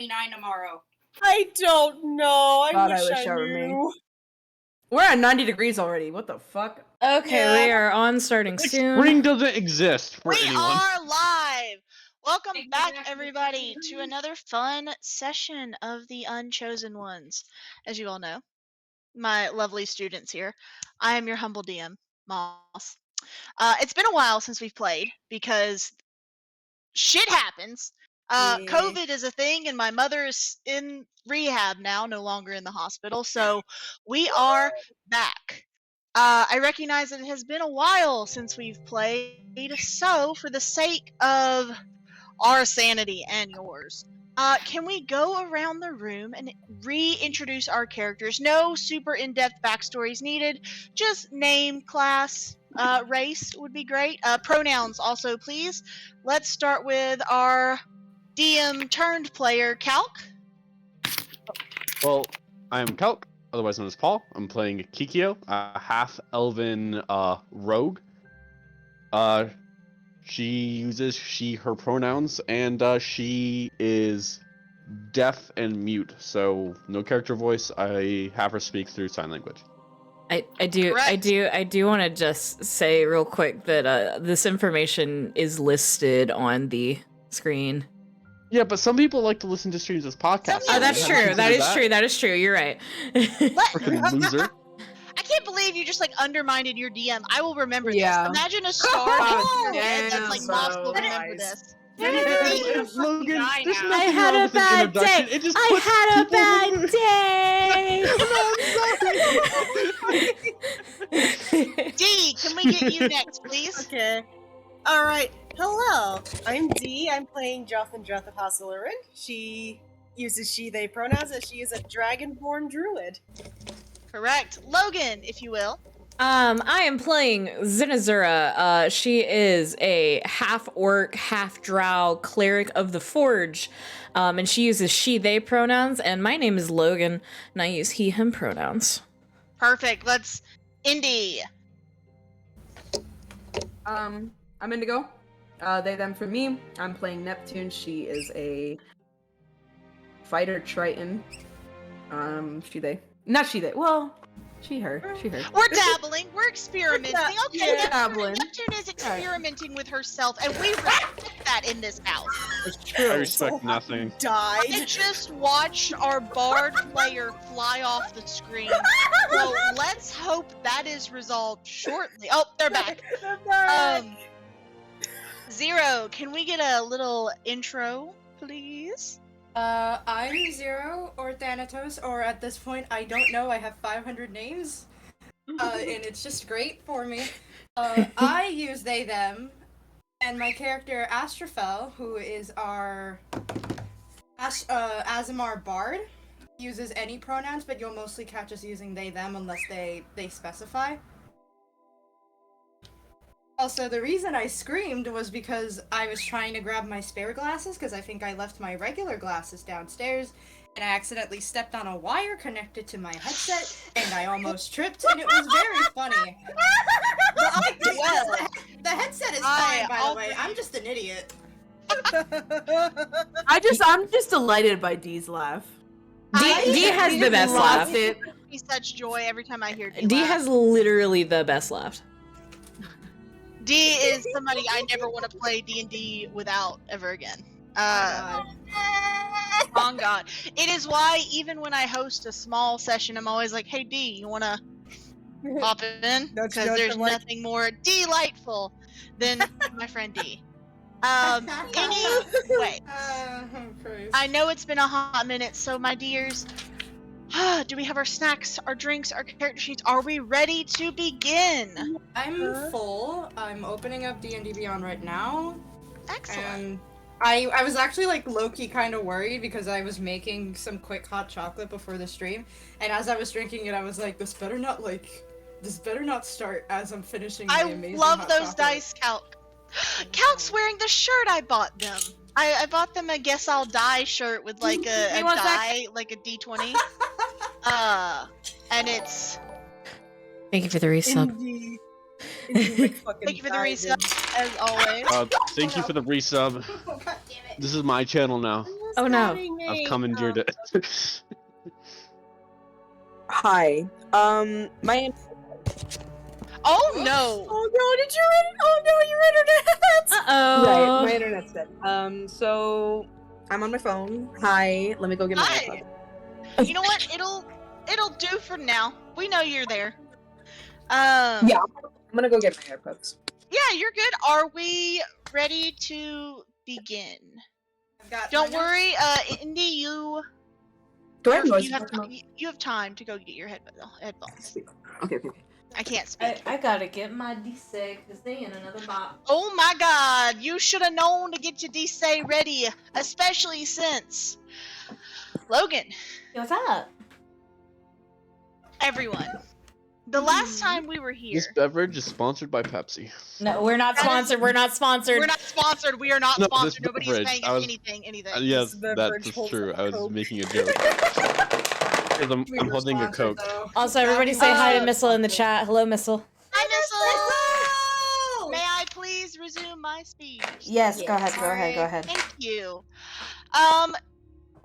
29 tomorrow. I don't know. I God, wish I were me. knew. We're at 90 degrees already. What the fuck? Okay, Yeah. we are on starting soon. Spring doesn't exist for anyone. We are live! Welcome back, everybody, to another fun session of the Unchosen Ones. As you all know, my lovely students here, I am your humble DM, Moss. It's been a while since we've played, because shit happens. COVID is a thing, and my mother is in rehab now, no longer in the hospital, so we are back. I recognize that it has been a while since we've played, so for the sake of our sanity and yours, can we go around the room and reintroduce our characters? No super in-depth backstories needed, just name, class, race would be great. Pronouns also, please. Let's start with our DM turned player, Calc. Well, I am Calc, otherwise known as Paul. I'm playing Kikyo, a half-elven rogue. She uses her pronouns, and she is deaf and mute, so no character voice. I have her speak through sign language. I do want to just say real quick that this information is listed on the screen. Yeah, but some people like to listen to streams as podcasts. Oh, that's true. That is true. You're right. Freaking loser. I can't believe you just undermined your DM. I will remember this. Imagine a star that's like Moss will remember this. Logan, I had a bad day. I had a bad day. D, can we get you next, please? Okay. Alright. Hello. I'm D. I'm playing Jothan of Hasselrund. She uses she, they pronouns, and she is a dragonborn druid. Correct. Logan, if you will. I am playing Zinazura. She is a half-orc, half-drow cleric of the Forge, and she uses she, they pronouns, and my name is Logan, and I use he, him pronouns. Perfect. Let's... Indy. I'm Indigo. They, them for me. I'm playing Neptune. She is a fighter Triton. She, they. Not she, they. Well, she, her. We're dabbling. We're experimenting. Okay, dabbling. Neptune is experimenting with herself, and we respect that in this house. It's true. I respect nothing. Died. I just watched our bard player fly off the screen. So let's hope that is resolved shortly. Oh, they're back. Zero, can we get a little intro, please? I'm Zero, or Thanatos, or at this point, I don't know, I have 500 names, and it's just great for me. I use they, them, and my character Astrafel, who is our Azamar Bard, uses any pronouns, but you'll mostly catch us using they, them, unless they specify. Also, the reason I screamed was because I was trying to grab my spare glasses, because I think I left my regular glasses downstairs, and I accidentally stepped on a wire connected to my headset, and I almost tripped, and it was very funny. The headset is fine, by the way. I'm just an idiot. I'm just delighted by D's laugh. D has the best laugh. Such joy every time I hear D. D has literally the best laugh. D is somebody I never want to play D&D without ever again. Oh God. It is why even when I host a small session, I'm always like, hey D, you want to pop in? Because there's nothing more delightful than my friend D. Anyway, I know it's been a hot minute, so my dears, do we have our snacks, our drinks, our character sheets? Are we ready to begin? I'm full. I'm opening up D&D Beyond right now. Excellent. And I was actually low-key kind of worried because I was making some quick hot chocolate before the stream, and as I was drinking it, I was like, this better not start as I'm finishing my amazing hot chocolate. I love those dice, Calc. Calc's wearing the shirt I bought them. I bought them a Guess I'll Die shirt with a die, like a D20. And it's... Thank you for the resub. Thank you for the resub, as always. Thank you for the resub. This is my channel now. Oh, no. stabbing me. I've commandeered it. Hi. My Oh no! Oh no, did you read it? Oh no, your internet! Uh-oh. right, my internet's dead. So I'm on my phone. Hi. Let me go get my Hi. iPod. You know what? It'll do for now. We know you're there. Yeah, I'm gonna go get my AirPods. Yeah, you're good. Are we ready to begin? I've got Don't my notes. worry, Indy, you Do I have noise? you have you have time to go get your headphones. Okay. I can't speak. I gotta get my D6 because they in another box. Oh my god, you should have known to get your DC ready, especially since Logan, What's up? everyone. The last time we were here, This beverage is sponsored by Pepsi. No, we're not That is- sponsored. We're not sponsored. we're not sponsored. We are not No, sponsored. this Nobody's beverage, paying I us was- anything. Yes, This beverage that's holds true. a I was Coke. making a joke. 'Cause I'm holding a Coke. Also, everybody say hi to Missile in the chat. Hello, Missile. Hi, Missile. May I please resume my speech? Yes, go ahead. Thank you.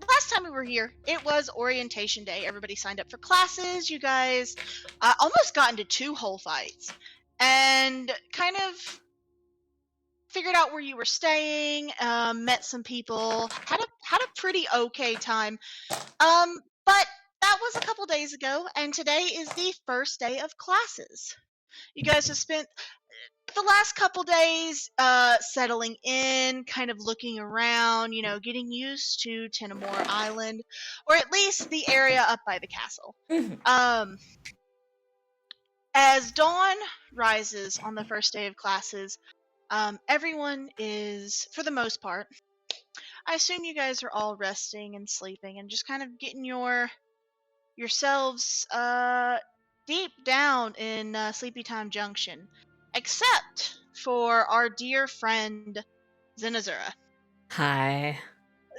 Last time we were here, it was orientation day. Everybody signed up for classes. You guys almost got into 2 whole fights and kind of figured out where you were staying, met some people, had a pretty okay time. But that was a couple days ago, and today is the first day of classes. You guys have spent the last couple days settling in, kind of looking around, getting used to Tenamore Island, or at least the area up by the castle. As dawn rises on the first day of classes, everyone is, for the most part, I assume you guys are all resting and sleeping and just kind of getting yourselves deep down in Sleepy Time Junction. Except for our dear friend Zenazura. Hi.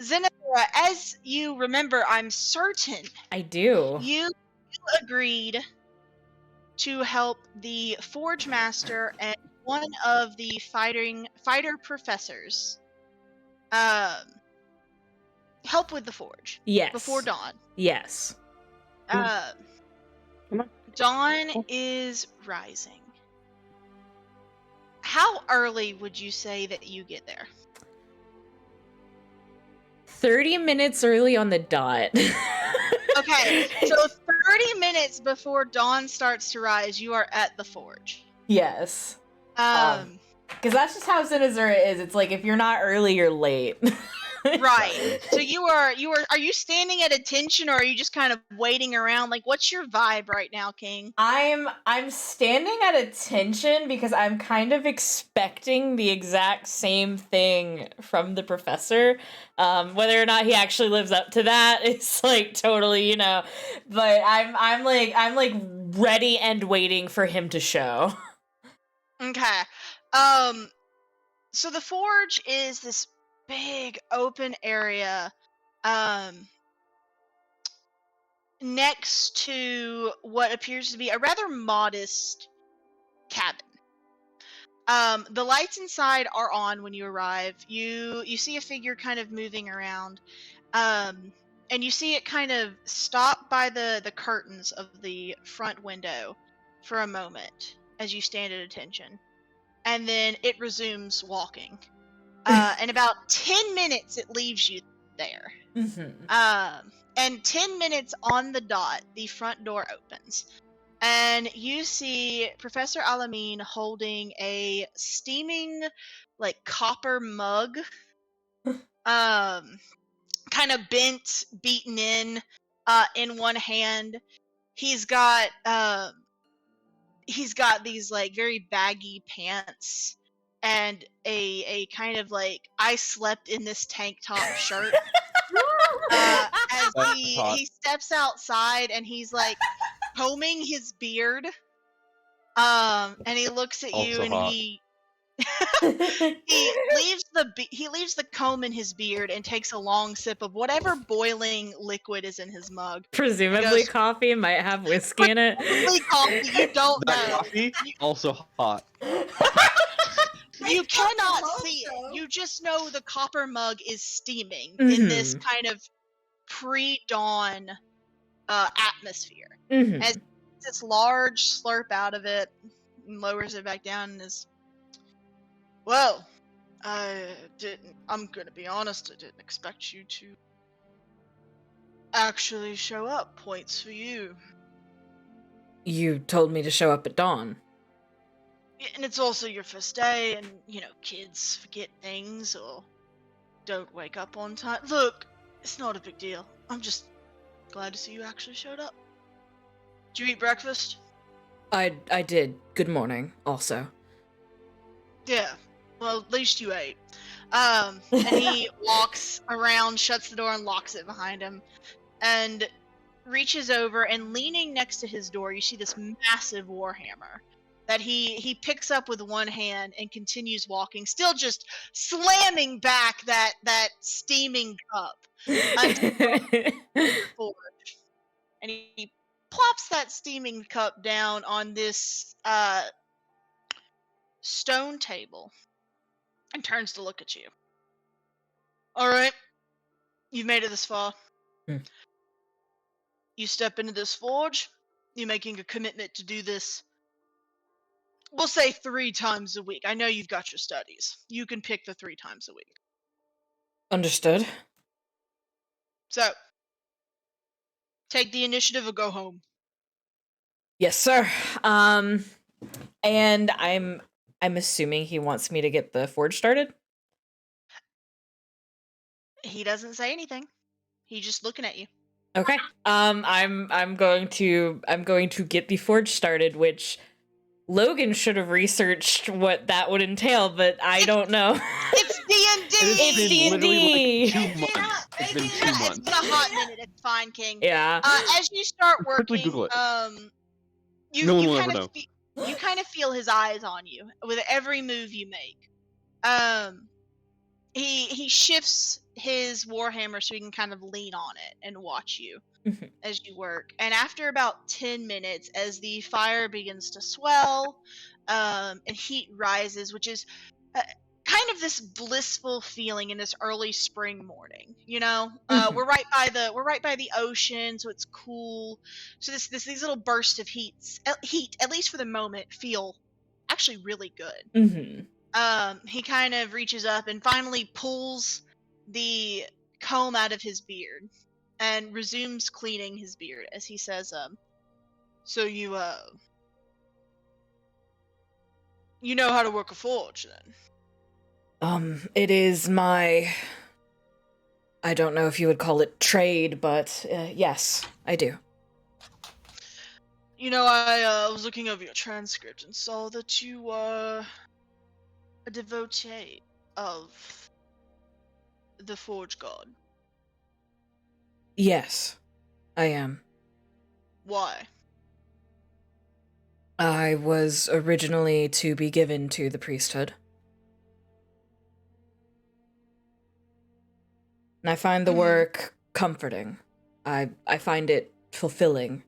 Zenazura, as you remember, I'm certain I do. you agreed to help the Forge Master and one of the fighter professors help with the Forge Yes. before dawn. Yes. Come on. Dawn is rising. How early would you say that you get there? 30 minutes early on the dot. Okay, so 30 minutes before dawn starts to rise, you are at the forge. Yes. Because that's just how Sinazura is. It's like if you're not early, you're late. Right. So are you standing at attention, or are you just kind of waiting around? Like, what's your vibe right now, King? I'm standing at attention because I'm kind of expecting the exact same thing from the professor. Whether or not he actually lives up to that is like totally, but I'm like ready and waiting for him to show. Okay. So the forge is this big open area next to what appears to be a rather modest cabin. The lights inside are on when you arrive. You see a figure kind of moving around, and you see it kind of stop by the curtains of the front window for a moment as you stand at attention, and then it resumes walking. In about 10 minutes, it leaves you there. Mm-hmm. And 10 minutes on the dot, the front door opens. And you see Professor Alamine holding a steaming, like, copper mug. Kind of bent, beaten in one hand. He's got these, like, very baggy pants and a kind of like I slept in this tank top shirt. As he steps outside and he's like combing his beard, and he looks at you Also and hot. he leaves the comb in his beard and takes a long sip of whatever boiling liquid is in his mug. Presumably goes- coffee might have whiskey in it. Probably coffee, you don't That know. coffee, also hot. You cannot hope see it. so. You just know the copper mug is steaming in this Mhm. kind of pre-dawn atmosphere. Mhm. As this large slurp out of it, and lowers it back down, and is, well, I'm gonna be honest, I didn't expect you to actually show up. Points for you. You told me to show up at dawn. Yeah, and it's also your first day, and, kids forget things or don't wake up on time. Look, it's not a big deal. I'm just glad to see you actually showed up. Did you eat breakfast? I did. Good morning, also. Yeah. Well, at least you ate. And he walks around, shuts the door, and locks it behind him, and reaches over, and leaning next to his door, you see this massive warhammer that he picks up with one hand and continues walking, still just slamming back that steaming cup until the forge. And he plops that steaming cup down on this stone table and turns to look at you. All right, you've made it this far. Hmm. You step into this forge, you're making a commitment to do this, we'll say 3 times a week. I know you've got your studies. You can pick the 3 times a week. Understood. So, take the initiative or go home. Yes, sir. And I'm assuming he wants me to get the forge started. He doesn't say anything. He's just looking at you. Okay. I'm going to get the forge started, which Logan should have researched what that would entail, but I don't know. It's D&D! It's been literally D&D. like 2 months. It's been 2 It's months. been a hot minute. It's fine, King. Yeah. As you start Quickly working, Google it. you No one you will kind ever of you kind of feel his eyes on you with every move you make. He shifts his warhammer so he can kind of lean on it and watch you Mhm. as you work. And after about 10 minutes, as the fire begins to swell, and heat rises, which is kind of this blissful feeling in this early spring morning. Mhm. We're right by the ocean, so it's cool. So these little bursts of heat, at least for the moment, feel actually really good. Mhm. He kind of reaches up and finally pulls the comb out of his beard and resumes cleaning his beard as he says, so you know how to work a forge then? It is my, I don't know if you would call it trade, but yes, I do. I was looking over your transcript and saw that you were a devotee of the Forge God. Yes, I am. Why? I was originally to be given to the priesthood. And I find the work comforting. I find it fulfilling.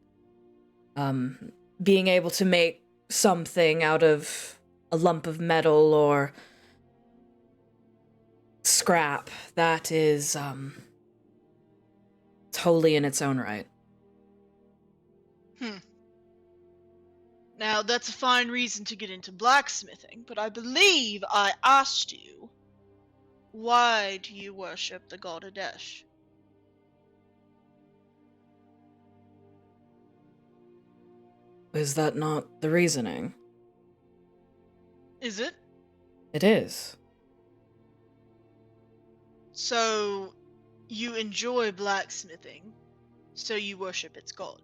Being able to make something out of a lump of metal or scrap that is it's holy in its own right. Now, that's a fine reason to get into blacksmithing, but I believe I asked you, why do you worship the god Adesh? Is that not the reasoning? Is it? It is. So, you enjoy blacksmithing, so you worship its god.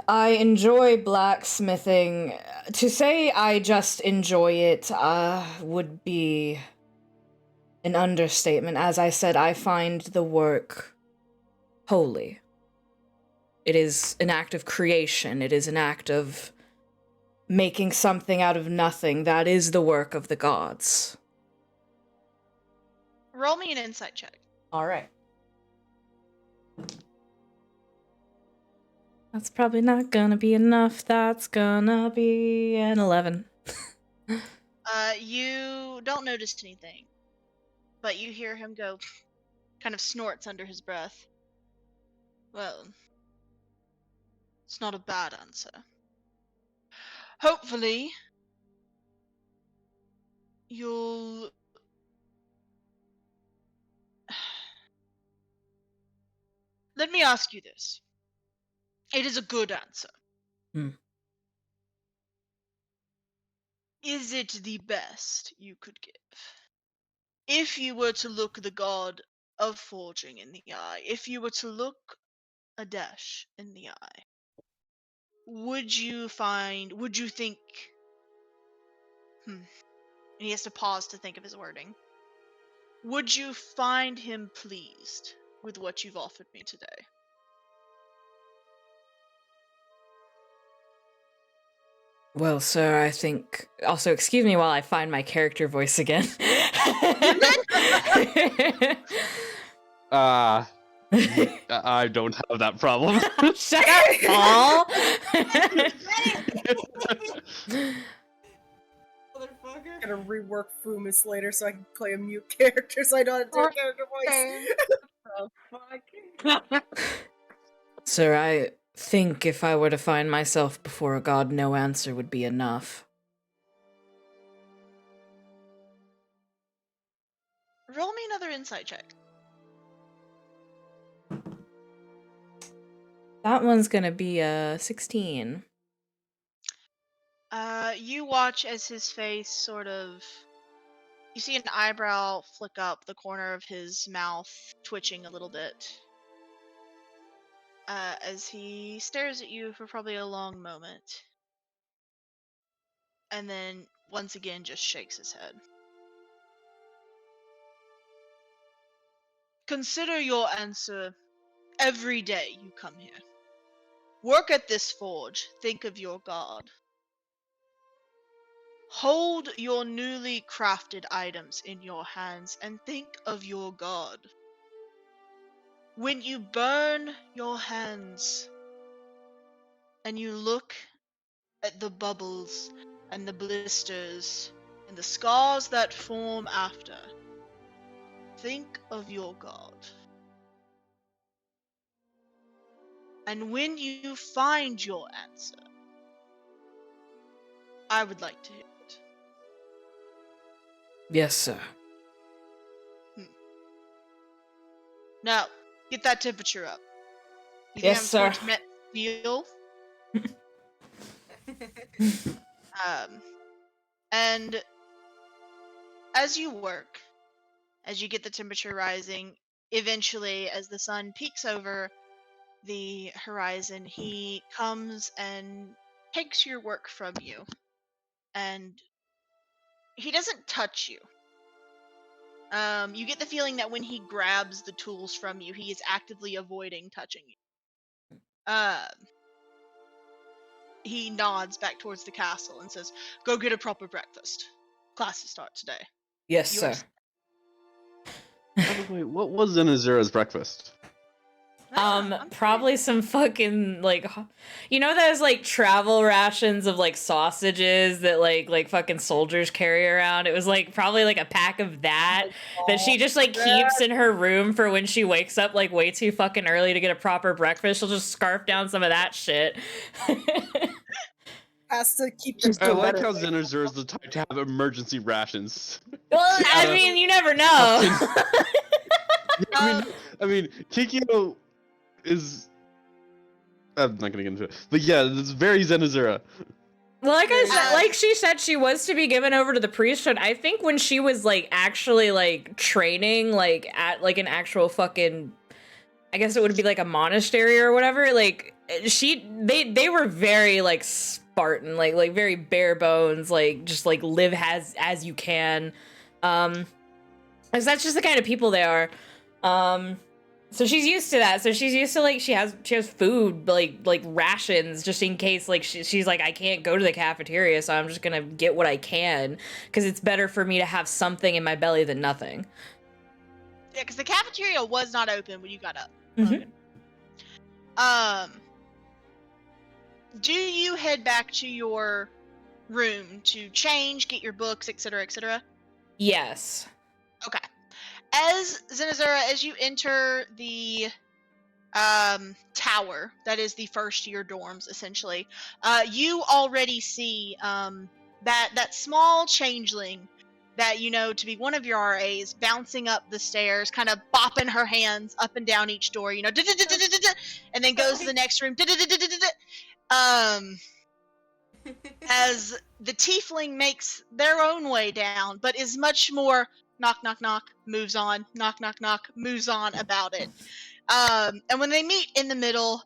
I enjoy blacksmithing. To say I just enjoy it would be an understatement. As I said, I find the work holy. It is an act of creation. It is an act of making something out of nothing. That is the work of the gods. Roll me an insight check. All right. That's probably not gonna be enough. That's gonna be an 11. You don't notice anything, but you hear him go, kind of snorts under his breath. Well, it's not a bad answer. Hopefully, you'll... Let me ask you this. It is a good answer. Is it the best you could give? If you were to look the god of forging in the eye, if you were to look Adesh in the eye, would you think... And he has to pause to think of his wording. Would you find him pleased with what you've offered me today? Well, sir, I think... Also, excuse me while I find my character voice again. I don't have that problem. Shut up, Paul! Motherfucker. I'm gonna rework Fumus later so I can play a mute character so I don't have to do a character voice. Sir, I think if I were to find myself before a god, no answer would be enough. Roll me another insight check. That one's gonna be a 16. You watch as his face sort of... You see an eyebrow flick up, the corner of his mouth twitching a little bit. As he stares at you for probably a long moment. And then, once again, just shakes his head. Consider your answer every day you come here. Work at this forge. Think of your god. Hold your newly crafted items in your hands and think of your god. When you burn your hands and you look at the bubbles and the blisters and the scars that form after, think of your god. And when you find your answer, I would like to hear it. Yes, sir. Now, get that temperature up. You Yes, sir. Met steel. And as you work, as you get the temperature rising, eventually, as the sun peeks over the horizon, he comes and takes your work from you. And he doesn't touch you. You get the feeling that when he grabs the tools from you, he is actively avoiding touching you. He nods back towards the castle and says, "Go get a proper breakfast. Classes start today." Yes, sir. Yours. By the way, what was Zenazura's breakfast? Probably some fucking, like, you know those, like, travel rations of, like, sausages that, like fucking soldiers carry around? It was, like, probably, like, a pack of that she just, like, keeps in her room for when she wakes up, like, way too fucking early to get a proper breakfast. She'll just scarf down some of that shit. Has to keep them. I like how Zenazura is the type to have emergency rations. Well, I mean, you never know. I mean, Kikyo is... I'm not gonna get into it. But yeah, it's very Zenazura. Well, like she said, she was to be given over to the priesthood. I think when she was, like, actually, like, training, like, at, like, an actual fucking... I guess it would be, like, a monastery or whatever, like, they were very, like, Spartan, like very bare bones, like, just, like, live as you can. 'Cause that's just the kind of people they are. So she's used to that. So she's used to, like, she has food, like rations, just in case, like, she's like, I can't go to the cafeteria, so I'm just gonna get what I can, because it's better for me to have something in my belly than nothing. Yeah, because the cafeteria was not open when you got up. Mm-hmm. Do you head back to your room to change, get your books, etc., etc.? Yes. Okay. As Zenazura, as you enter the tower that is the first year dorms, essentially, you already see that small changeling that you know to be one of your RAs bouncing up the stairs, kind of bopping her hands up and down each door, you know, and then goes to the next room. As the tiefling makes their own way down, but is much more knock, knock, knock, moves on, knock, knock, knock, moves on about it. And when they meet in the middle,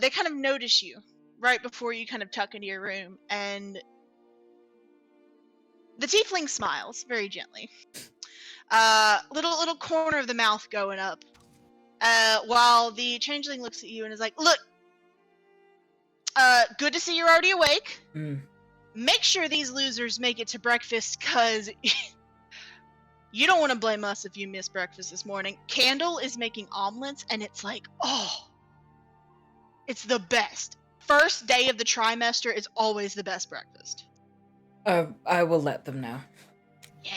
they kind of notice you right before you kind of tuck into your room, and the tiefling smiles very gently. Little corner of the mouth going up, while the changeling looks at you and is like, "Look, good to see you're already awake. Make sure these losers make it to breakfast, cause you don't want to blame us if you missed breakfast this morning. Candle is making omelets, and it's like, oh, it's the best. First day of the trimester is always the best breakfast. I will let them know. Yeah.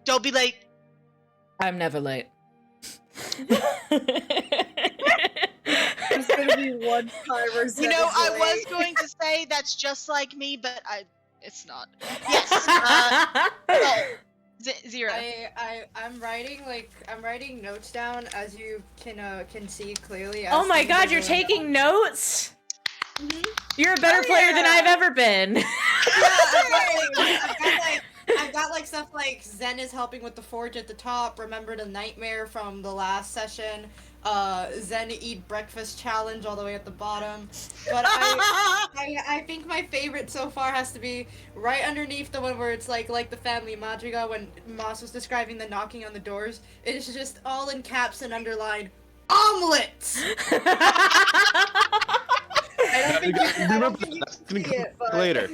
Don't be late. I'm never late. There's gonna be one time where You know, I Zen's was going to say that's just like me, but it's not. Yes. Zero. I'm writing notes down, as you can see clearly. Oh my god, you're taking notes? You're a better player than I've ever been. I've got like stuff like Zen is helping with the forge at the top. Remember the nightmare from the last session. Zen eat breakfast challenge all the way at the bottom. But I think my favorite so far has to be right underneath the one where it's like the family madrigal when Moss was describing the knocking on the doors. It is just all in caps and underlined omelets. I don't think you can see it, but later.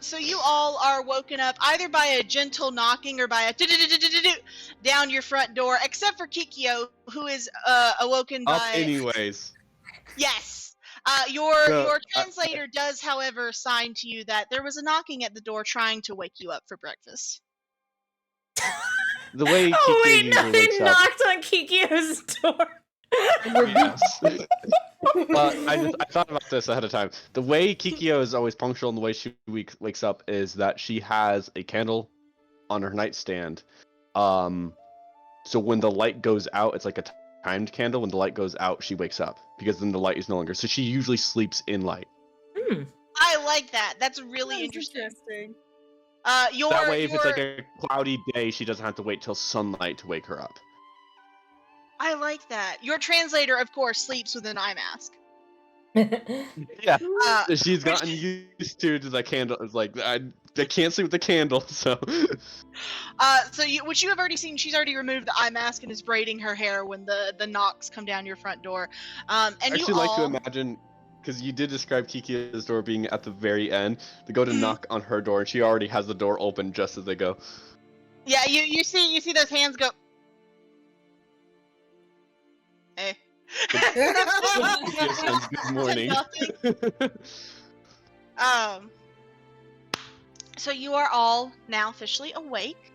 So you all are woken up either by a gentle knocking or by a down your front door, except for Kikyo, who is awoken Up by. anyways. Yes. Your translator does, however, sign to you that there was a knocking at the door trying to wake you up for breakfast. The way Kikyo Oh wait, usually no, they wakes up. knocked on Kikyo's door. Yes. I thought about this ahead of time. The way Kikyo is always punctual and the way she wakes up is that she has a candle on her nightstand. So when the light goes out, it's like a timed candle. When the light goes out, she wakes up because then the light is no longer. So she usually sleeps in light. I like that. That's really interesting. That way, if it's like a cloudy day, she doesn't have to wait till sunlight to wake her up. I like that. Your translator, of course, sleeps with an eye mask. Yeah, she's gotten used to the candle. It's like I can't sleep with the candle, so. Which you have already seen. She's already removed the eye mask and is braiding her hair when the knocks come down your front door. And I actually like to imagine, because you did describe Kiki's door being at the very end. They go to knock on her door, and she already has the door open just as they go. Yeah, you see those hands go. Eh. Good morning. So you are all now officially awake.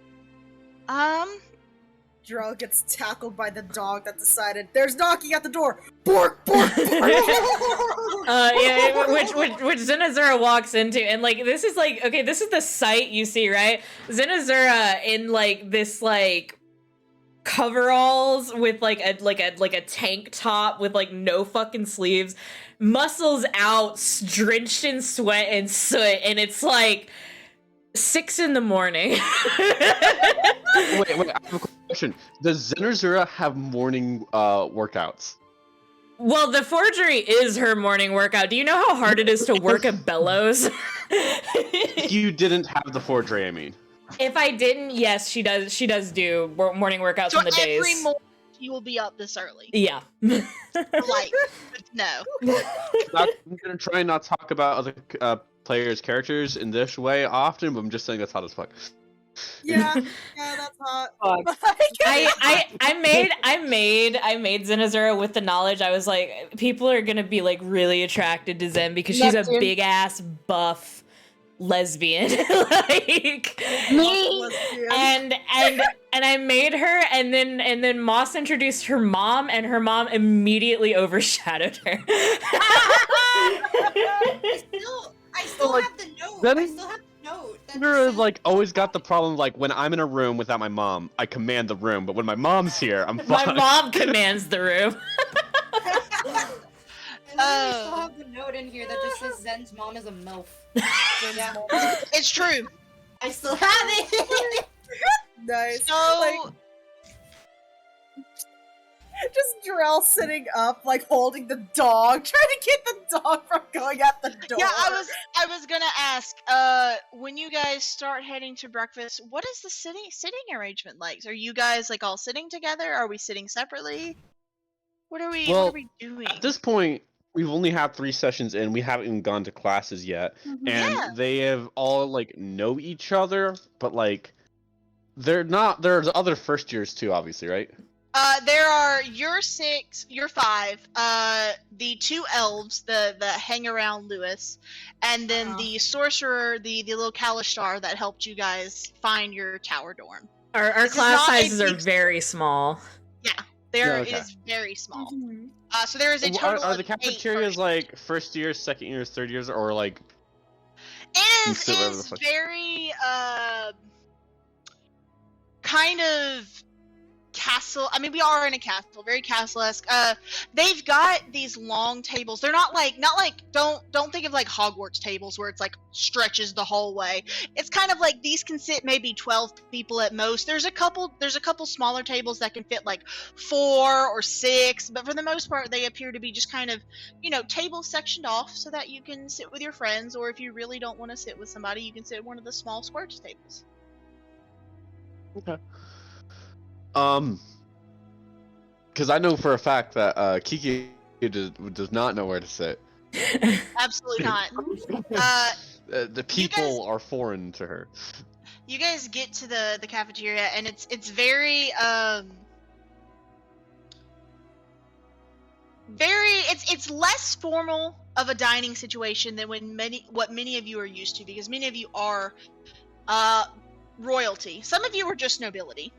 Drell gets tackled by the dog that decided there's knocking at the door. Bork, bork, bork. Which Zenazura walks into, and like this is like, okay, this is the sight you see, right? Zenazura in like this like coveralls with like a tank top with like no fucking sleeves, muscles out, drenched in sweat and soot, and it's like 6 a.m. Wait, I have a question. Does Zenazura have morning workouts? Well, the forgery is her morning workout. Do you know how hard it is to work a bellows? You didn't have the forgery, I mean. If I didn't, yes, she does. She does do morning workouts on the days. So every morning you will be up this early. Yeah. Like, no. I'm gonna try and not talk about other players' characters in this way often, but I'm just saying that's hot as fuck. Yeah, that's hot. Fuck. I made Zenazura with the knowledge. I was like, people are gonna be like really attracted to Zen because she's a Neptune. big ass buff lesbian. Like Me. and I made her, and then Moss introduced her mom, and her mom immediately overshadowed her. I still like, have the note. then- I still have the note. that Sandra just has says- like always got the problem like when I'm in a room without my mom, I command the room, but when my mom's here, I'm My fine. mom commands the room. I still have the note in here that just says Zen's mom is a MILF. Yeah. It's true. I still have it! Nice. So Like, just Drell sitting up, like holding the dog, trying to get the dog from going out the door. yeah, I was gonna ask. When you guys start heading to breakfast, what is the sitting arrangement like? Are you guys like all sitting together? Are we sitting separately? What are we doing? At this point, we've only had 3 sessions in. We haven't even gone to classes yet, and Yeah. they have all like know each other, but like they're not. There's other first years too, obviously, right? There are your 6, your 5, the 2 elves, the hang around Lewis, and then the sorcerer, the little Kalishtar that helped you guys find your tower dorm. Our This is class not a sizes are big- very small. There Okay. is very small. So there is a Are total the of 8 cafeterias first- like first years, second years, third years, or like? It Consider whatever the is fuck- very kind of castle. I mean, we are in a castle, very castle-esque. They've got these long tables. They're not like don't think of like Hogwarts tables where it's like stretches the whole way. It's kind of like these can sit maybe 12 people at most. There's a couple smaller tables that can fit like 4 or 6, but for the most part they appear to be just kind of, tables sectioned off so that you can sit with your friends, or if you really don't want to sit with somebody, you can sit at one of the small square tables. Okay. Because I know for a fact that Kiki does not know where to sit. Absolutely not. The people are foreign to her. You guys get to the cafeteria, and it's very it's less formal of a dining situation than what many of you are used to, because many of you are royalty. Some of you are just nobility.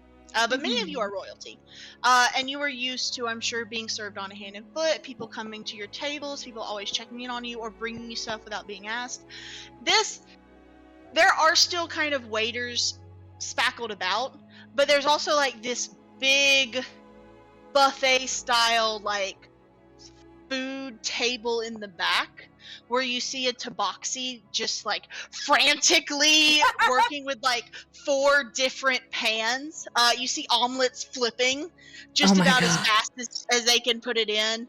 But many of you are royalty. And you are used to, I'm sure, being served on a hand and foot, people coming to your tables, people always checking in on you or bringing you stuff without being asked. There are still kind of waiters spackled about, but there's also like this big buffet style like food table in the back where you see a tabaxi just like frantically working with like 4 different pans. You see omelets flipping just Oh my about as God. fast as they can put it in.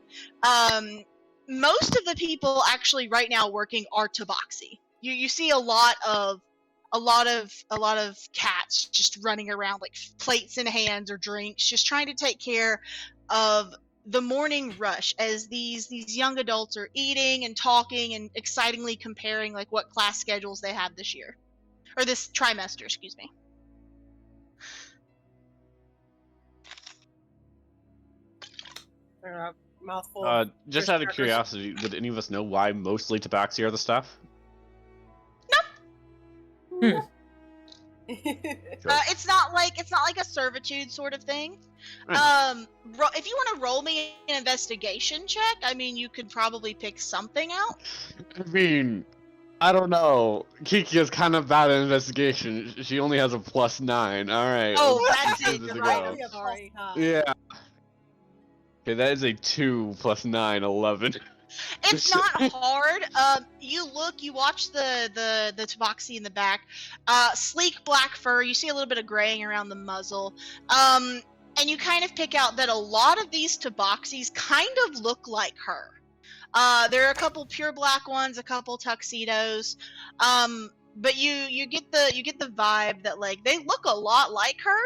Most of the people actually right now working are tabaxi. You see a lot of cats just running around like plates in hands or drinks, just trying to take care of the morning rush as these young adults are eating and talking and excitingly comparing like what class schedules they have this year, or this trimester, excuse me. Mouthful. Just out of curiosity, did any of us know why mostly Tabaxi are the staff? It's not like a servitude sort of thing. Right. If you want to roll me an investigation check, I mean, you could probably pick something out. I mean, I don't know. Kiki is kind of bad at investigation. She only has a +9. All right. Oh, let's that's give it. this a You're right. go. I'm sorry. Yeah. Okay, that is a 2 + 9, 11. It's not hard. You watch the tabaxi in the back. Sleek black fur. You see a little bit of graying around the muzzle. And you kind of pick out that a lot of these tabaxis kind of look like her. There are a couple pure black ones, a couple tuxedos. But you get the vibe that like they look a lot like her,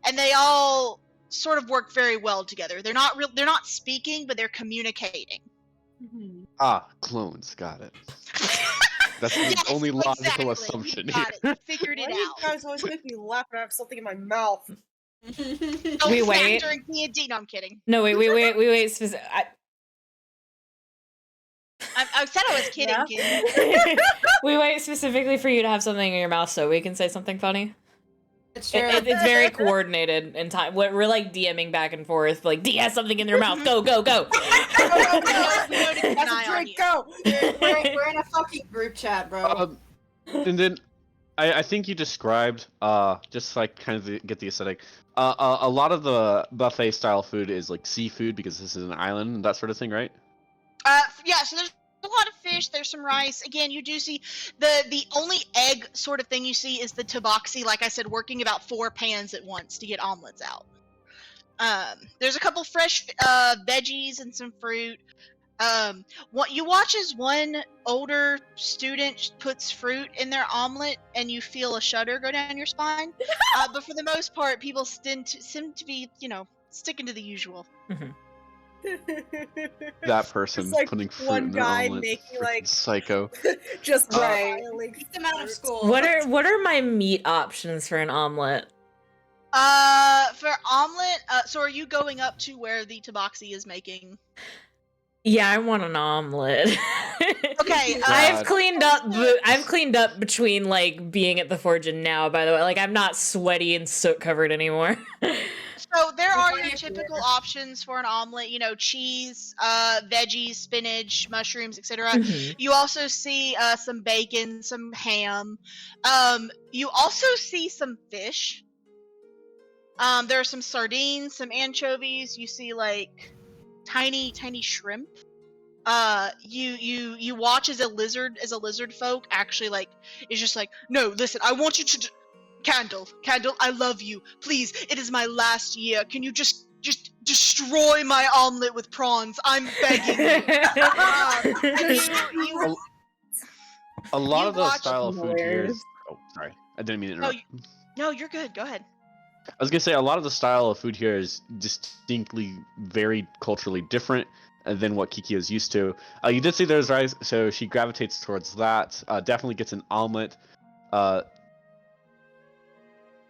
and they all sort of work very well together. They're not speaking, but they're communicating. Ah, clones. Got it. That's the Yes, only logical exactly. assumption You got here. it. You figured Why it do you out. guys always make me laugh when I have something in my mouth? Don't We snack wait. during D&D. No, I'm kidding. No, wait. I said I was kidding, Yeah. kid. We wait specifically for you to have something in your mouth so we can say something funny. It's true. It's very coordinated in time. We're like DMing back and forth. Like, D has something in their mouth. Go, go, go. We know to keep an That's eye a on drink, you. go! we're in a fucking group chat, bro. And then I think you described just like kind of get the aesthetic. A lot of the buffet style food is like seafood because this is an island and that sort of thing, right? Yeah, so there's a lot of fish, there's some rice. Again, you do see the only egg sort of thing you see is the tabaxi, like I said, working about 4 pans at once to get omelets out. There's a couple fresh veggies and some fruit. What you watch as one older student puts fruit in their omelet, and you feel a shudder go down your spine. But for the most part, people seem to be, sticking to the usual. That person It's like putting fruit one in their guy omelet. making, Freaking like- psycho. Just Right. piling Get them out of fruit. school. What are my meat options for an omelet? For omelet, so are you going up to where the tabaxi is making? Yeah, I want an omelet. Okay, I've God. cleaned up. I've cleaned up between like being at the forge and now. By the way, like I'm not sweaty and soot covered anymore. So there are Plenty your of typical options for an omelet, cheese, veggies, spinach, mushrooms, etc. Mhm. You also see some bacon, some ham. You also see some fish. There are some sardines, some anchovies. You see like tiny shrimp. You watch as a lizard folk actually like is just like, no, listen, I want you to Candle, I love you. Please, it is my last year. Can you just destroy my omelet with prawns? I'm begging you. A lot You of the watch- style of food here Hilarious. is. Oh, sorry, I didn't mean to No, interrupt. No, you're good. Go ahead. I was gonna say a lot of the style of food here is distinctly very culturally different than what Kiki is used to. You did see there's rice, so she gravitates towards that. Definitely gets an omelet.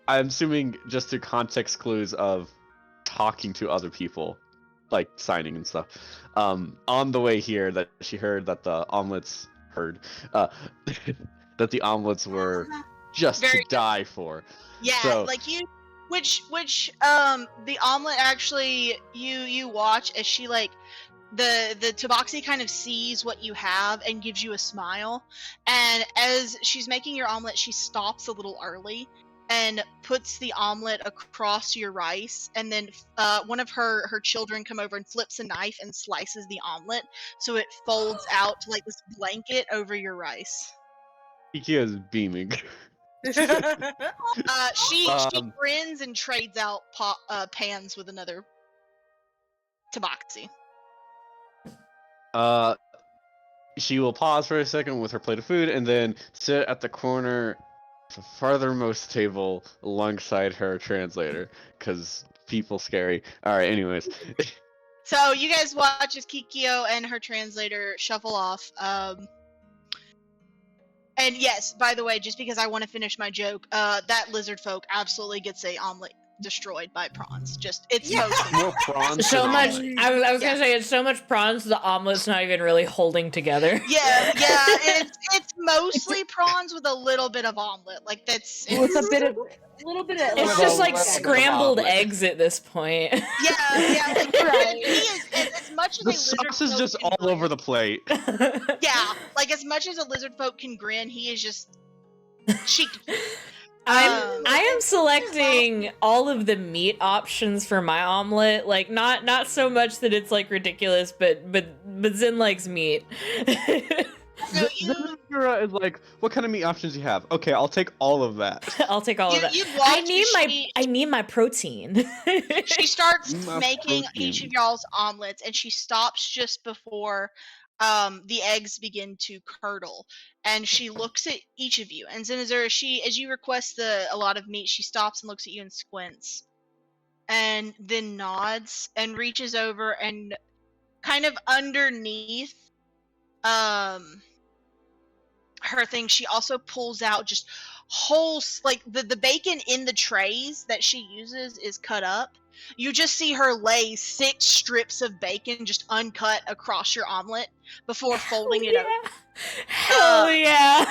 I'm assuming just through context clues of talking to other people, like signing and stuff. On the way here, that she heard that the omelets that the omelets were just Very to die for. Yeah, So- like you, which the omelet actually you watch as she like the tabaxi kind of sees what you have and gives you a smile, and as she's making your omelet, she stops a little early and puts the omelet across your rice, and then one of her children come over and flips a knife and slices the omelet so it folds out to like this blanket over your rice. Kiki is beaming. She Um, grins and trades out pans with another tabaxi. She will pause for a second with her plate of food and then sit at the corner, the farthermost table alongside her translator, because people scary. All right, anyways. So you guys watch as Kikyo and her translator shuffle off. And yes, by the way, just because I want to finish my joke, that lizard folk absolutely gets a omelet destroyed by prawns. Just it's mostly More prawns So than much. omelet. I was gonna say it's so much prawns. The omelet's not even really holding together. yeah. It's mostly prawns with a little bit of omelet. Like that's With a little bit of. It's Well, just like let's- scrambled omelet. eggs at this point. yeah. Like, Right. he is as much as The a lizard sauce is folk just can all over the plate. Yeah, like as much as a lizard folk can grin, he is just cheek. I am selecting all of the meat options for my omelet. Like not so much that it's like ridiculous, but Zin likes meat. So you Zendikura is like, what kind of meat options do you have? Okay, I'll take all of that. I'll take all of that. you I watch need as I need my protein. she starts My making protein. each of y'all's omelets, and she stops just before the eggs begin to curdle, and she looks at each of you. And Zenazura, as you request a lot of meat, she stops and looks at you and squints, and then nods and reaches over and kind of underneath her thing, she also pulls out just whole, like the bacon in the trays that she uses is cut up. You just see her lay 6 strips of bacon just uncut across your omelet before folding it over. Hell yeah.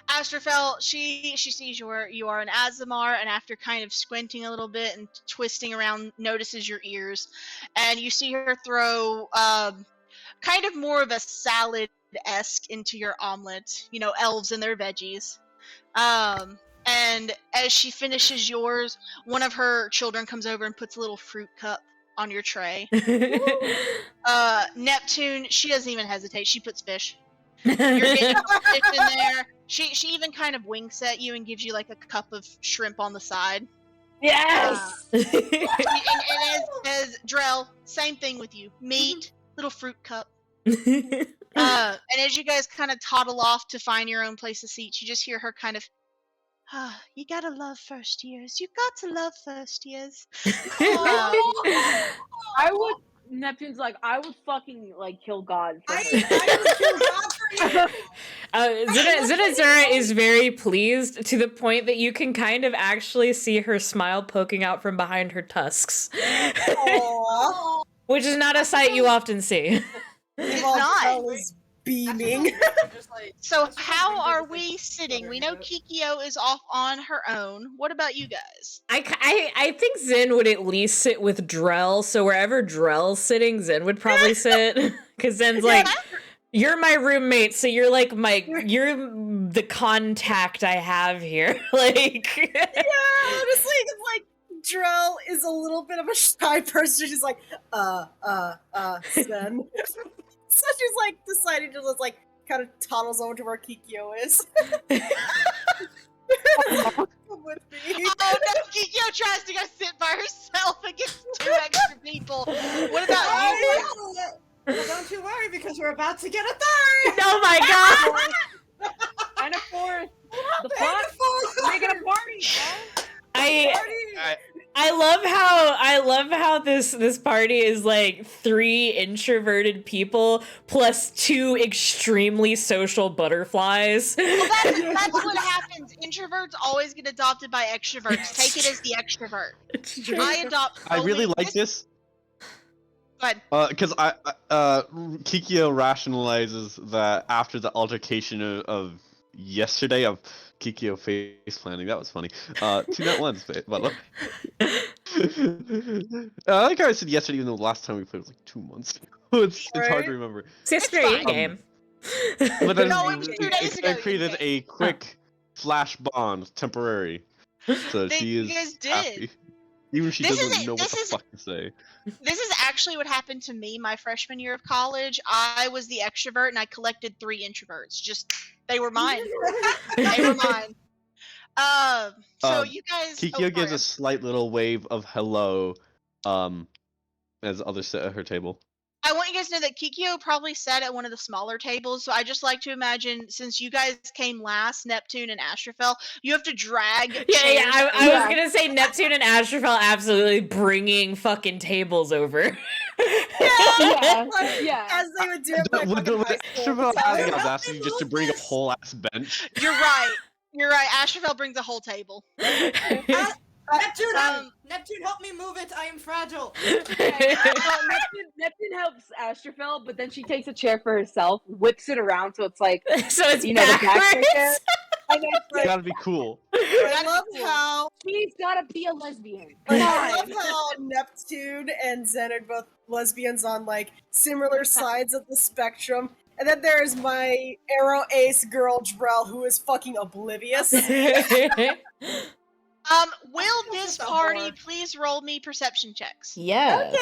Astrafel, she sees you are an Azamar, and after kind of squinting a little bit and twisting around, notices your ears, and you see her throw kind of more of a salad-esque into your omelet. You know, elves and their veggies. And as she finishes yours, one of her children comes over and puts a little fruit cup on your tray. Neptune, she doesn't even hesitate. She puts fish. You're getting fish in there. She even kind of winks at you and gives you like a cup of shrimp on the side. Yes. And as Drell, same thing with you. Meat, little fruit cup. And as you guys kind of toddle off to find your own place of seats, you just hear her kind of, you gotta love first years. You got to love first years. I would. Neptune's like, I would fucking like kill God. For her. I would kill God for you. Zinazura is very pleased to the point that you can kind of actually see her smile poking out from behind her tusks. Which is not a sight you often see. It's not. Is beaming. So how are we sitting? We know Kikyo is off on her own. What about you guys? I think Zen would at least sit with Drell, so wherever Drell's sitting, Zen would probably sit. Because Zen's like, you're my roommate, so you're like you're the contact I have here. Like, Yeah, honestly, it's like Drell is a little bit of a shy person. She's like, Sen. So she's like deciding to just like kind of toddles over to where Kikyo is. Come with me. Oh no, Kikyo tries to go sit by herself against 2 extra people. What about you? Well, don't you worry, because we're about to get a third! oh my god! And a fourth. The fuck? Making a party, bro. I love how this party is like 3 introverted people plus 2 extremely social butterflies. Well, that's what happens. Introverts always get adopted by extroverts. Take it as the extrovert. It's true. I really like this. Go ahead. Because Kikyo rationalizes that after the altercation of yesterday of Kikyo face planning. That was funny. 2 net ones, but I like how I said yesterday, even though the last time we played was like 2 months ago. It's hard to remember. It's yesterday game. But then No, it was 2 days ago, I created a quick flash bond, temporary. So she is You guys did. happy. Even if she This doesn't is- know what this the is- fuck to say. This is actually what happened to me my freshman year of college. I was the extrovert and I collected 3 introverts. Just, they were mine. They were mine. So you guys. Kikyo gives a slight little wave of hello, as others sit at her table. I want you guys to know that Kikyo probably sat at one of the smaller tables, so I just like to imagine, since you guys came last, Neptune and Astrafel, you have to drag Yeah, chairs. I was gonna say Neptune and Astrafel absolutely bringing fucking tables over. Yeah. Yeah. As they would do it Would in the high school. Astrofel have the audacity just to bring a whole ass bench? You're right. You're right. Astrafel brings a whole table. Neptune, help me move it. I am fragile. Neptune helps Astrafel, but then she takes a chair for herself, whips it around so it's like, So it's you know, the back right backwards. there. And then it's like, Gotta be cool. I love how she's gotta be a lesbian. I love how Neptune and Zen are both lesbians on like similar sides of the spectrum. And then there's my arrow ace girl Drell, who is fucking oblivious. Will this Just a party whore. please roll me perception checks? Yes.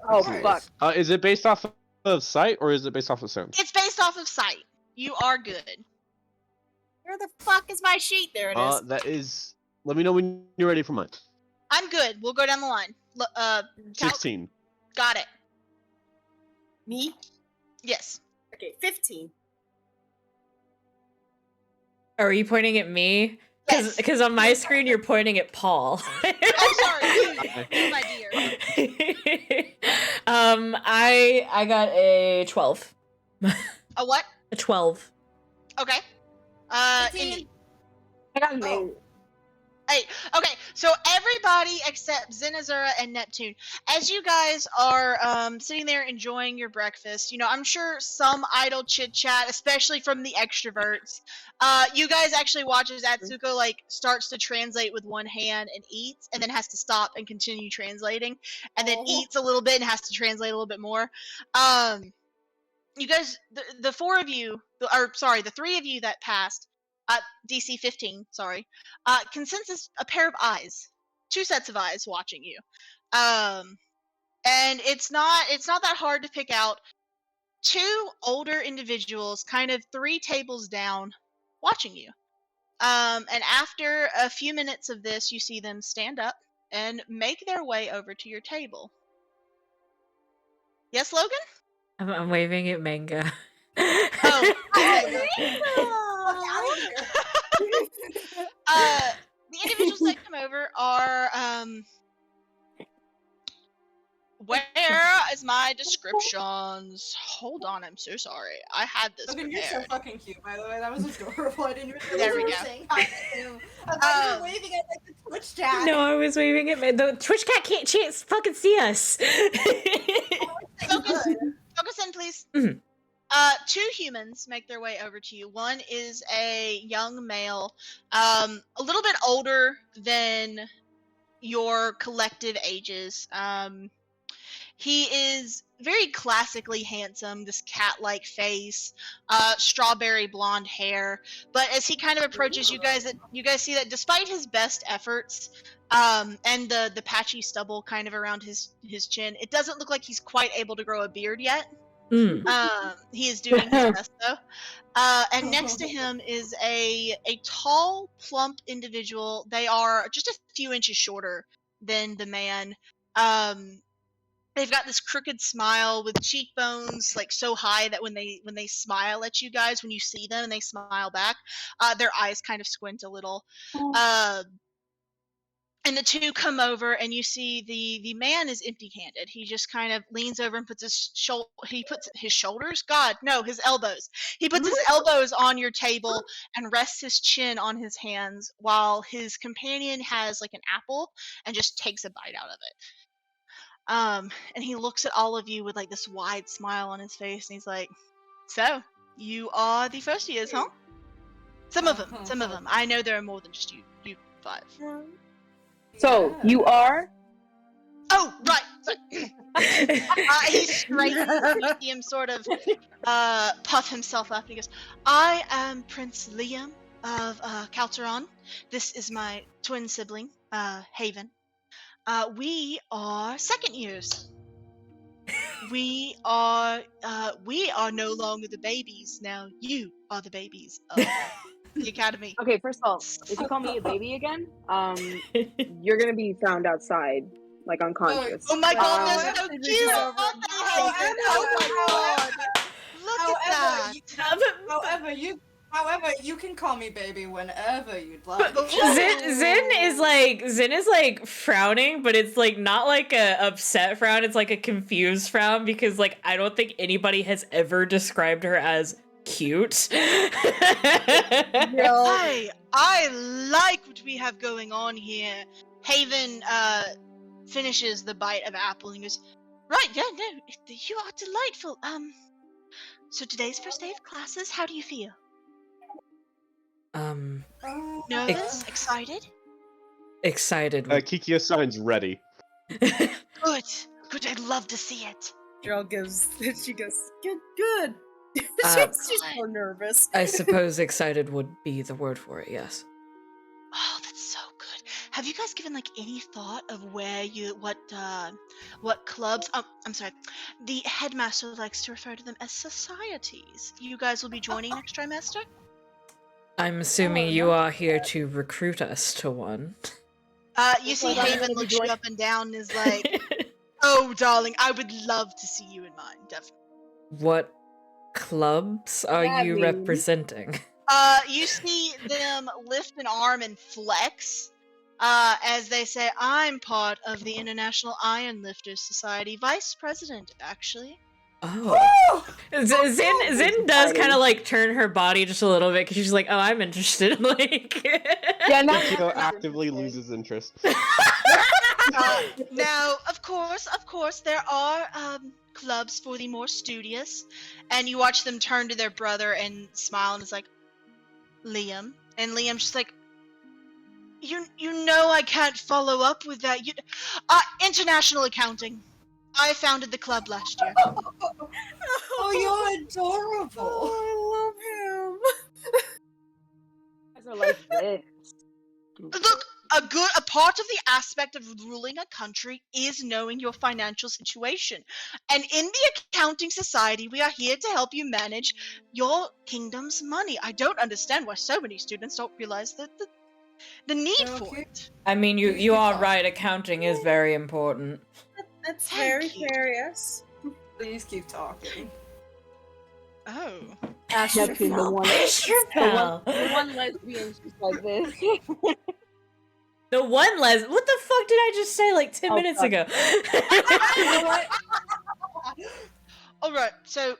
Oh Nice. fuck. Is it based off of sight or is it based off of sound? It's based off of sight. You are good. Where the fuck is my sheet? There it is. That is. Let me know when you're ready for mine. I'm good. We'll go down the line. 16. Got it. Me? Yes. Okay, 15. Are you pointing at me? Yes. Because on my screen you're pointing at Paul. I'm sorry. My dear. I got a 12. A what? A 12. Okay. 18. Indy. I got an Oh. 8. Hey, okay, so everybody except Zenazura and Neptune, as you guys are sitting there enjoying your breakfast, you know, I'm sure some idle chit chat, especially from the extroverts. You guys actually watch as Atsuko like starts to translate with one hand and eats, and then has to stop and continue translating, and then eats a little bit and has to translate a little bit more. You guys, the four of you, or sorry, the three of you that passed. DC 15, sorry, can sense a pair of eyes, two sets of eyes watching you, and it's not that hard to pick out two older individuals, kind of 3 tables down, watching you. And after a few minutes of this, you see them stand up and make their way over to your table. Yes, Logan? I'm waving at Manga. Oh, hi, the individuals that come over are where is my descriptions? Hold on, I'm so sorry. I had this Logan, prepared. you're so fucking cute, by the way. That was adorable. I didn't realize There you we were go. saying hi to him. I thought you were waving at like the Twitch chat. No, I was waving at the Twitch cat can't fucking see us. Focus in, please. Mhm. 2 humans make their way over to you. One is a young male, a little bit older than your collective ages. He is very classically handsome, this cat-like face, strawberry blonde hair. But as he kind of approaches you guys see that despite his best efforts, and the patchy stubble kind of around his chin, it doesn't look like he's quite able to grow a beard yet. He is doing his best though. And next to him is a tall, plump individual. They are just a few inches shorter than the man. They've got this crooked smile with cheekbones like so high that when they smile at you guys, when you see them and they smile back, their eyes kind of squint a little. And the 2 come over, and you see the man is empty-handed. He just kind of leans over and puts his shoulders? God, no, his elbows. He puts his elbows on your table and rests his chin on his hands while his companion has like an apple and just takes a bite out of it. And he looks at all of you with like this wide smile on his face, and he's like, "So, you are the first years, huh?" Some of them. I know there are more than just you 5. So, you are? Oh, right. He's straight. You see him sort of puff himself up, and he goes, "I am Prince Liam of Calteron. This is my twin sibling, Haven. We are second years. We are no longer the babies. Now you are the babies of the academy." Okay, first of all, if you call me a baby again, you're gonna be found outside, like unconscious. Oh my god, that's so cute! Oh my god! Look at that! However, you can call me baby whenever you'd like. Zen is like frowning, but it's like not like a upset frown. It's like a confused frown because like I don't think anybody has ever described her as cute. I like what we have going on here. Haven finishes the bite of apple and goes, "Right, yeah, no, you are delightful. So today's first day of classes. How do you feel? Nervous? Excited? Excited. Kikyo sign's ready. Good. I'd love to see it." Gerald she goes, good. She's so nervous. I suppose excited would be the word for it, yes. Oh, that's so good. Have you guys given like any thought of what clubs? I'm sorry. The headmaster likes to refer to them as societies. You guys will be joining next trimester? I'm assuming you are here to recruit us to one. You see Haven looks you up and down and is like, "Oh, darling, I would love to see you in mine, definitely." What clubs are you representing? You see them lift an arm and flex, as they say, "I'm part of the International Iron Lifters Society, vice president, actually." Oh. Zin does kind of like turn her body just a little bit because she's like, oh, I'm interested. Like, Yeah, no. Kikyo actively loses interest. Now, of course, there are clubs for the more studious, and you watch them turn to their brother and smile, and it's like, Liam, and Liam's just like, you know, I can't follow up with that. International accounting. I founded the club last year. Oh, you're adorable. Oh, I love him. Guys are like this. Look, a part of the aspect of ruling a country is knowing your financial situation. And in the accounting society, we are here to help you manage your kingdom's money. I don't understand why so many students don't realize the need for it. I mean, you are right. Accounting is very important. That's Thank very you. curious. Please keep talking. Oh. Neptune, the one lesbian, she's like this. The one what the fuck did I just say like 10 minutes fuck. ago? You know what? Alright, so,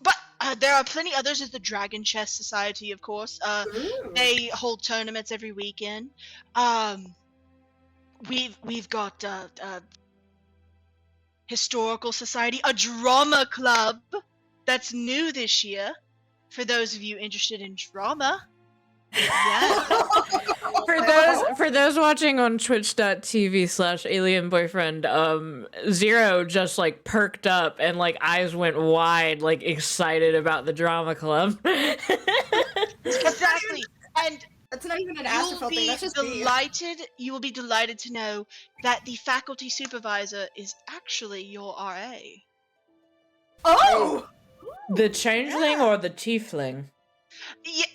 but there are plenty others. There's the Dragon Chess Society, of course. They hold tournaments every weekend. We've got Historical Society, a drama club that's new this year. For those of you interested in drama. Yeah. For those watching on twitch.tv/alienboyfriend, Zero just like perked up and like eyes went wide, like excited about the drama club. Exactly. And That's not even an Astrofil thing. That's just me. you will be delighted to know that the faculty supervisor is actually your RA. Oh! The changeling or the tiefling? Yeah,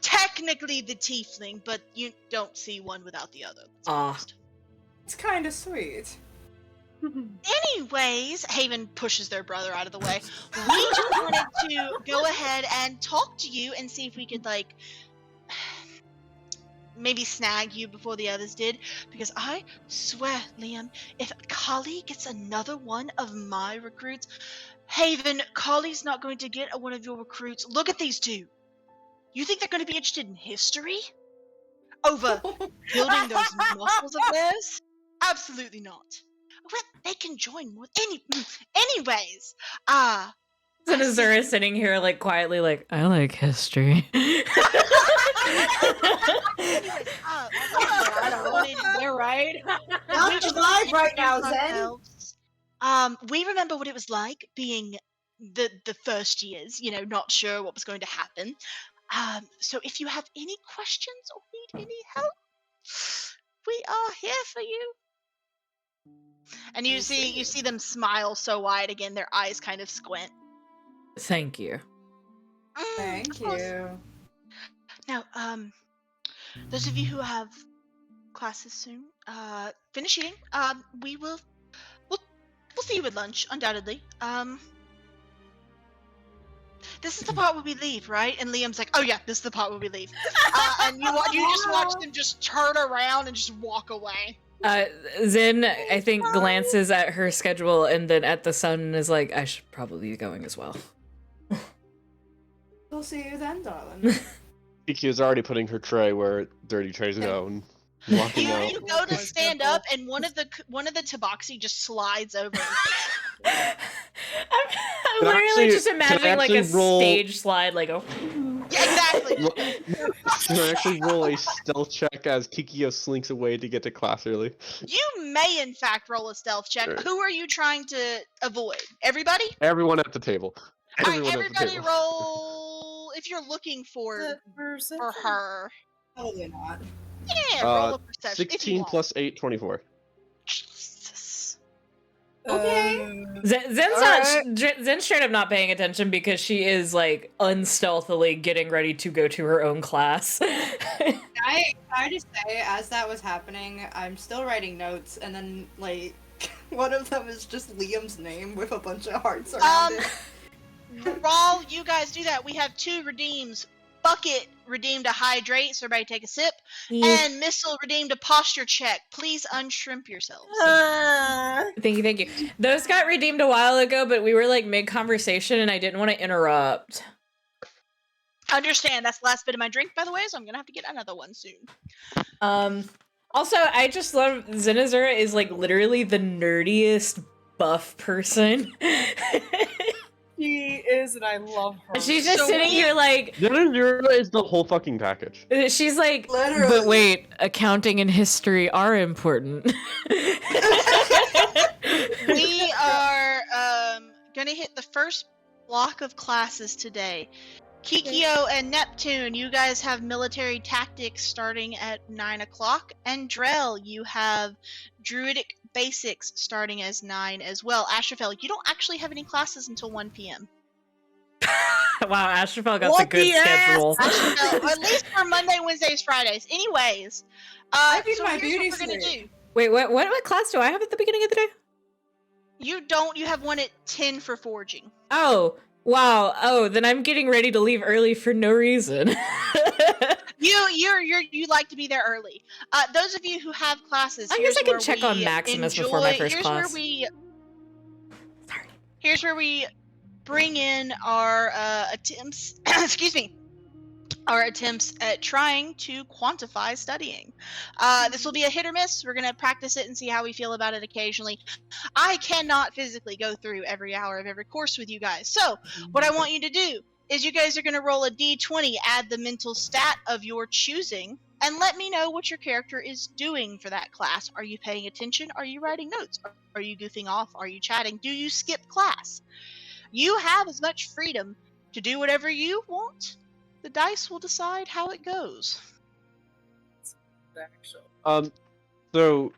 technically the tiefling, but you don't see one without the other. let's be Ah. honest. It's kind of sweet. Anyways, Haven pushes their brother out of the way. We just wanted to go ahead and talk to you and see if we could, like, maybe snag you before the others did. Because I swear, Liam, if Kali gets another one of my recruits, Haven, Kali's not going to get one of your recruits. Look at these two. You think they're going to be interested in history? Over building those muscles of theirs? Absolutely not. Well, they can join more. Anyways, And Azura is sitting here like quietly like, I like history. anyways, They're right. Not live right now, Zen. We remember what it was like being the first years, you know, not sure what was going to happen. So if you have any questions or need any help, we are here for you. And you see them smile so wide again, their eyes kind of squint. Thank you. Thank Of course. you. Now, those of you who have classes soon, finish eating. We'll see you at lunch, undoubtedly. This is the part where we leave, right? And Liam's like, oh yeah, this is the part where we leave. And you just watch them just turn around and just walk away. Zin, I think, glances at her schedule and then at the sun and is like, I should probably be going as well. We'll see you then, darling. Kikyo's already putting her tray where dirty trays go and walking out. You go to stand up, and one of the tabaxi just slides over. I'm Can I literally actually- just can I imagining like a actually roll- stage slide, like a. Yeah, exactly. Can I actually roll a stealth check as Kikyo slinks away to get to class early? You may, in fact, roll a stealth check. Sure. Who are you trying to avoid? Everybody? Everyone at the table. All right, Everyone at the everybody table. roll. If you're looking for her. Probably not. Yeah, roll a perception. if you 16 want. plus 8, 24. Jesus. Okay. Zen's straight up not paying attention because she is like unstealthily getting ready to go to her own class. I just say, as that was happening, I'm still writing notes, and then like one of them is just Liam's name with a bunch of hearts around it. While you guys do that, we have 2 redeems Bucket redeemed a hydrate, so everybody take a sip. Yeah. And Missile redeemed a posture check. Please unshrimp yourselves. Thank you. Those got redeemed a while ago, but we were like mid-conversation and I didn't want to interrupt. Understand, that's the last bit of my drink, by the way, so I'm gonna have to get another one soon. Also, I just love Zenazura is like literally the nerdiest buff person. She is, and I love her. She's just So sitting here like Zenazura is the whole fucking package. she's like, Literally. but wait, accounting and history are important. We are gonna hit the first block of classes today. Kikyo and Neptune, you guys have military tactics starting at 9 o'clock, and Drell, you have druidic basics starting as 9 as well. Astrophel, you don't actually have any classes until 1 p.m. Wow, Astrophel got the good schedule. Astrophel, or at least for Monday, Wednesdays, Fridays. Anyways, need so my here's beauty what we're gonna sleep. do. Wait, what class do I have at the beginning of the day? You don't. You have one at 10 for forging. Oh, wow. Oh, then I'm getting ready to leave early for no reason. You like to be there early. Those of you who have classes, I guess I can check on Maximus before my first class. Here's where we bring in our attempts. Excuse me. Our attempts at trying to quantify studying. This will be a hit or miss. We're going to practice it and see how we feel about it occasionally. I cannot physically go through every hour of every course with you guys. So, what I want you to do is you guys are going to roll a d20, add the mental stat of your choosing, and let me know what your character is doing for that class. Are you paying attention? Are you writing notes? Are you goofing off? Are you chatting? Do you skip class? You have as much freedom to do whatever you want. The dice will decide how it goes. So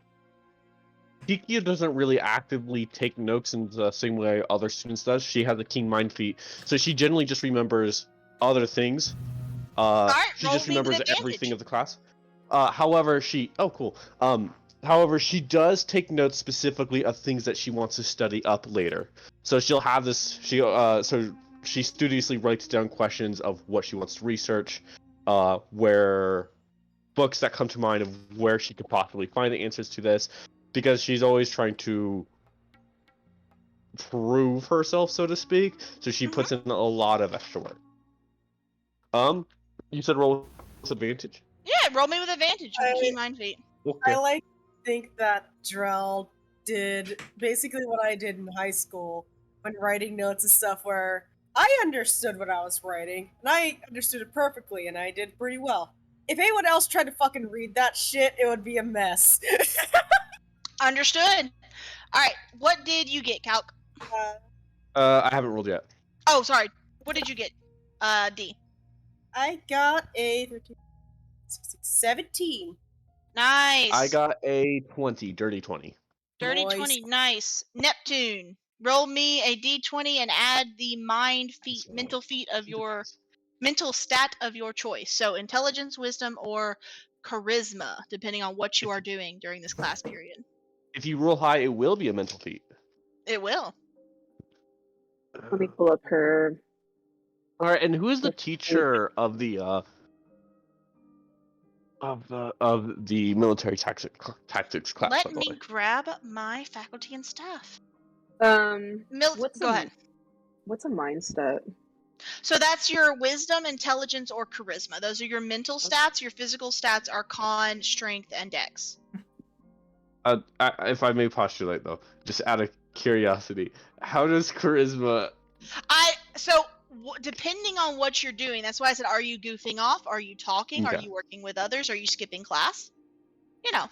Kikyo doesn't really actively take notes in the same way other students does. She has a keen mind feat, so she generally just remembers other things. She just remembers everything of the class. However, she does take notes specifically of things that she wants to study up later. So she'll have this. She studiously writes down questions of what she wants to research, where books that come to mind of where she could possibly find the answers to this, because she's always trying to prove herself, so to speak. So she puts in a lot of extra work. You said roll with advantage? Yeah, roll me with advantage with the keen mind feat. Okay. I like to think that Drell did basically what I did in high school when writing notes and stuff, where I understood what I was writing, and I understood it perfectly, and I did pretty well. If anyone else tried to fucking read that shit, it would be a mess. Understood. Alright, what did you get, Calc? I haven't rolled yet. Oh, sorry. What did you get, D? I got a 13, 16, 17. Nice. I got a 20, dirty 20. Dirty Nice. 20, nice. Neptune, roll me a d20 and add the mental stat of your choice. So intelligence, wisdom, or charisma, depending on what you are doing during this class period. If you roll high, it will be a mental feat. It will. Let me pull up her. All right, and who is the teacher of the military tactics class? Let by the me way? grab my faculty and staff. What's Go ahead. What's a mind stat? So that's your wisdom, intelligence, or charisma. Those are your mental stats. Your physical stats are con, strength, and dex. If I may postulate though, just out of curiosity, how does charisma? Depending on what you're doing, that's why I said, are you goofing off? Are you talking? Okay. Are you working with others? Are you skipping class? You know,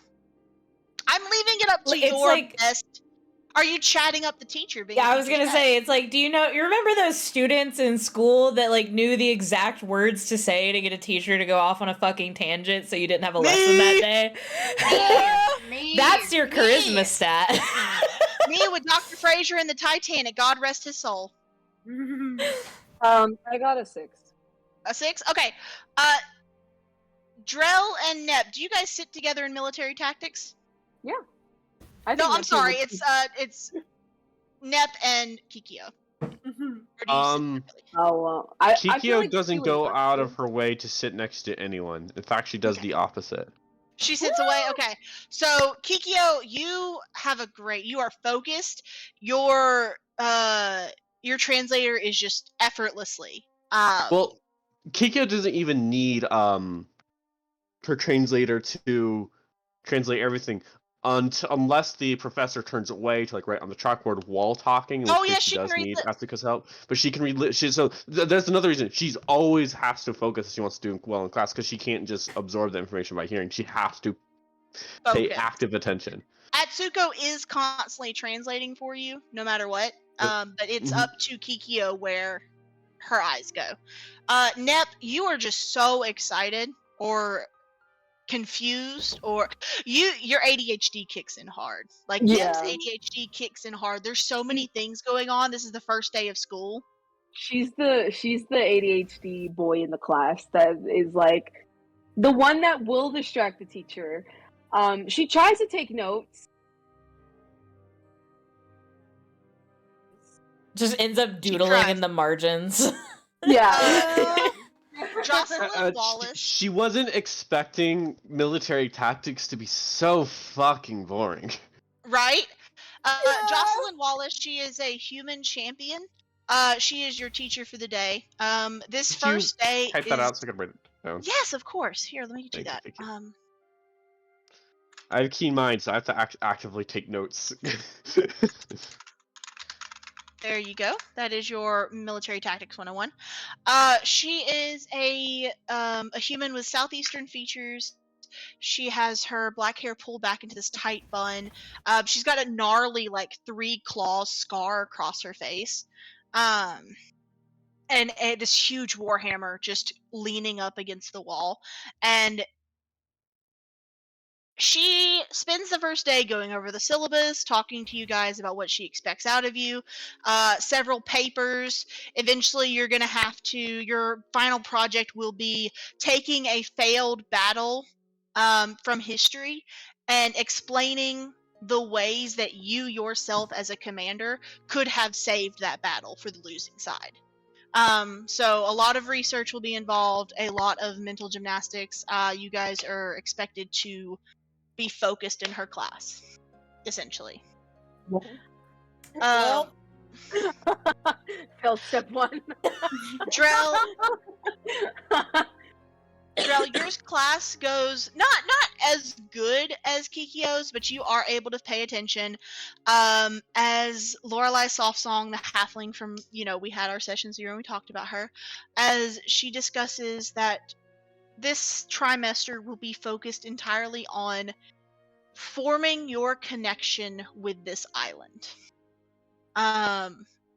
I'm leaving it up to your best. Are you chatting up the teacher? Yeah, I was gonna say, it's like, you remember those students in school that like knew the exact words to say to get a teacher to go off on a fucking tangent so you didn't have a lesson that day? That's your charisma stat. Me with Dr. Fraser and the Titanic, God rest his soul. I got a 6. A 6? Okay. Drell and Neb, do you guys sit together in military tactics? Yeah. No, I'm sorry. It's Nep and Kikyo. Or do you sit Um, separately? Oh well, I feel Kikyo like doesn't she would go want out to. of her way to sit next to anyone. In fact, she does Okay. the opposite. She sits away. Okay. So Kikyo, you are focused. Your translator is just effortlessly. Well, Kikyo doesn't even need her translator to translate everything unless the professor turns away to like right on the chalkboard while talking, in which Oh yeah, case she she can does read need lips. Asuka's help. But she can read there's another reason she's always has to focus if she wants to do well in class, because she can't just absorb the information by hearing. She has to pay Focus. active attention. Atsuko is constantly translating for you, no matter what. But it's Mhm. up to Kikyo where her eyes go. Nep, you are just so excited or confused, or your ADHD kicks in hard. Like Nep's Yeah. ADHD kicks in hard. There's so many things going on. This is the first day of school. She's the ADHD boy in the class that is like the one that will distract the teacher. She tries to take notes. Just ends up doodling in the margins. Yeah. Jocelyn Wallace. She wasn't expecting military tactics to be so fucking boring. Right? Jocelyn Wallace, she is a human champion. She is your teacher for the day. This Could you first day type is... that out so I can write it down? Yes, of course. Here, let me do Thank you, that. thank you. I have keen mind, so I have to actively take notes. There you go. That is your military tactics 101. She is a human with southeastern features. She has her black hair pulled back into this tight bun. She's got a gnarly, like 3 claws scar across her face. And this huge warhammer just leaning up against the wall. And she spends the first day going over the syllabus, talking to you guys about what she expects out of you, several papers. Eventually, you're going to have to, your final project will be taking a failed battle from history and explaining the ways that you yourself as a commander could have saved that battle for the losing side. So a lot of research will be involved, a lot of mental gymnastics. You guys are expected to be focused in her class, essentially. Well, Failed step 1. Drell, your class goes not as good as Kikyo's, but you are able to pay attention. As Lorelei Softsong, the halfling from, we had our session 0 and we talked about her, as she discusses that this trimester will be focused entirely on forming your connection with this island.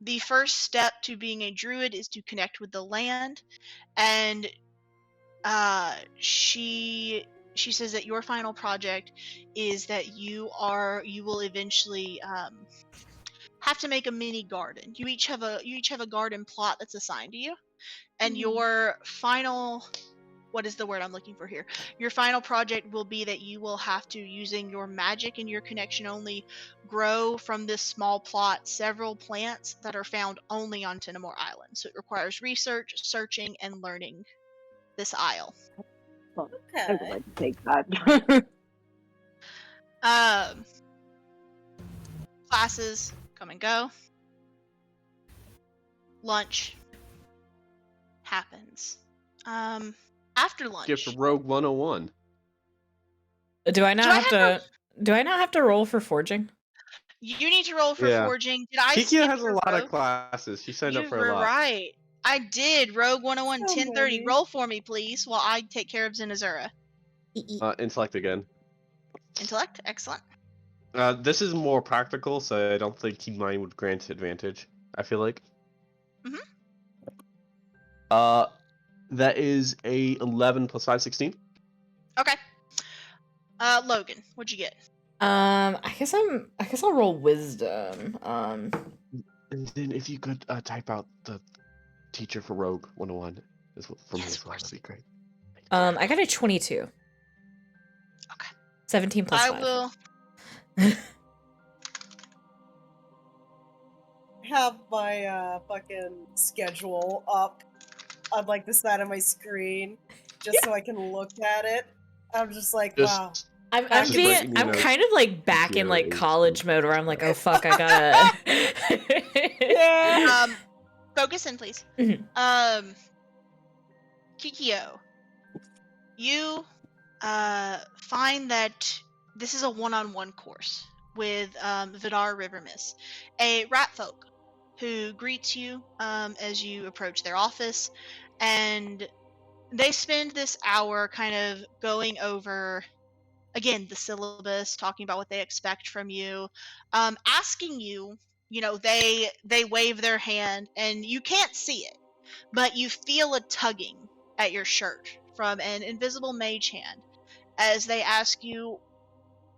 The first step to being a druid is to connect with the land, and she says that your final project is that you will eventually have to make a mini garden. You each have a garden plot that's assigned to you, and your final, what is the word I'm looking for here? Your final project will be that you will have to, using your magic and your connection only, grow from this small plot several plants that are found only on Tinamore Island. So it requires research, searching, and learning this isle. I would like to take that. Classes come and go. Lunch happens. After lunch. Skip Rogue 101. Do I not have to roll for forging? You need to roll for forging. Did I Kikyo skip has a your lot rogue? of classes. She signed up You for were a lot. right. I did. Rogue 101, So 1030. many. Roll for me, please, while I take care of Zenazura. Intellect again. Intellect? Excellent. This is more practical, so I don't think Keen Mind would grant advantage. I feel like. That is a 11 plus 5, 16. Okay. Logan, what'd you get? I guess I'll roll wisdom. And then if you could type out the teacher for Rogue 101 for me as well, that'd be great. I got a 22. Okay. 17 plus 5. I will. Have my my fucking schedule up on like the side of my screen just so I can look at it. I'm just like, wow. Just I'm Just being letting you I'm know, kind of like back in like PTO is college mode where I'm like, oh fuck, I gotta. Yeah. Focus in, please. Mhm. Kikyo, you find that this is a one-on-one course with Vidar Rivermiss, a rat folk who greets you as you approach their office, and they spend this hour kind of going over, again, the syllabus, talking about what they expect from you, asking you, they wave their hand, and you can't see it, but you feel a tugging at your shirt from an invisible mage hand as they ask you,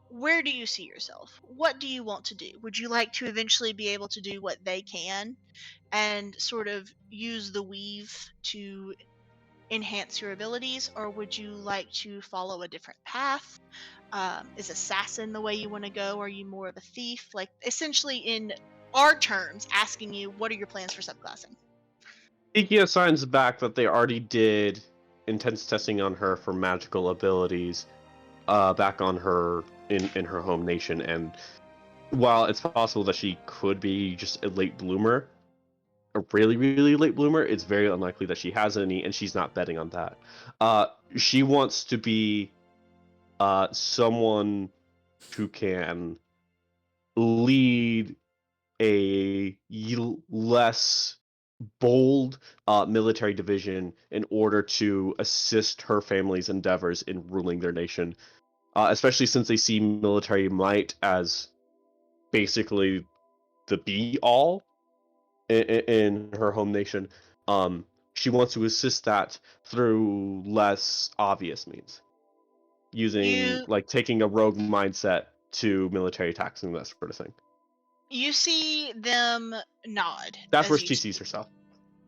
where do you see yourself? What do you want to do? Would you like to eventually be able to do what they can and sort of use the weave to enhance your abilities, or would you like to follow a different path? Is assassin the way you want to go? Are you more of a thief? Like, essentially, in our terms, asking you, what are your plans for subclassing? Ikea signs back that they already did intense testing on her for magical abilities back on her in her home nation, and while it's possible that she could be just a late bloomer, a really, really late bloomer, it's very unlikely that she has any, and she's not betting on that. She wants to be someone who can lead a less bold military division in order to assist her family's endeavors in ruling their nation, especially since they see military might as basically the be-all in her home nation. She wants to assist that through less obvious means, using like taking a rogue mindset to military attacks and that sort of thing. You see them nod. That's as where you she speak. sees herself.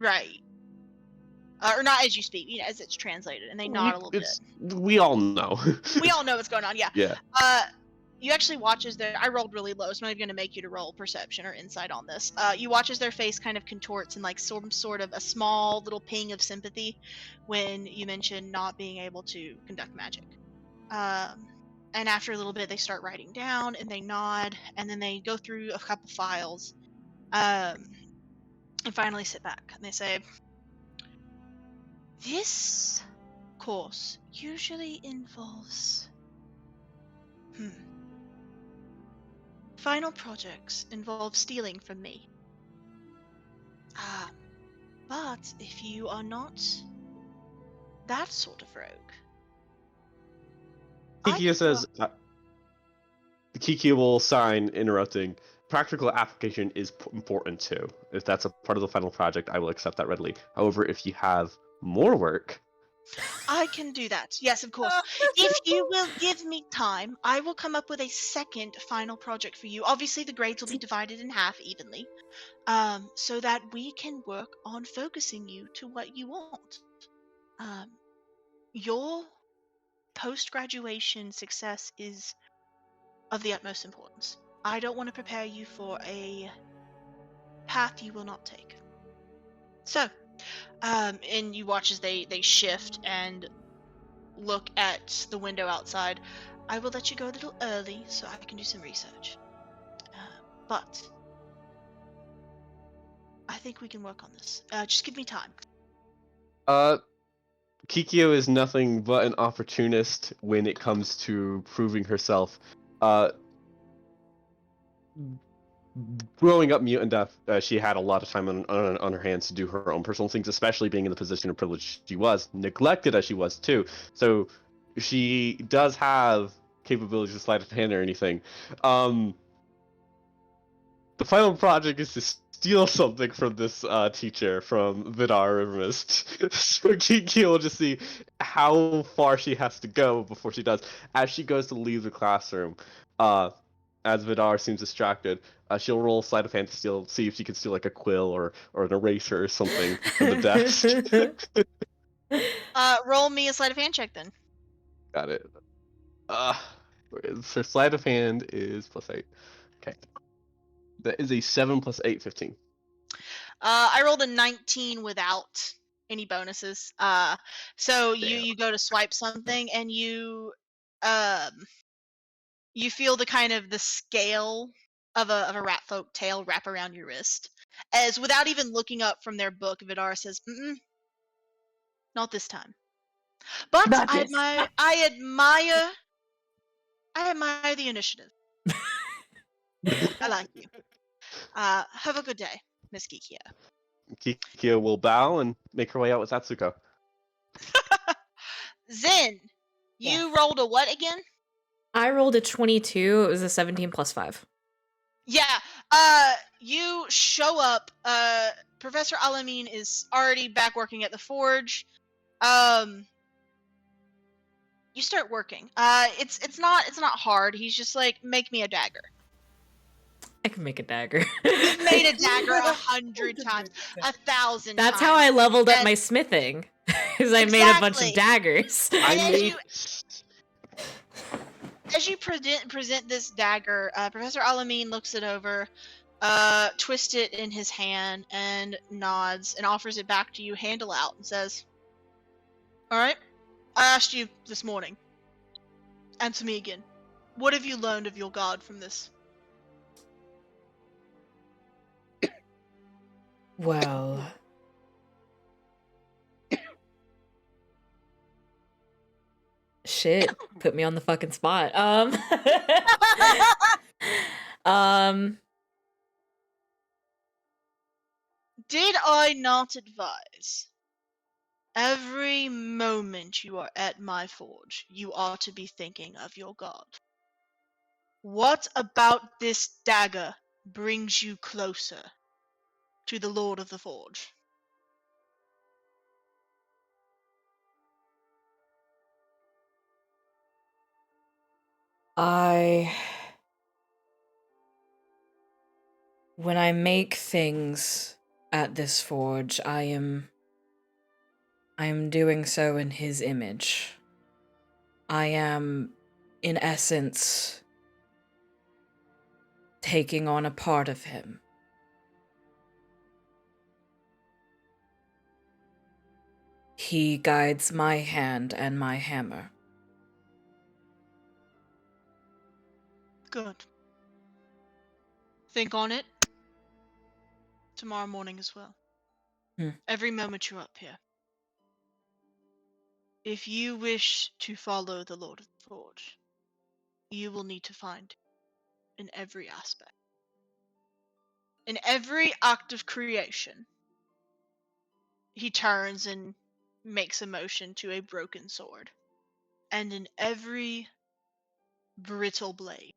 Right. Or not as you speak, as it's translated, and they nod a little bit. We all know. We all know what's going on, yeah. Yeah. You actually watch as I rolled really low, so I'm not even going to make you to roll perception or insight on this. You watch as their face kind of contorts in like some sort of a small little ping of sympathy when you mention not being able to conduct magic. And after a little bit, they start writing down, and they nod, and then they go through a couple files, and finally sit back, and they say, this course usually involves final projects involve stealing from me. But if you are not that sort of rogue, Kikia says, Kikia will sign, interrupting. Practical application is important too. If that's a part of the final project, I will accept that readily. However, if you have more work, I can do that. Yes, of course. If you will give me time, I will come up with a second final project for you. Obviously, the grades will be divided in half evenly, so that we can work on focusing you to what you want. Your post-graduation success is of the utmost importance. I don't want to prepare you for a path you will not take. So, and you watch as they shift and look at the window outside. I will let you go a little early so I can do some research. But I think we can work on this. Just give me time. Kikyo is nothing but an opportunist when it comes to proving herself. Growing up mute and deaf, she had a lot of time on her hands to do her own personal things, especially being in the position of privilege she was, neglected as she was too. So she does have capabilities of sleight of hand or anything. The final project is to steal something from this teacher, from Vidar Rivermist. So Kiki will just see how far she has to go before she does. As she goes to leave the classroom, as Vidar seems distracted, she'll roll sleight of hand to steal, see if she can steal like a quill or an eraser or something from the desk. Roll me a sleight of hand check then. Got it. Her sleight of hand is +8. Okay. That is a 7 + 8, 15. I rolled a 19 without any bonuses. So you go to swipe something and you feel the kind of the scale of a rat folk tail wrap around your wrist, as without even looking up from their book, Vidar says, "Not this time." But Not I this. admire the initiative. I like you. Have a good day, Miss Kikyo. Kikyo will bow and make her way out with Satsuko. Zen, you Yes. rolled a what again? I rolled a 22. It was a 17 plus 5. Yeah. You show up. Professor Alamin is already back working at the forge. You start working. It's not hard. He's just like, make me a dagger. I can make a dagger. You've made a dagger 100 times, 1,000 times. That's how I leveled up And- my smithing. Because I made a bunch of Exactly. daggers. I And made. as you present this dagger, Professor Alamin looks it over, twists it in his hand, and nods and offers it back to you, handle out, and says, "All right, I asked you this morning. Answer me again. What have you learned of your god from this?" Well. Shit. Put me on the fucking spot. Did I not advise? Every moment you are at my forge, you are to be thinking of your god. What about this dagger brings you closer to the Lord of the Forge? When I make things at this forge, I am doing so in his image. I am, in essence, taking on a part of him. He guides my hand and my hammer. Good. Think on it tomorrow morning as well. Every moment you're up here. If you wish to follow the Lord of the Forge, you will need to find in every aspect. In every act of creation, he turns and makes a motion to a broken sword. And in every brittle blade,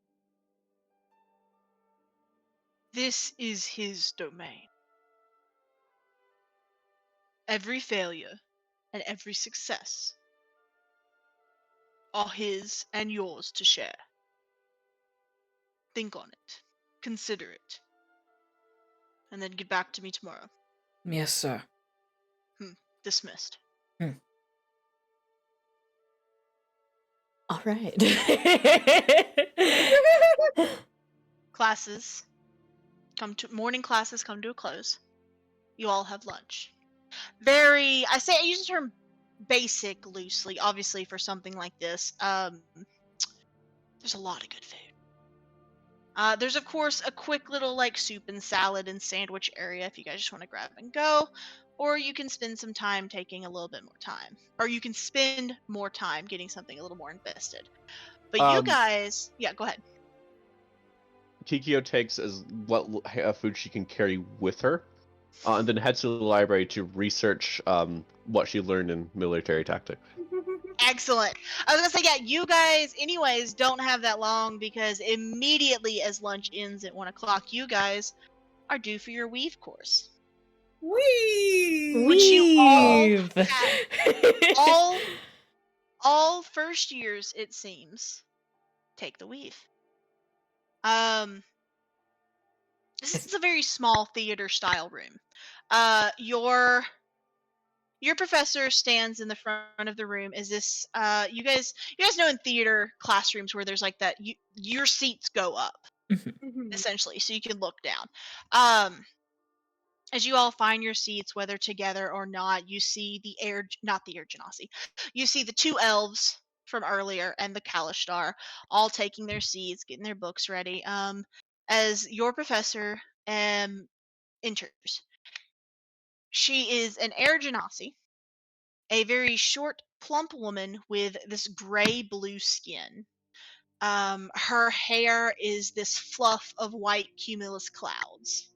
this is his domain. Every failure and every success are his and yours to share. Think on it. Consider it. And then get back to me tomorrow. Yes, sir. Dismissed. All right. Morning classes come to a close. You all have lunch. I use the term basic loosely, obviously for something like this. There's a lot of good food. There's of course a quick little like soup and salad and sandwich area if you guys just want to grab and go. Or you can spend some time taking a little bit more time. Or you can spend more time getting something a little more invested. But you guys... Yeah, go ahead. Kikyo takes what food she can carry with her, and then heads to the library to research what she learned in military tactics. Excellent. I was gonna say, yeah, you guys, anyways, don't have that long because immediately as lunch ends at 1 o'clock, you guys are due for your weave course. Wee! Which you all Weave. all first years, it seems, take the weave. This is a very small theater style room. Your professor stands in the front of the room. Is this you guys know in theater classrooms where there's like that your seats go up essentially so you can look down. As you all find your seats, whether together or not, you see not the air genasi. You see the two elves from earlier and the Kalishtar all taking their seats, getting their books ready. As your professor enters. She is an air genasi, a very short, plump woman with this gray-blue skin. Her hair is this fluff of white cumulus clouds.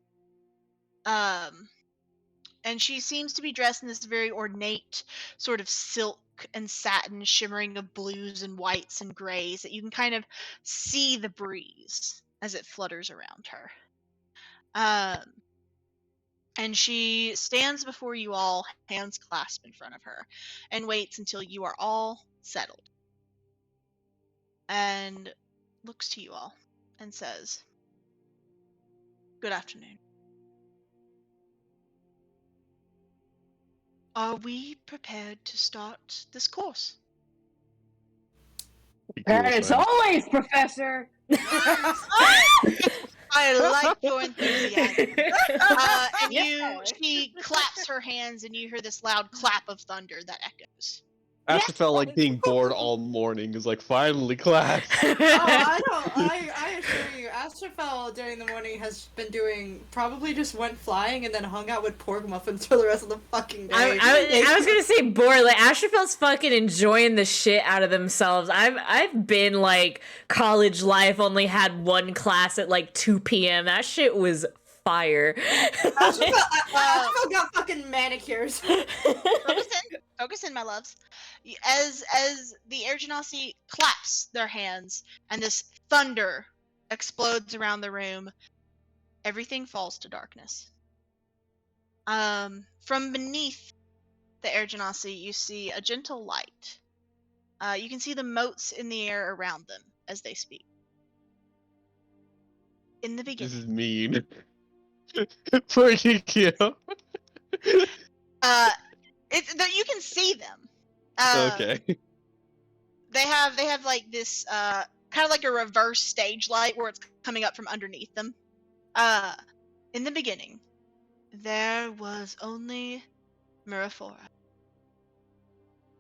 And she seems to be dressed in this very ornate sort of silk and satin shimmering of blues and whites and grays that you can kind of see the breeze as it flutters around her. And she stands before you all, hands clasped in front of her, and waits until you are all settled. And looks to you all and says, "Good afternoon. Are we prepared to start this course?" As always, Professor. I like your enthusiasm. She claps her hands, and you hear this loud clap of thunder that echoes. Asher felt like being bored all morning is like finally class. I assure you, Astrofel during the morning has been probably just went flying and then hung out with pork muffins for the rest of the fucking day. I was gonna say bored. Like Astrofel's fucking enjoying the shit out of themselves. I've been like college life, only had one class at like 2 p.m. That shit was fire. Astrofel got fucking manicures. Focus in, my loves. As the air genasi claps their hands and this thunder explodes around the room, everything falls to darkness. From beneath the air genasi, you see a gentle light. You can see the motes in the air around them as they speak. In the beginning. This is mean. For Kikyo. You can see them. Okay. They have like this kind of like a reverse stage light where it's coming up from underneath them. In the beginning, there was only Miraphora.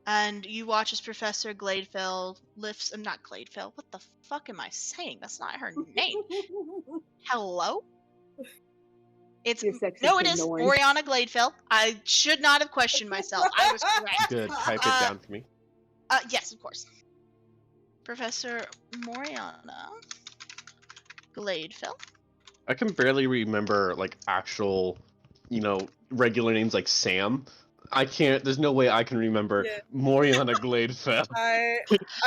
And you watch as Professor Gladefell lifts not Gladefell. What the fuck am I saying? That's not her name. Hello? It is Oriana Gladefell. I should not have questioned myself. I was correct. Good. Type it down for me. Yes, of course. Professor Moriana Gladefell. I can barely remember like actual, regular names like Sam. I can't. There's no way I can remember Moriana Gladefell. I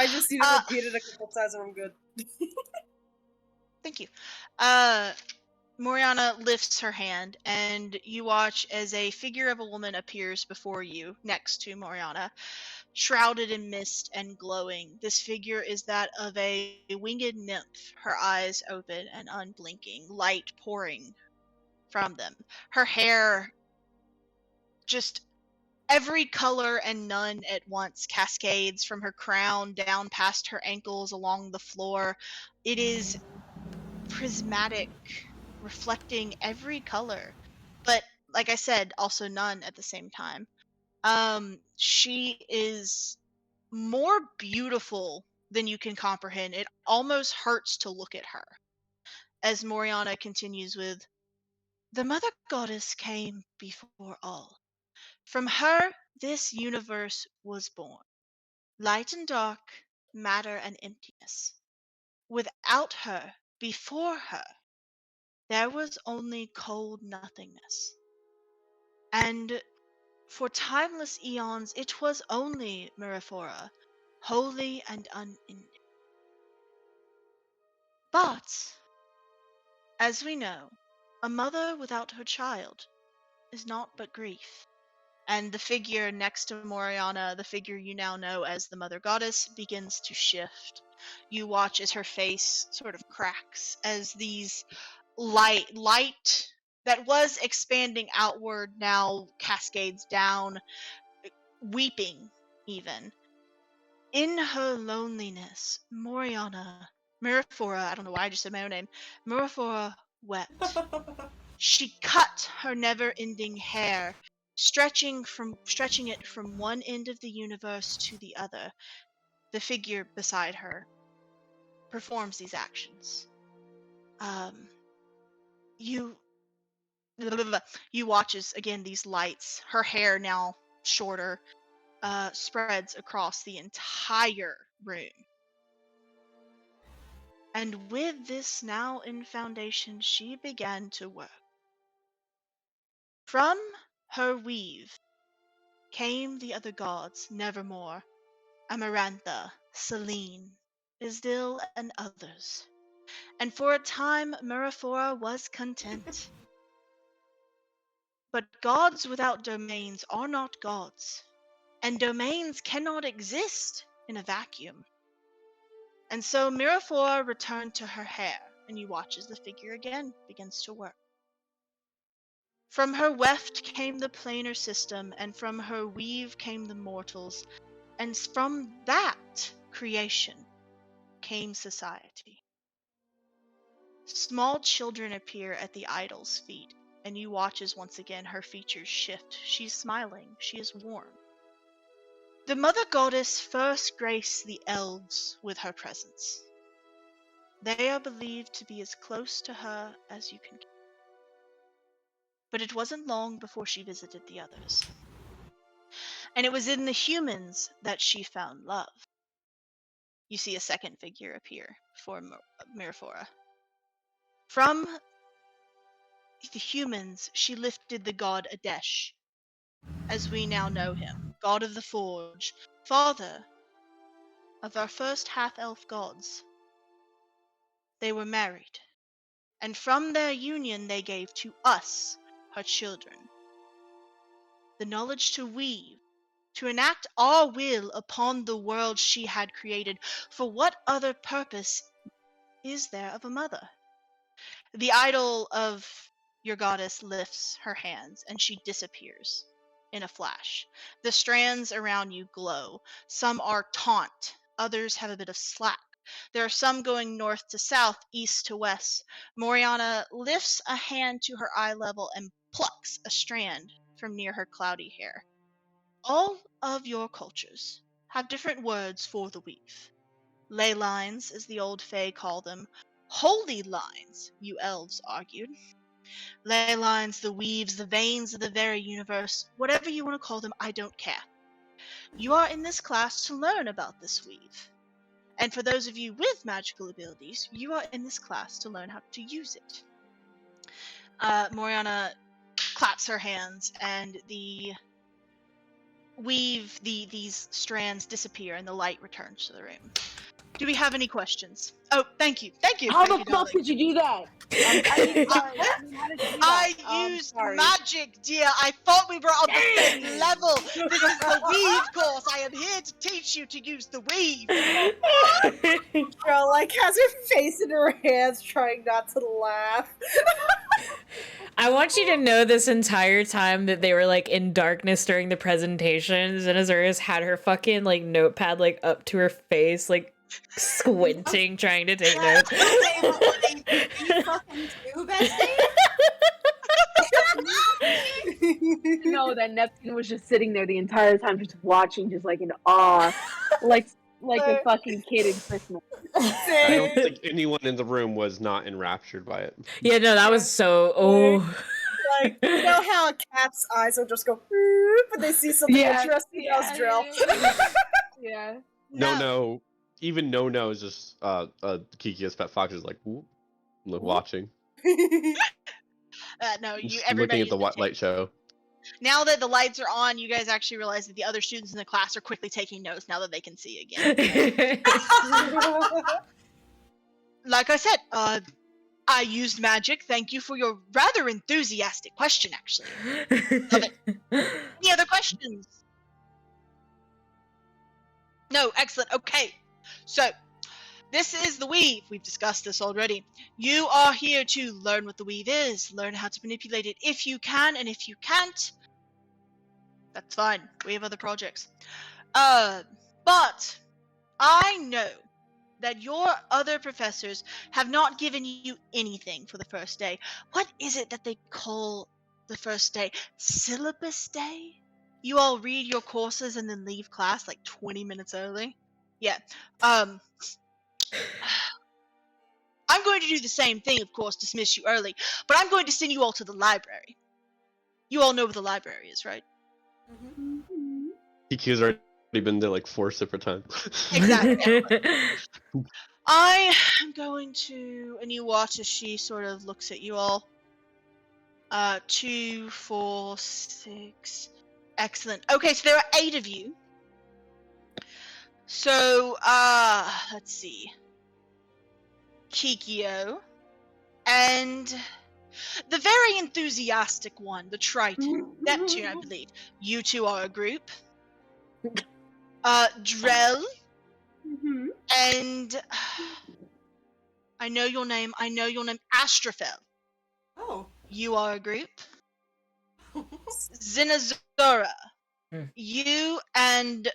just need to repeat it a couple times and I'm good. Thank you. Moriana lifts her hand, and you watch as a figure of a woman appears before you, next to Moriana, shrouded in mist and glowing. This figure is that of a winged nymph, her eyes open and unblinking, light pouring from them. Her hair, just every color and none at once, cascades from her crown down past her ankles along the floor. It is prismatic, reflecting every color, but like I said, also none at the same time. She is more beautiful than you can comprehend. It almost hurts to look at her. As Moriana continues with, "The Mother Goddess came before all. From her, this universe was born. Light and dark, matter and emptiness. Without her, before her, there was only cold nothingness. And for timeless eons, it was only Miraphora, holy and unending. But, as we know, a mother without her child is naught but grief." And the figure next to Moriana, the figure you now know as the Mother Goddess, begins to shift. You watch as her face sort of cracks as these light that was expanding outward now cascades down, weeping even. In her loneliness, Miraphora, I don't know why I just said my own name, Miraphora wept. She cut her never-ending hair, stretching it from one end of the universe to the other. The figure beside her performs these actions. You watch as again these lights, her hair now shorter, spreads across the entire room. And with this now in foundation, she began to work. From her weave came the other gods, Nevermore, Amarantha, Selene, Isdil, and others. And for a time, Miraphora was content. But gods without domains are not gods, and domains cannot exist in a vacuum. And so Miraphora returned to her hair, and you watch as the figure again begins to work. From her weft came the planar system, and from her weave came the mortals, and from that creation came society. Small children appear at the idol's feet, and you watch as once again her features shift. She's smiling, she is warm. The mother goddess first graced the elves with her presence. They are believed to be as close to her as you can get. But it wasn't long before she visited the others. And it was in the humans that she found love. You see a second figure appear before Miraphora. From the humans, she lifted the god Adesh, as we now know him, god of the forge, father of our first half-elf gods. They were married, and from their union they gave to us, her children, the knowledge to weave, to enact our will upon the world she had created. For what other purpose is there of a mother? The idol of your goddess lifts her hands, and she disappears in a flash. The strands around you glow. Some are taut, others have a bit of slack. There are some going north to south, east to west. Moriana lifts a hand to her eye level and plucks a strand from near her cloudy hair. All of your cultures have different words for the weave. Ley lines, as the old Fae call them. Holy lines, you elves argued. Ley lines, the weaves, the veins of the very universe, whatever you want to call them, I don't care. You are in this class to learn about this weave. And for those of you with magical abilities, you are in this class to learn how to use it. Moriana claps her hands, and the weave, these strands disappear, and the light returns to the room. Do we have any questions? Oh, thank you. How the fuck did you do that? I used magic, dear. I thought we were on the same level. This is the weave course. I am here to teach you to use the weave. Girl, like, has her face in her hands, trying not to laugh. I want you to know this entire time that they were like in darkness during the presentations, and Azura's had her fucking like notepad like up to her face, like squinting, trying to take notes. You fucking do, bestie? No, that Neptune was just sitting there the entire time, just watching, just like in awe, like a fucking kid in Christmas. I don't think anyone in the room was not enraptured by it. Yeah, no, that was so. Like, you know how a cat's eyes will just go, but they see something interesting, Drill. Yeah. No. Even No is just Kiki's pet fox is like, whoop, watching. No, Just everybody looking at the light show. Now that the lights are on, you guys actually realize that the other students in the class are quickly taking notes now that they can see again. Like I said, I used magic. Thank you for your rather enthusiastic question, actually. Love it. Any other questions? No, excellent. Okay. So, this is the weave. We've discussed this already. You are here to learn what the weave is, learn how to manipulate it if you can, and if you can't, that's fine. We have other projects. But I know that your other professors have not given you anything for the first day. What is it that they call the first day? Syllabus day? You all read your courses and then leave class like 20 minutes early? Yeah. I'm going to do the same thing, of course, dismiss you early, but I'm going to send you all to the library. You all know where the library is, right? Kikyo's already been there like 4 separate times. Exactly. I am going to, and you watch as she sort of looks at you all. 2, 4, 6. Excellent. Okay, so there are 8 of you. So, let's see. Kikyo. And the very enthusiastic one, the Triton. Neptune, I believe. You two are a group. Drell. And I know your name. Astrophel. Oh. You are a group. Zinazora. You and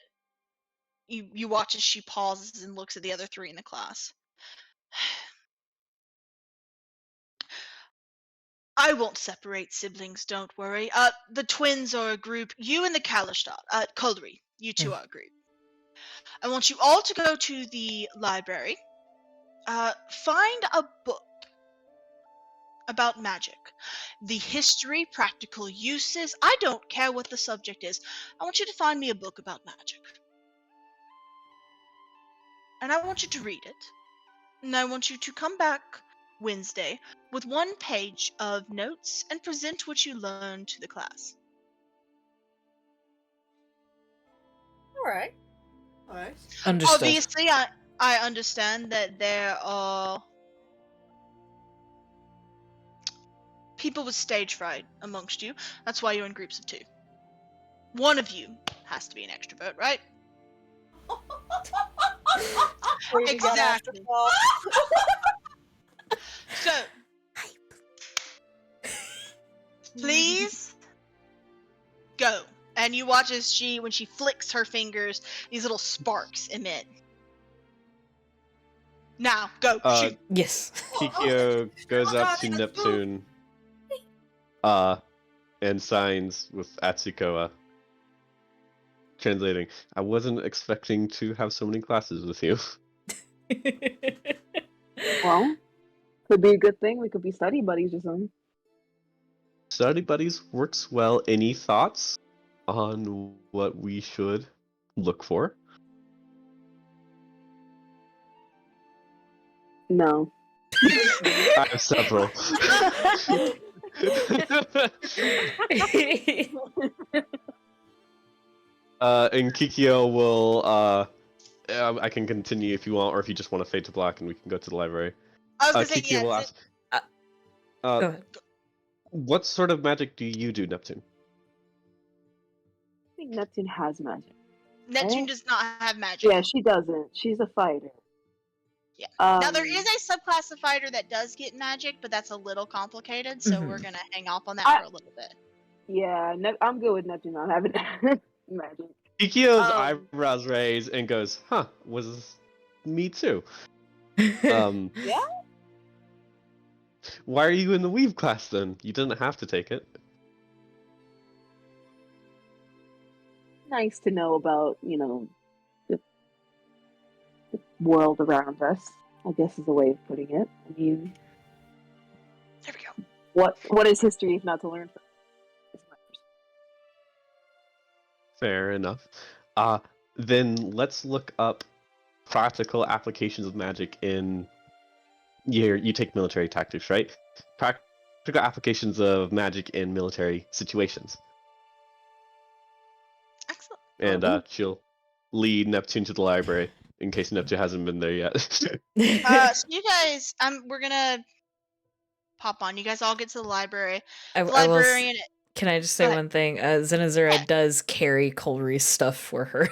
you watch as she pauses and looks at the other 3 in the class. I won't separate siblings, don't worry. The twins are a group. You and the Kalishtat, Kuldri, you two are a group. I want you all to go to the library. Find a book about magic. The history, practical uses, I don't care what the subject is. I want you to find me a book about magic. And I want you to read it. And I want you to come back Wednesday with 1 page of notes and present what you learned to the class. Alright. Alright. Understood. Obviously, I understand that there are people with stage fright amongst you. That's why you're in groups of 2. One of you has to be an extrovert, right? Exactly. So, please go. And you watch as when she flicks her fingers, these little sparks emit. Now, go. Shoot. Yes. Kikyo goes up to Neptune, and signs with Atsuko, translating. I wasn't expecting to have so many classes with you. Well, could be a good thing. We could be study buddies or something. Study buddies works well. Any thoughts on what we should look for? No. I have several. And Kikyo will, I can continue if you want, or if you just want to fade to black and we can go to the library. I was gonna say, Kikyo will ask, Go ahead. what sort of magic do you do, Neptune? I think Neptune has magic. Neptune does not have magic. Yeah, she doesn't. She's a fighter. Yeah. Now, there is a subclass of fighter that does get magic, but that's a little complicated, so we're gonna hang off on that for a little bit. Yeah, I'm good with Neptune not having magic. Kikyo's eyebrows raise and goes, huh, was me too. Yeah? Why are you in the weave class then? You didn't have to take it. Nice to know about, the world around us, I guess is a way of putting it. I mean, There we go. what is history if not to learn from it? Fair enough. Then let's look up practical applications of magic in... You take military tactics, right? Practical applications of magic in military situations. Excellent. And she'll lead Neptune to the library, in case Neptune hasn't been there yet. So you guys, we're gonna pop on. You guys all get to the library. Librarian. Can I just say one thing? Zinazura does carry Colry's stuff for her.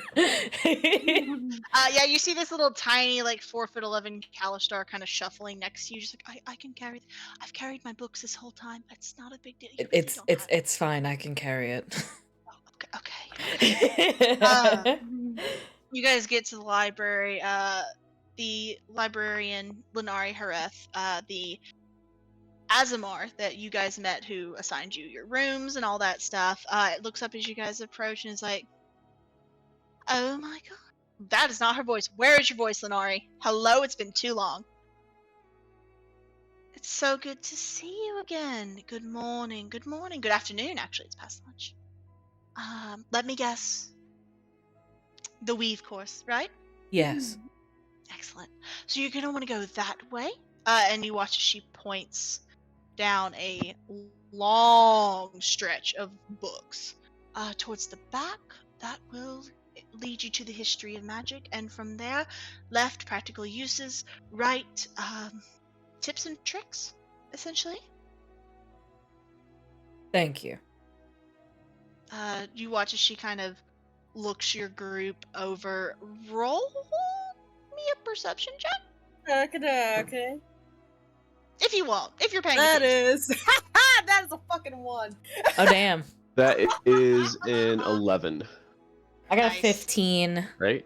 Yeah, you see this little tiny, like 4'11" Kalistar kind of shuffling next to you, just like I can carry. I've carried my books this whole time. It's not a big deal. You really don't have It's fine. I can carry it. Oh, okay. You guys get to the library. the librarian Lenari Hareth, the Azamar that you guys met, who assigned you your rooms and all that stuff, it looks up as you guys approach and is like, "Oh my god, that is not her voice. Where is your voice, Lenari? Hello, it's been too long." "It's so good to see you again. Good morning. Good morning. Good afternoon. Actually, it's past lunch. Let me guess. The weave course, right? Yes. Excellent. So you're gonna want to go that way." And you watch as she points down a long stretch of books. Towards the back, that will lead you to the history of magic, and from there, left, practical uses, right, tips and tricks, essentially. Thank you. You watch as she kind of looks your group over. Roll me a perception check, Okay. if you want, if you're paying That attention. is. That is a fucking 1. Oh damn. That is an 11, I got a Nice. 15. right?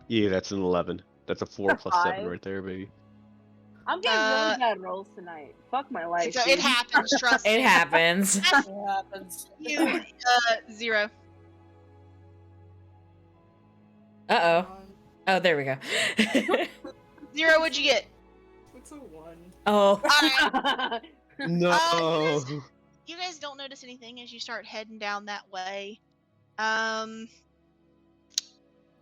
Yeah, that's an 11. That's a 4 plus 7 5. right there, baby. I'm getting really bad rolls tonight. Fuck my life. It dude. happens, trust me. It happens. It happens. You, 0. Uh-oh. Oh, there we go. 0, what'd you get? What's a 1? Oh. Alright. No. You guys don't notice anything as you start heading down that way.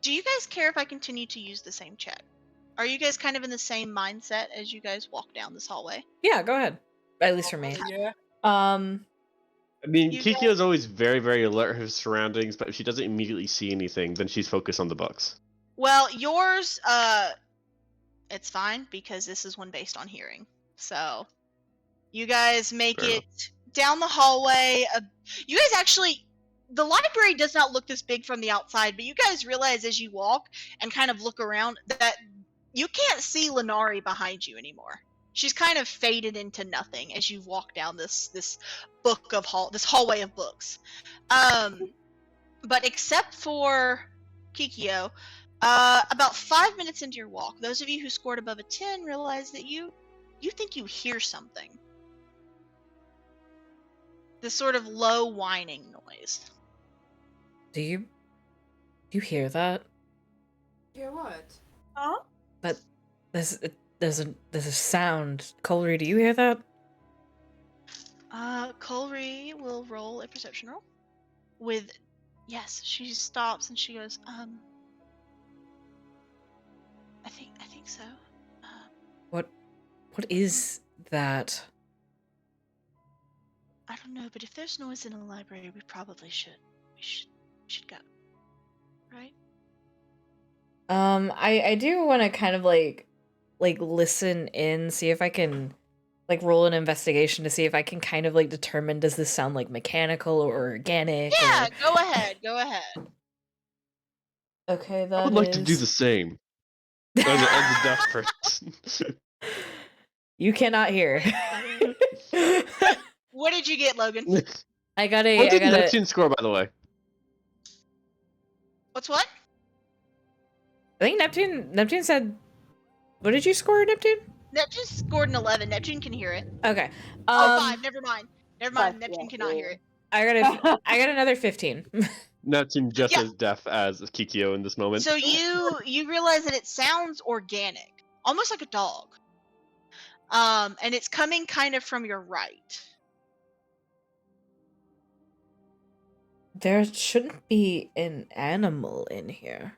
Do you guys care if I continue to use the same check? Are you guys kind of in the same mindset as you guys walk down this hallway? Yeah, go ahead. At least for me. Yeah. I mean, You Kikyo's always very, very alert of her surroundings, but if she doesn't immediately see anything, then she's focused on the books. Well, yours, it's fine because this is one based on hearing. So, you guys make Fair it down the hallway. You guys actually, the library does not look this big from the outside, but you guys realize as you walk and kind of look around that you can't see Lenari behind you anymore. She's kind of faded into nothing as you walk down this hallway of books. But except for Kikyo, about 5 minutes into your walk, those of you who scored above a 10 realize that you think you hear something. This sort of low whining noise. Do you hear that? Yeah, what? Huh? There's a sound. Colry, do you hear that? Colry will roll a perception roll. Yes, she stops and she goes, I think so. What is that? I don't know, but if there's noise in the library, we probably should. We should go. Right? I do want to kind of like listen in, see if I can like roll an investigation to see if I can kind of like determine, does this sound like mechanical or organic? Yeah, or... go ahead. Okay, that I would like to do the same. As a deaf person. You cannot hear. What did you get, Logan? I got What did a Neptune score, by the way? What's what? I think Neptune said, what did you score, Neptune? Neptune scored an 11. Neptune can hear it. Okay. 5. Never mind. Five, Neptune yeah, cannot yeah. hear it. I got another 15. Neptune just Yeah. as deaf as Kikyo in this moment. So you realize that it sounds organic, almost like a dog. And it's coming kind of from your right. There shouldn't be an animal in here.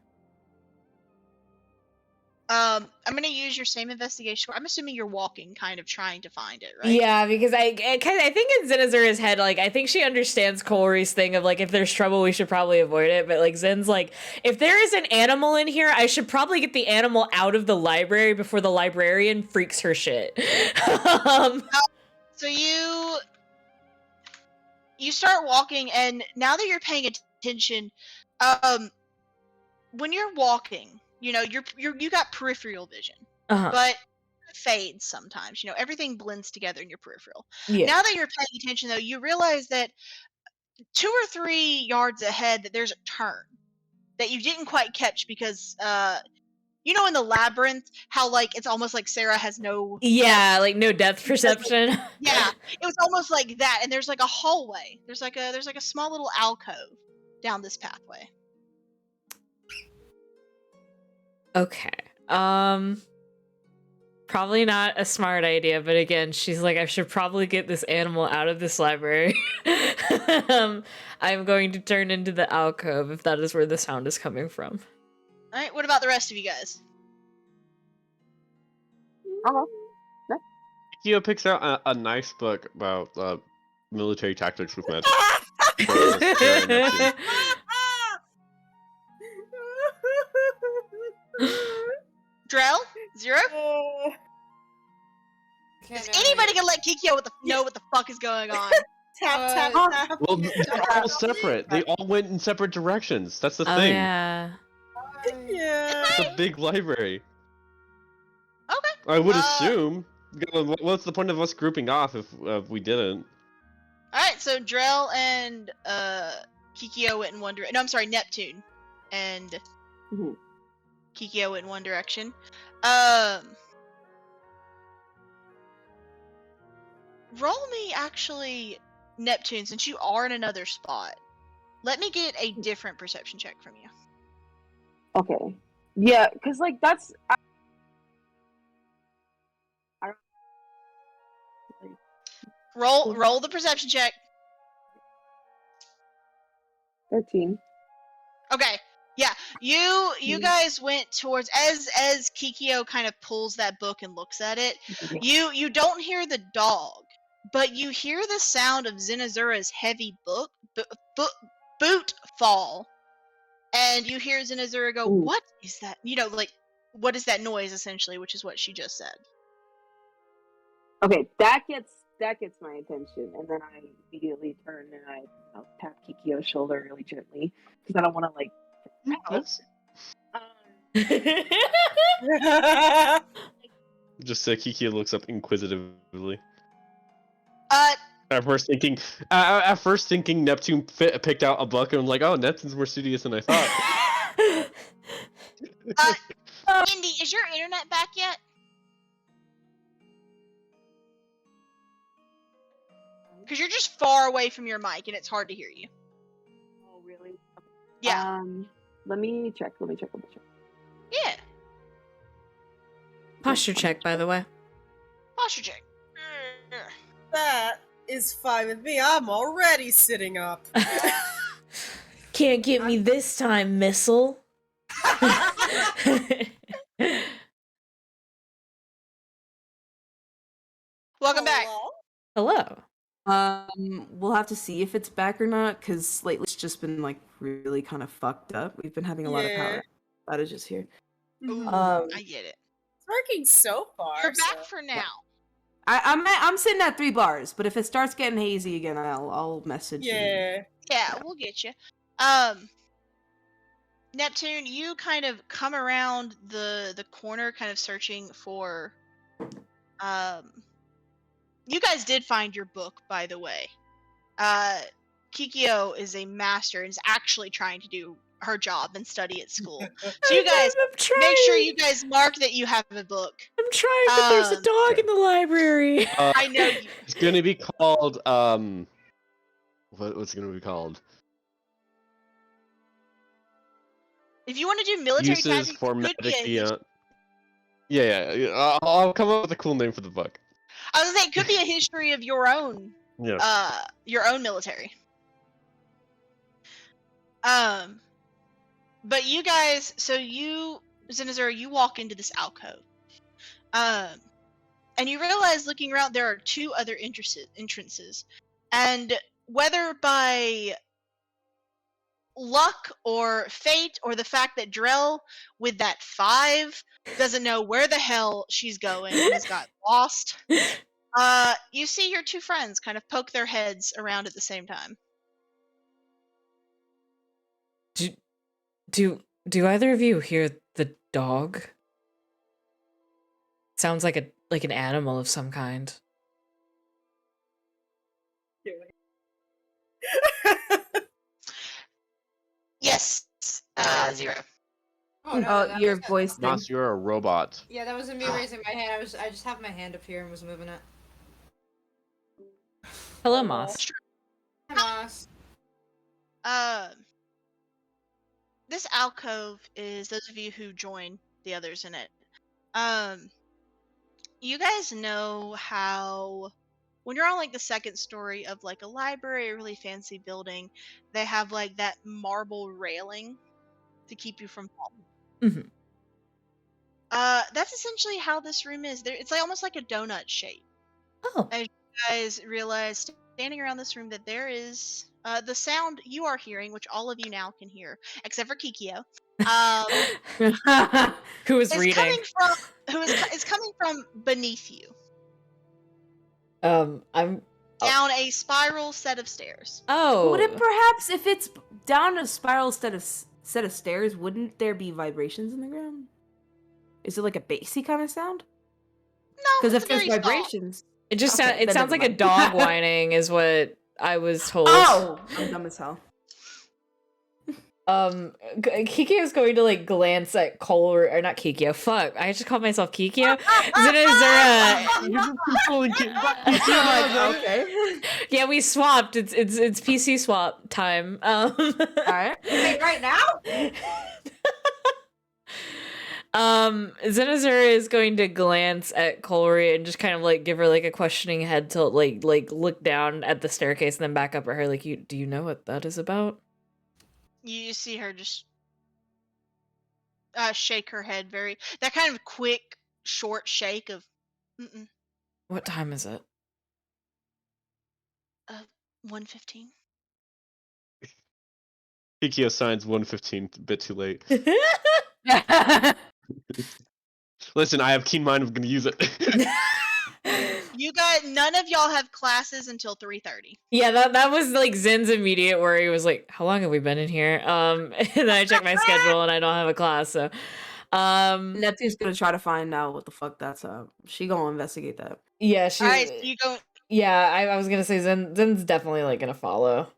I'm gonna use your same investigation score. I'm assuming you're walking, kind of trying to find it, right? Yeah, because I think in Zenazura's head, like, I think she understands Colry's thing of, like, if there's trouble, we should probably avoid it. But, like, Zen's like, if there is an animal in here, I should probably get the animal out of the library before the librarian freaks her shit. So you start walking, and now that you're paying attention, when you're walking, you know, you got peripheral vision, but it fades sometimes. You know, everything blends together in your peripheral. Yeah. Now that you're paying attention, though, you realize that 2 or 3 yards ahead that there's a turn that you didn't quite catch because you know, in the labyrinth, how like it's almost like Sarah has no. Yeah, like no depth perception. Yeah, it was almost like that. And there's like a hallway. There's like a small little alcove down this pathway. Okay. Probably not a smart idea, but again, she's like, I should probably get this animal out of this library. I'm going to turn into the alcove if that is where the sound is coming from. All right. What about the rest of you guys? Kikyo picks out a nice book about military tactics with magic. Drell? Zero? Is anybody gonna let Kikyo know what the fuck is going on? Tap. Well, they're all separate. They all went in separate directions. That's the Oh, thing. yeah. Yeah. It's a big library. Okay. I would assume. What's the point of us grouping off if we didn't? Alright, so Drell and Kikyo went in one direction. No, I'm sorry, Neptune and Kikyo went in one direction. Roll me, actually, Neptune, since you are in another spot. Let me get a different perception check from you. Okay. Yeah, because, like, that's... Roll the perception check. 13. Okay. Yeah, you guys went towards as Kikyo kind of pulls that book and looks at it. You don't hear the dog, but you hear the sound of Zenazura's heavy boot fall, and you hear Zenazura go, "What is that?" You know, like, what is that noise? Essentially, which is what she just said. Okay, that gets my attention, and then I immediately turn and I tap Kikyo's shoulder really gently because I don't want to like. Just Kikyo looks up inquisitively. Uh, At first thinking Neptune picked out a book, and I'm like, oh, Neptune's more studious than I thought. Indy, is your internet back yet? Because you're just far away from your mic, and it's hard to hear you. Oh, really? Yeah. Let me check. Yeah. Posture check, by the way. Posture check. That is fine with me. I'm already sitting up. Can't get me this time, missile. Welcome back. Hello. We'll have to see if it's back or not, because lately it's just been like really kind of fucked up. We've been having a lot of power outages here. Ooh, I get it. It's working so far. You're back for now. I'm sitting at 3 bars, but if it starts getting hazy again, I'll message you. Yeah, we'll get you. Neptune, you kind of come around the corner, kind of searching for. You guys did find your book, by the way. Kikyo is a master and is actually trying to do her job and study at school. So you guys make sure you guys mark that you have a book. I'm trying, but there's a dog in the library. I know you. It's going to be called what's it going to be called? If you want to do military Uses tactics, for it could be medic. Yeah. I'll come up with a cool name for the book. I was gonna say it could be a history of your own. Yeah. Your own military. But you guys, so Zenazura, you walk into this alcove. And you realize looking around there are 2 other entrances. And whether by luck or fate or the fact that Drell with that 5 doesn't know where the hell she's going and has got lost, you see your 2 friends kind of poke their heads around at the same time. Do either of you hear the dog? Sounds like an animal of some kind. Yes. 0. Oh no, Oh, that your was voice thing. Moss, you're a robot. Yeah, that wasn't me raising my hand. I just have my hand up here and was moving it. Hello, Moss. Hi, Moss. This alcove is those of you who join the others in it. Um, you guys know how when you're on like the second story of like a library, a really fancy building, they have like that marble railing to keep you from falling. Mhm. That's essentially how this room is. It's like almost like a donut shape. Oh. As you guys realize, standing around this room, that there is the sound you are hearing, which all of you now can hear, except for Kikyo. Who is reading? Is coming from beneath you, I'm. down a spiral set of stairs. Oh. Would it perhaps, if it's down a spiral set of stairs, wouldn't there be vibrations in the ground? Is it like a bassy kind of sound? No, Because it's if there's very soft. vibrations, It just Okay, it then sounds never like a mind. dog whining, is what I was told. oh, I'm dumb as hell. Kikyo is going to like glance at Cole, or not Kikyo. Fuck, I just called myself Kikyo. Zenazura. Okay. Yeah, we swapped. It's PC swap time. All right. Wait, right now? Zenazura is going to glance at Colry and just kind of like give her like a questioning head tilt, like look down at the staircase and then back up at her, like, do you know what that is about? You see her just shake her head that kind of quick, short shake of, mm-mm. What time is it? 1:15. Kikyo signs 1:15, a bit too late. Listen, I have keen mind. I'm gonna use it. You guys, none of y'all have classes until 3:30. Yeah, that was like Zen's immediate worry. Was like, how long have we been in here? And then I checked my schedule and I don't have a class, so Neptune's gonna try to find out what the fuck that's up. She gonna investigate that. yeah, she. Alright, so you go. Yeah, I was gonna say Zen's definitely like gonna follow.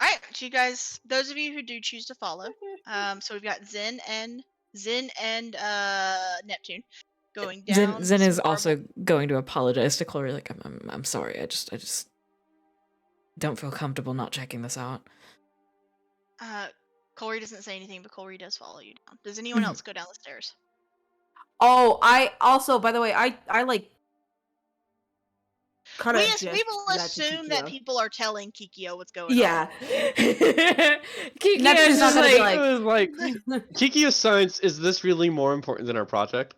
Alright, so you guys, those of you who do choose to follow, so we've got Zen and Neptune going down. Zen this is marble- also going to apologize to Chloe. Like, I'm sorry. I just don't feel comfortable not checking this out. Corey doesn't say anything, but Corey does follow you down. Does anyone else go down the stairs? Oh, I also, by the way, I like. We will assume that people are telling Kikyo what's going on. Yeah. Kikyo's Neptune's not just gonna be like, It was like, Kikyo signs, is this really more important than our project?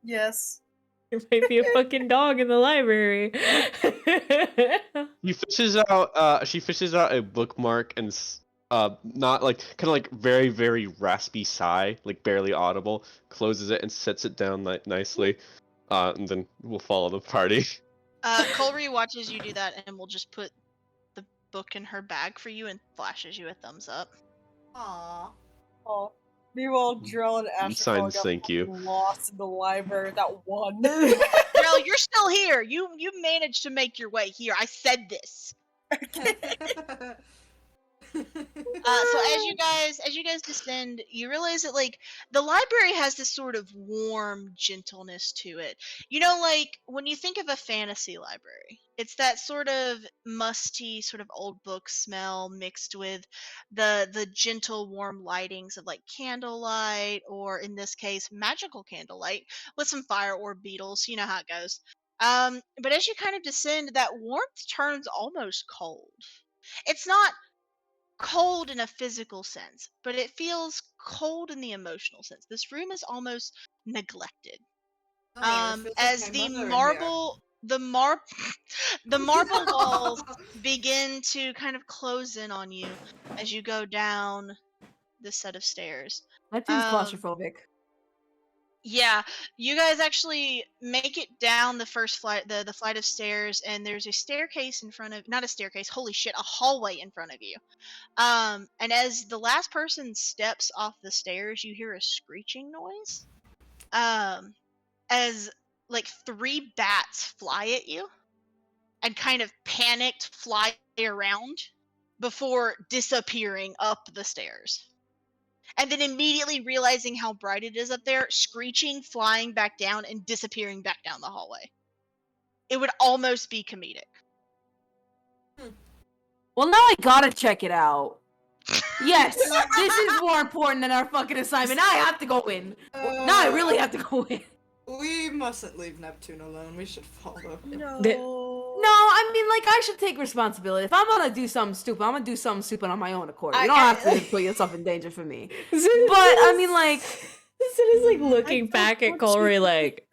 Yes. there might be a fucking dog in the library. She fishes out a bookmark and not like kind of like very, very raspy sigh, like barely audible, closes it and sets it down nicely, and then we'll follow the party. Colry watches you do that and will just put the book in her bag for you and flashes you a thumbs up. Aww. Oh. Meanwhile, Drill and Asher Signs, got thank you. lost in the library. That one. Girl, you're still here. You managed to make your way here. I said this. So as you guys descend, you realize that like the library has this sort of warm gentleness to it. You know, like when you think of a fantasy library, it's that sort of musty, sort of old book smell mixed with the gentle, warm lightings of like candlelight, or in this case, magical candlelight with some fire orb beetles. You know how it goes. But as you kind of descend, that warmth turns almost cold. It's not cold in a physical sense, but it feels cold in the emotional sense. This room is almost neglected. As the marble the marble walls begin to kind of close in on you as you go down this set of stairs. Neptune's claustrophobic. Yeah, you guys actually make it down the first flight, the flight of stairs, and there's a staircase in front of, not a staircase, holy shit, a hallway in front of you. And as the last person steps off the stairs, you hear a screeching noise. As like 3 bats fly at you and kind of panicked fly around before disappearing up the stairs. and then immediately realizing how bright it is up there, screeching, flying back down, and disappearing back down the hallway. It would almost be comedic. Well, now I gotta check it out. Yes, this is more important than our fucking assignment. Now I have to go in. Now I really have to go in. We mustn't leave Neptune alone. We should follow him. No. No, I mean, like, I should take responsibility. If I'm gonna do something stupid, I'm gonna do something stupid on my own accord. You don't have to put yourself in danger for me. But, I mean, like... Zin is like looking back at Colry like...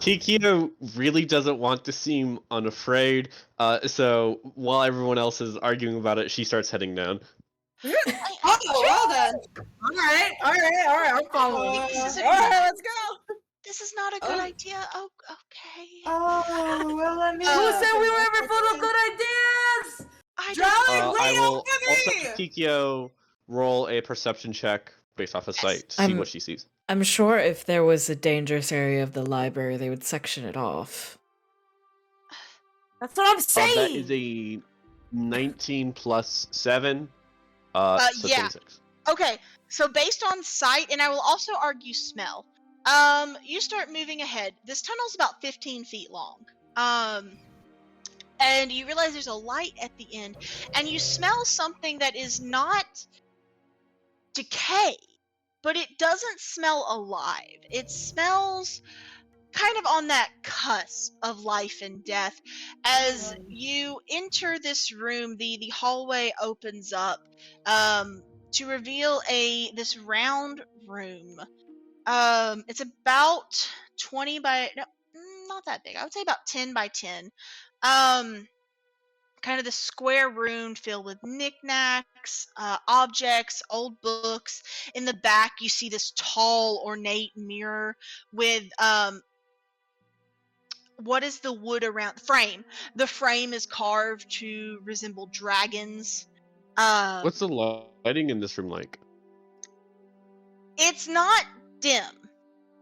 Kikyo really doesn't want to seem unafraid, so while everyone else is arguing about it, she starts heading down. Oh, well then. Alright, I'm following. This is Alright, let's go! This is not a good idea. Oh, okay. Oh, well, let me. Who said we were ever full of good ideas? I will also have Kikyo roll a perception check based off of sight to see what she sees. I'm sure if there was a dangerous area of the library, they would section it off. That's what I'm saying! That is a 19 plus 7, so yeah. 26. Okay, so based on sight, and I will also argue smell, you start moving ahead. This tunnel's about 15 feet long. And you realize there's a light at the end, and you smell something that is not decay, but it doesn't smell alive. It smells kind of on that cusp of life and death. As you enter this room, the hallway opens up to reveal this round room. It's about 20 by not that big. I would say about 10 by 10. Kind of the square room filled with knickknacks, objects, old books. In the back, you see this tall, ornate mirror with what is the wood around frame? The frame is carved to resemble dragons. What's the lighting in this room like? It's not dim.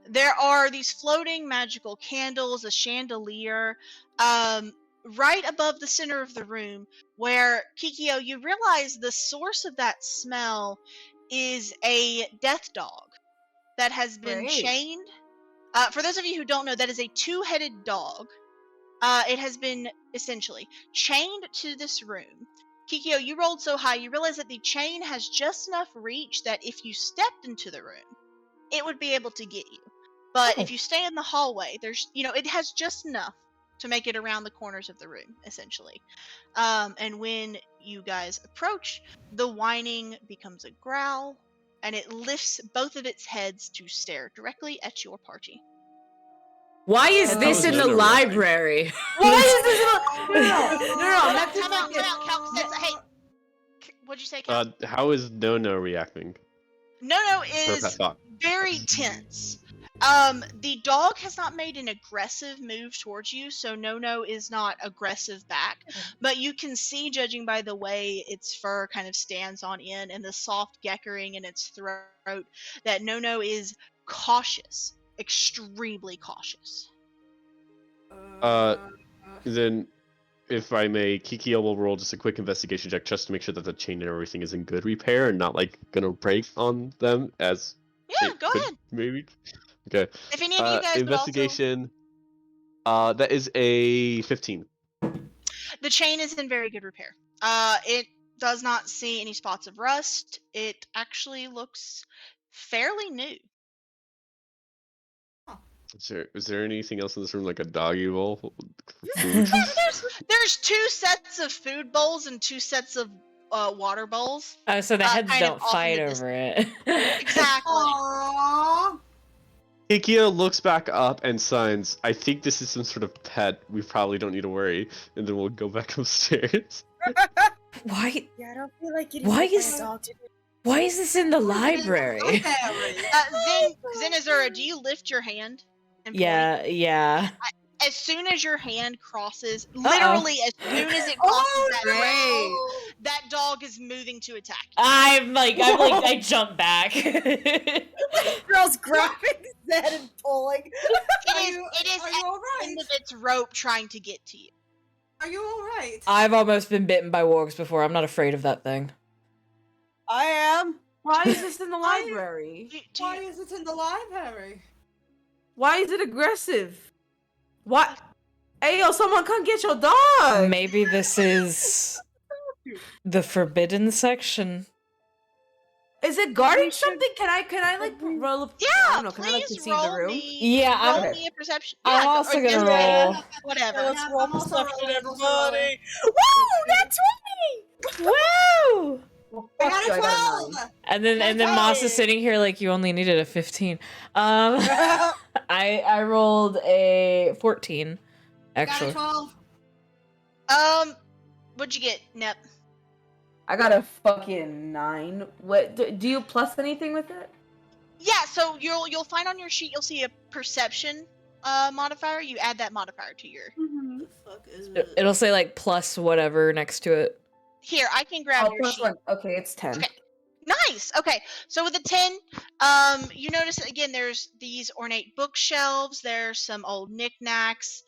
There are these floating magical candles, a chandelier, right above the center of the room, where, Kikyo, you realize the source of that smell is a death dog that has been chained. For those of you who don't know, that is a two-headed dog. It has been, essentially, chained to this room. Kikyo, you rolled so high, you realize that the chain has just enough reach that if you stepped into the room, it would be able to get you. But if you stay in the hallway, there's, it has just enough to make it around the corners of the room, essentially. And when you guys approach, the whining becomes a growl, and it lifts both of its heads to stare directly at your party. Why is this in the library? Why is this in the... No. Time out, hey, what'd you say, Cal? How is No reacting? No is very tense. The dog has not made an aggressive move towards you, so No is not aggressive back. But you can see, judging by the way its fur kind of stands on end and the soft geckering in its throat, that No is cautious, extremely cautious. Then, if I may, Kikyo will roll just a quick investigation check just to make sure that the chain and everything is in good repair and not gonna break on them as. Yeah, go ahead. Maybe. Okay. If any of you guys investigation. That is a 15. The chain is in very good repair. It does not see any spots of rust. It actually looks fairly new. Is there anything else in this room, like a doggy bowl? There's 2 sets of food bowls and 2 sets of water bowls. Oh, so the heads don't fight over it. Exactly. Aww. Kikyo looks back up and signs, I think this is some sort of pet. We probably don't need to worry. And then we'll go back upstairs. Why? Yeah, I don't feel like it. Why is this in the library? Zenizura, do you lift your hand? And Yeah. As soon as your hand crosses, literally as soon as it crosses that rail, that dog is moving to attack you. I jump back. Girl's grabbing Zed and pulling. It is at the end of its rope trying to get to you. Are you alright? I've almost been bitten by wargs before. I'm not afraid of that thing. I am. Why is this in the library? Why is it in the library? Why is it aggressive? What? Hey, yo, someone come get your dog! Maybe this is the forbidden section. Is it guarding something? Can I like roll? I Yeah, don't know. Can I like please perceive the roll room? me. Yeah, roll I'm- me a perception. I'm Yeah, also or gonna investigate, roll. Whatever. Let's Yeah, roll I'm also perception, rolling, I'm also everybody. Woo! That's Woo! Well, I fuck you, got a I 12! got And then Moss is sitting here like you only needed a 15. I rolled a 14, Got a actually. 12. What'd you get, Nep? I got a fucking 9. What? Do you plus anything with it? Yeah, so you'll find on your sheet you'll see a perception modifier. You add that modifier to your. The fuck is it? It'll say like plus whatever next to it. Here, I can grab Oh, your plus sheet. 1. Okay, it's 10. Okay. Nice. Okay, so with the 10, you notice that, again there's these ornate bookshelves. There's some old knickknacks.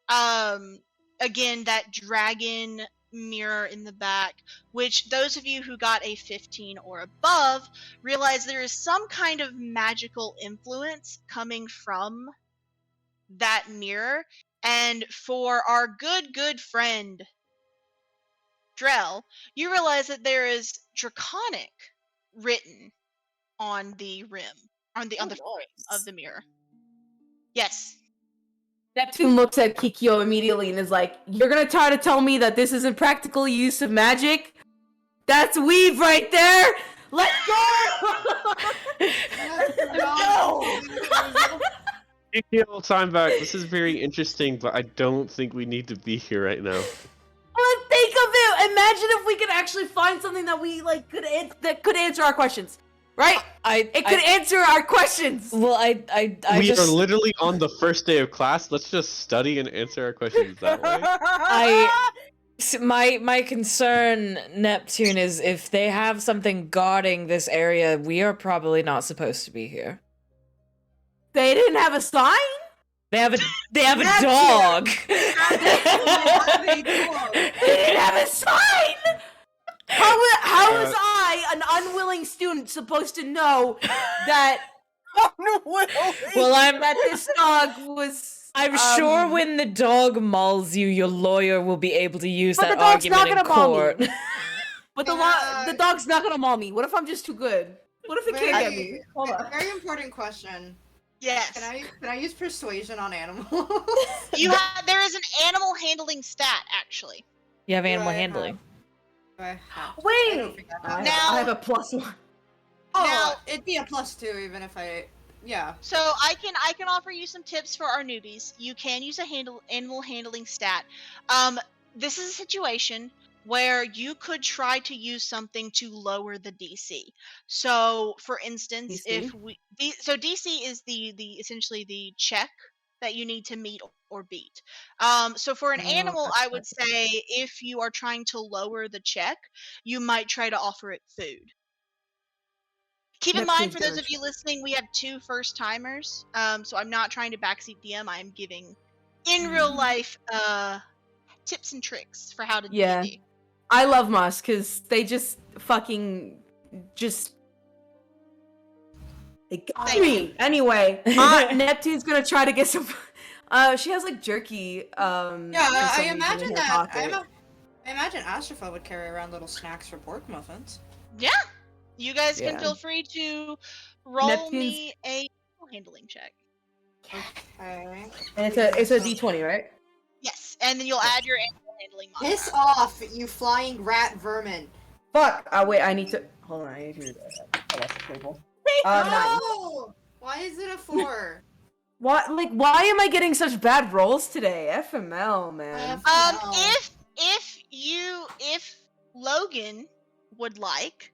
Again, that dragon mirror in the back, which those of you who got a 15 or above realize there is some kind of magical influence coming from that mirror. And for our good friend Drell, you realize that there is draconic written on the rim, on the frame of the mirror. Yes. Neptune looks at Kikyo immediately and is like, "You're gonna try to tell me that this isn't practical use of magic? That's weave right there! Let's go!" No! Kikyo, time back. This is very interesting, but I don't think we need to be here right now. But think of it! Imagine if we could actually find something that we like that could answer our questions, right? It could answer our questions. Well, I We just are literally on the first day of class. Let's just study and answer our questions that way. my concern, Neptune, is if they have something guarding this area, we are probably not supposed to be here. They didn't have a sign. They have a Neptune! dog. They didn't have a sign. How was I, an unwilling student, supposed to know that? Well, that this dog was. I'm sure when the dog mauls you, your lawyer will be able to use But that the dog's argument not in gonna maul court. me. But the dog's not gonna maul me. What if I'm just too good? What if it can't get me? Hold on. Very important question. Yes. Can I use persuasion on animals? There is an animal handling stat actually. You have Do animal I have- handling. Do I have- I don't Wait. think I I have. Now- have a +1. Oh, Now- it'd be a +2 even if I. Yeah. So I can offer you some tips for our newbies. You can use a animal handling stat. This is a situation where you could try to use something to lower the DC. So, for instance, DC? DC is the essentially the check that you need to meet or beat. So for an Oh, animal, that's I would say if you are trying to lower the check, you might try to offer it food. Keep in mind, for those of you listening, we have 2 first-timers, so I'm not trying to backseat DM. I am giving, in real life, tips and tricks for how to Yeah. D&D. I love Moss because they just fucking they got Thank me. Anyway, Neptune's gonna try to get some. She has like jerky. Yeah, for I some reason imagine in her that. pocket. I imagine Astropha would carry around little snacks for pork muffins. Yeah, you guys can Yeah. feel free to roll Neptune's- me a handling check. Okay. And it's a D20, right? Yes, and then you'll add your animal handling modifier. Piss off, you flying rat vermin. Fuck. Wait. I need to. Hold on. I need to do that. Oh, that's the table. 9. No! Why is it a 4? What? Like, why am I getting such bad rolls today? FML, man. No. If Logan would like,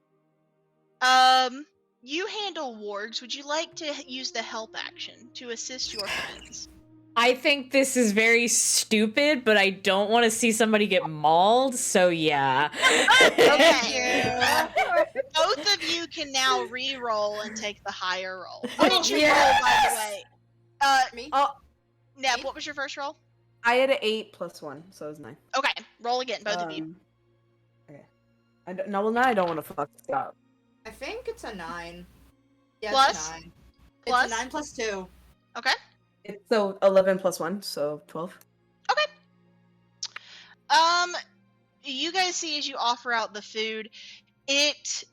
you handle wargs. Would you like to use the help action to assist your friends? I think this is very stupid, but I don't want to see somebody get mauled, so yeah. Okay. Both of you can now re-roll and take the higher roll. What did you roll, by the way? Me? Neb, what was your first roll? I had an 8 plus 1, so it was 9. Okay, roll again, both of you. Okay. Well, now I don't want to fuck stop. I think it's a 9. Yeah, Plus? it's a 9. Plus? It's a 9 plus 2. Okay. It's so 11 plus 1, so 12. Okay. You guys see as you offer out the food, it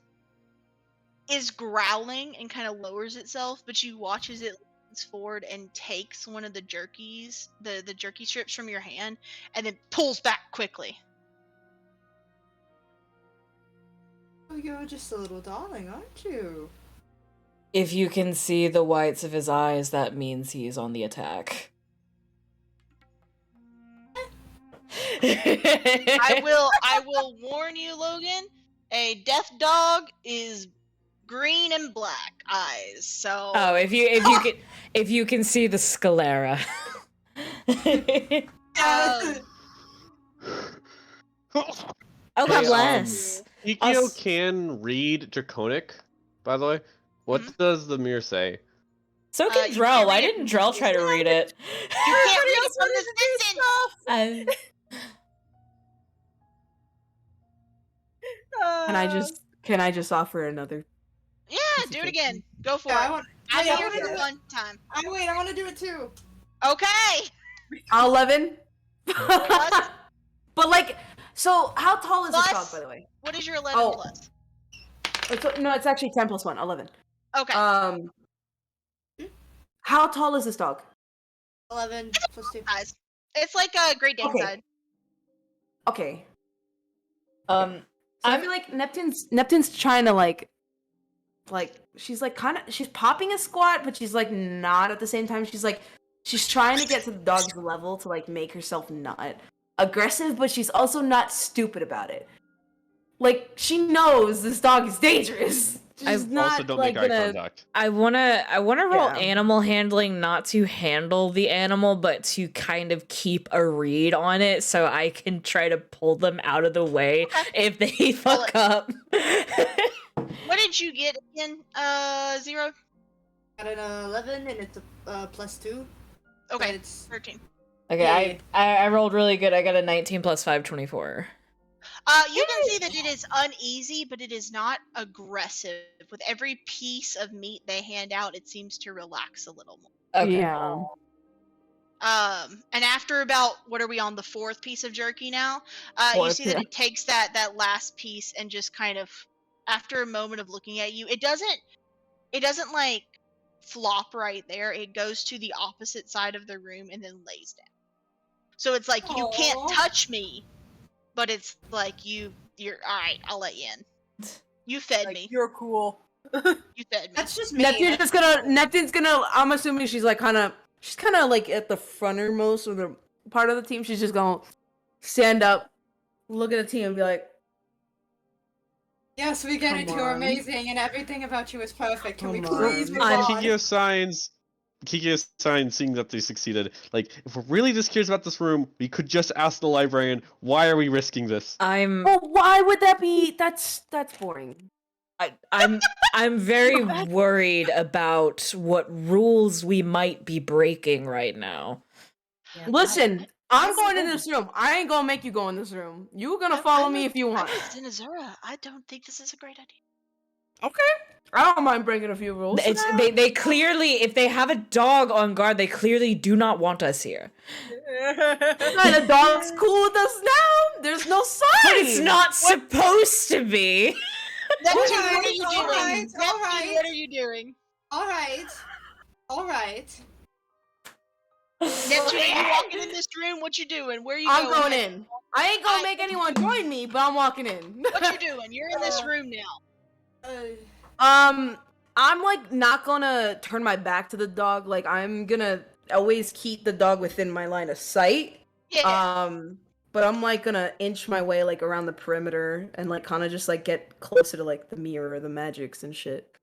is growling and kind of lowers itself, but you watch as it leans forward and takes one of the jerkies, the jerky strips from your hand, and then pulls back quickly. Oh, you're just a little darling, aren't you? If you can see the whites of his eyes, that means he's on the attack. I will warn you, Logan. A death dog is green and black eyes. So Oh, if you can see the sclera. um, Oh, God bless. Kikyo can read Draconic, by the way. What does the mirror say? So you can can't Drell. Why read it didn't Drell try to read it? you can't read it from the distance. Can I just offer another? Yeah, do it again. Go for Yeah, it. I'm I here wanna for do it. one time. I want to do it too. Okay. 11. Plus? But like, so how tall is this Plus? dog, by the way? What is your 11 Oh. plus? It's actually 10 plus 1, 11. Okay. How tall is this dog? 11 plus 2. Guys, it's like a Great Dane Okay. side. Okay. Um, So I feel like Neptune's trying to like she's like she's popping a squat, but she's like not at the same time. She's trying to get to the dog's level to like make herself not aggressive, but she's also not stupid about it. Like she knows this dog is dangerous. She's not Also, don't like make eye gonna. contact. I wanna roll Yeah. animal handling, not to handle the animal, but to kind of keep a read on it, so I can try to pull them out of the way if they fuck up. What did you get again? 0? Got an 11 and it's a plus 2. Okay, It's 13. Okay, I rolled really good. I got a 19 plus 5, 24. You can see that it is uneasy, but it is not aggressive. With every piece of meat they hand out, it seems to relax a little more. Okay. Yeah. And after about, what are we on, the 4th piece of jerky now? You Fourth, see that yeah. it takes that last piece and just kind of, after a moment of looking at you, it doesn't like flop right there. It goes to the opposite side of the room and then lays down. So it's like, you can't Aw. touch me, but it's like you're alright, I'll let you in. You fed Like, me. you're cool. You fed me. That's just me. Neptune's gonna I'm assuming she's kinda like at the frontermost of the part of the team. She's just gonna stand up, look at the team and be like, Yes, we get it. Come You're on. amazing, and everything about you is perfect. Can we Come please on. move on? Kikyo signs seeing that they succeeded. Like, if we're really just curious about this room, we could just ask the librarian, why are we risking this? well, why would that be? That's boring. I'm very worried about what rules we might be breaking right now. Listen, I'm going in this room. I ain't gonna make you go in this room. You're gonna follow me if you want. Zinazura, I don't think this is a great idea. Okay. I don't mind breaking a few rules. They clearly, if they have a dog on guard, they clearly do not want us here. The dog's cool with us now. There's no sign. But it's not supposed to be. Neptune, Alright, what are you doing? alright, Neptune, alright. what are you doing? Alright. Neptune, are you walking in this room? What you doing? Where are you I'm going? going in. I ain't gonna make anyone join me, but I'm walking in. What you doing? You're in this room now. I'm like not gonna turn my back to the dog. Like I'm gonna always keep the dog within my line of sight. Yeah. But I'm like gonna inch my way like around the perimeter and like kind of just like get closer to like the mirror or the magics and shit.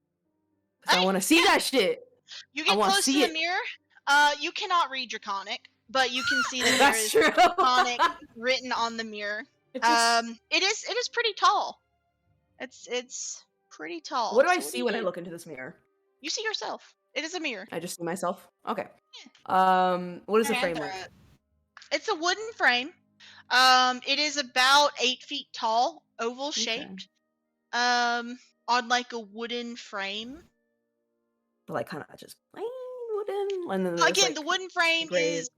'Cause I want to see that shit. You I get wanna close to see the it. mirror. You cannot read Draconic, but you can see that there That's is true. Draconic written on the mirror. It is pretty tall. It's pretty tall. What do I So see when I look into this mirror? You see yourself. It is a mirror. I just see myself. Okay. What is the frame like? It's a wooden frame. It is about 8 feet tall, oval shaped. On like a wooden frame. Like kind of just plain wooden. And then there's, Again, like, the wooden frame gray- is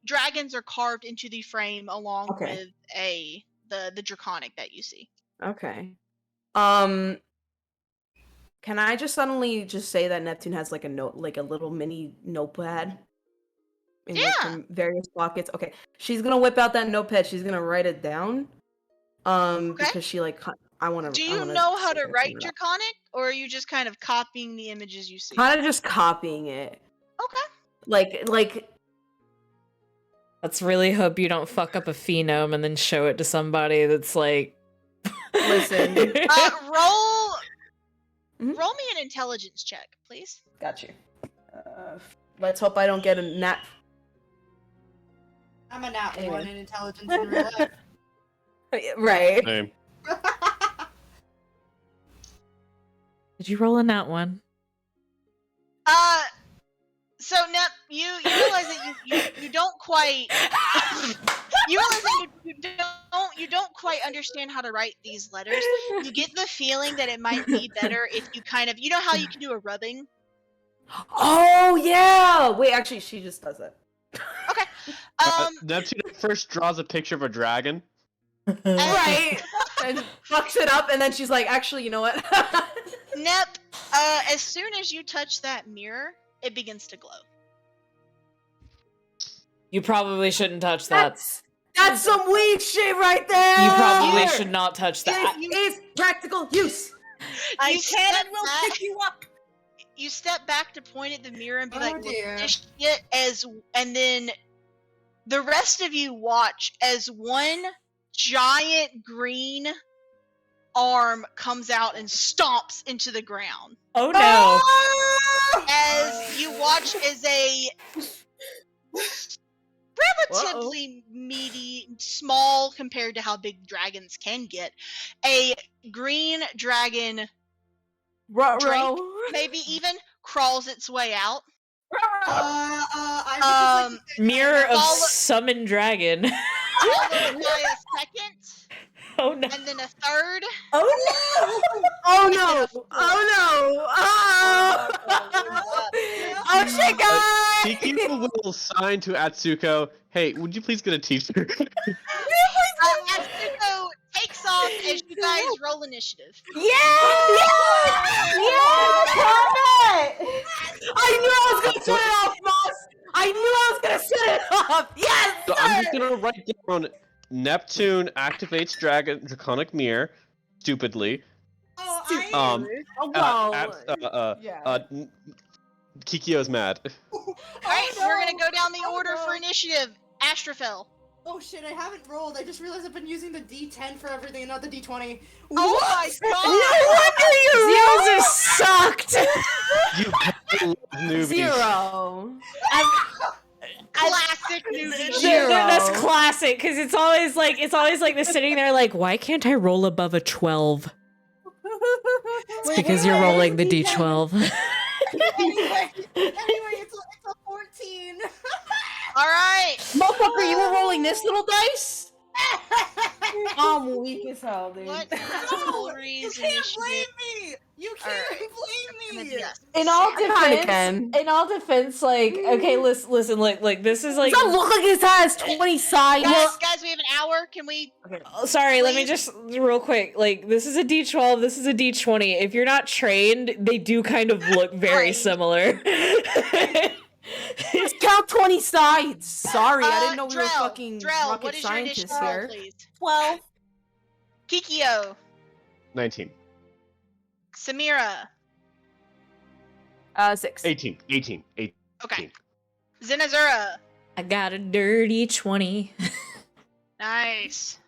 dragons are carved into the frame along Okay. with the draconic that you see. Okay. Can I just suddenly just say that Neptune has like a note, like a little mini notepad? In, like, Yeah. from various pockets. Okay. She's gonna whip out that notepad. She's gonna write it down. Because she like I want to. Do you know how to write draconic, or are you just kind of copying the images you see? Kind of just copying it. Okay. Like. Let's really hope you don't fuck up a phenome and then show it to somebody that's like. Listen. Roll me an intelligence check, please. Got you. Let's hope I don't get a nat. I'm a nat Anyway. 1 in intelligence in real life. Right. Same. Did you roll a nat 1? So Nep, you realize that you don't quite you realize that you don't quite understand how to write these letters. You get the feeling that it might be better if you kind of, you know how you can do a rubbing? Oh yeah. Wait, actually, she just does it. Okay. Neptune first draws a picture of a dragon. Right. And fucks it up, and then she's like, actually, you know what? Nep, as soon as you touch that mirror, it begins to glow. You probably shouldn't touch that. That's some weak shit right there. You probably should not touch that. It is practical use. I can and step will back- pick you up. You step back to point at the mirror and be Oh, like, "Look dear. at this shit," and then the rest of you watch as one giant green arm comes out and stomps into the ground. Oh no. As you watch as a relatively meaty, small compared to how big dragons can get, a green dragon drake, maybe even, crawls its way out. I would just like Mirror of Follow- summon dragon. Followed by a second, Oh no. and then a third. Oh no! Oh no! Oh no! Oh shit, guys! Kikyo will sign to Atsuko, hey, would you please get a teacher? Atsuko takes off as you guys roll initiative. Yeah! Combat! I knew I was gonna set it off, boss! I knew I was gonna set it off! Yes! So I'm just sir! gonna write down Neptune activates Draconic Mirror, stupidly. oh, Kikyo's mad. Alright, we're gonna go down the order for initiative. Astrophil. Oh shit, I haven't rolled. I just realized I've been using the D10 for everything and not the D20. Oh my god! Zeros are sucked. You fucking newbies. Zero. Classic newbie. Zero. That's classic because it's always like the sitting there like, why can't I roll above a 12? It's because you're rolling the D12. anyway, it's a 14. Alright. Motherfucker, you were rolling this little dice? I'm weak as hell, dude. What is No, Lori's you can't initiative? blame me. You can't blame me. Yes. In all kinda defense, like, okay, listen, like this is like. Does that look like this has 20 sides? Guys, we have an hour. Can we? Sorry, let me Please? just real quick. Like, this is a D12, this is a D20. If you're not trained, they do kind of look very Right. similar. Just count 20 sides. Sorry, I didn't know we were Drell, fucking Drell, rocket what is your scientists initiative roll, here. please? 12. Kikyo. 19. Samira. 6. 18. Okay. Zenazura. I got a dirty 20. Nice.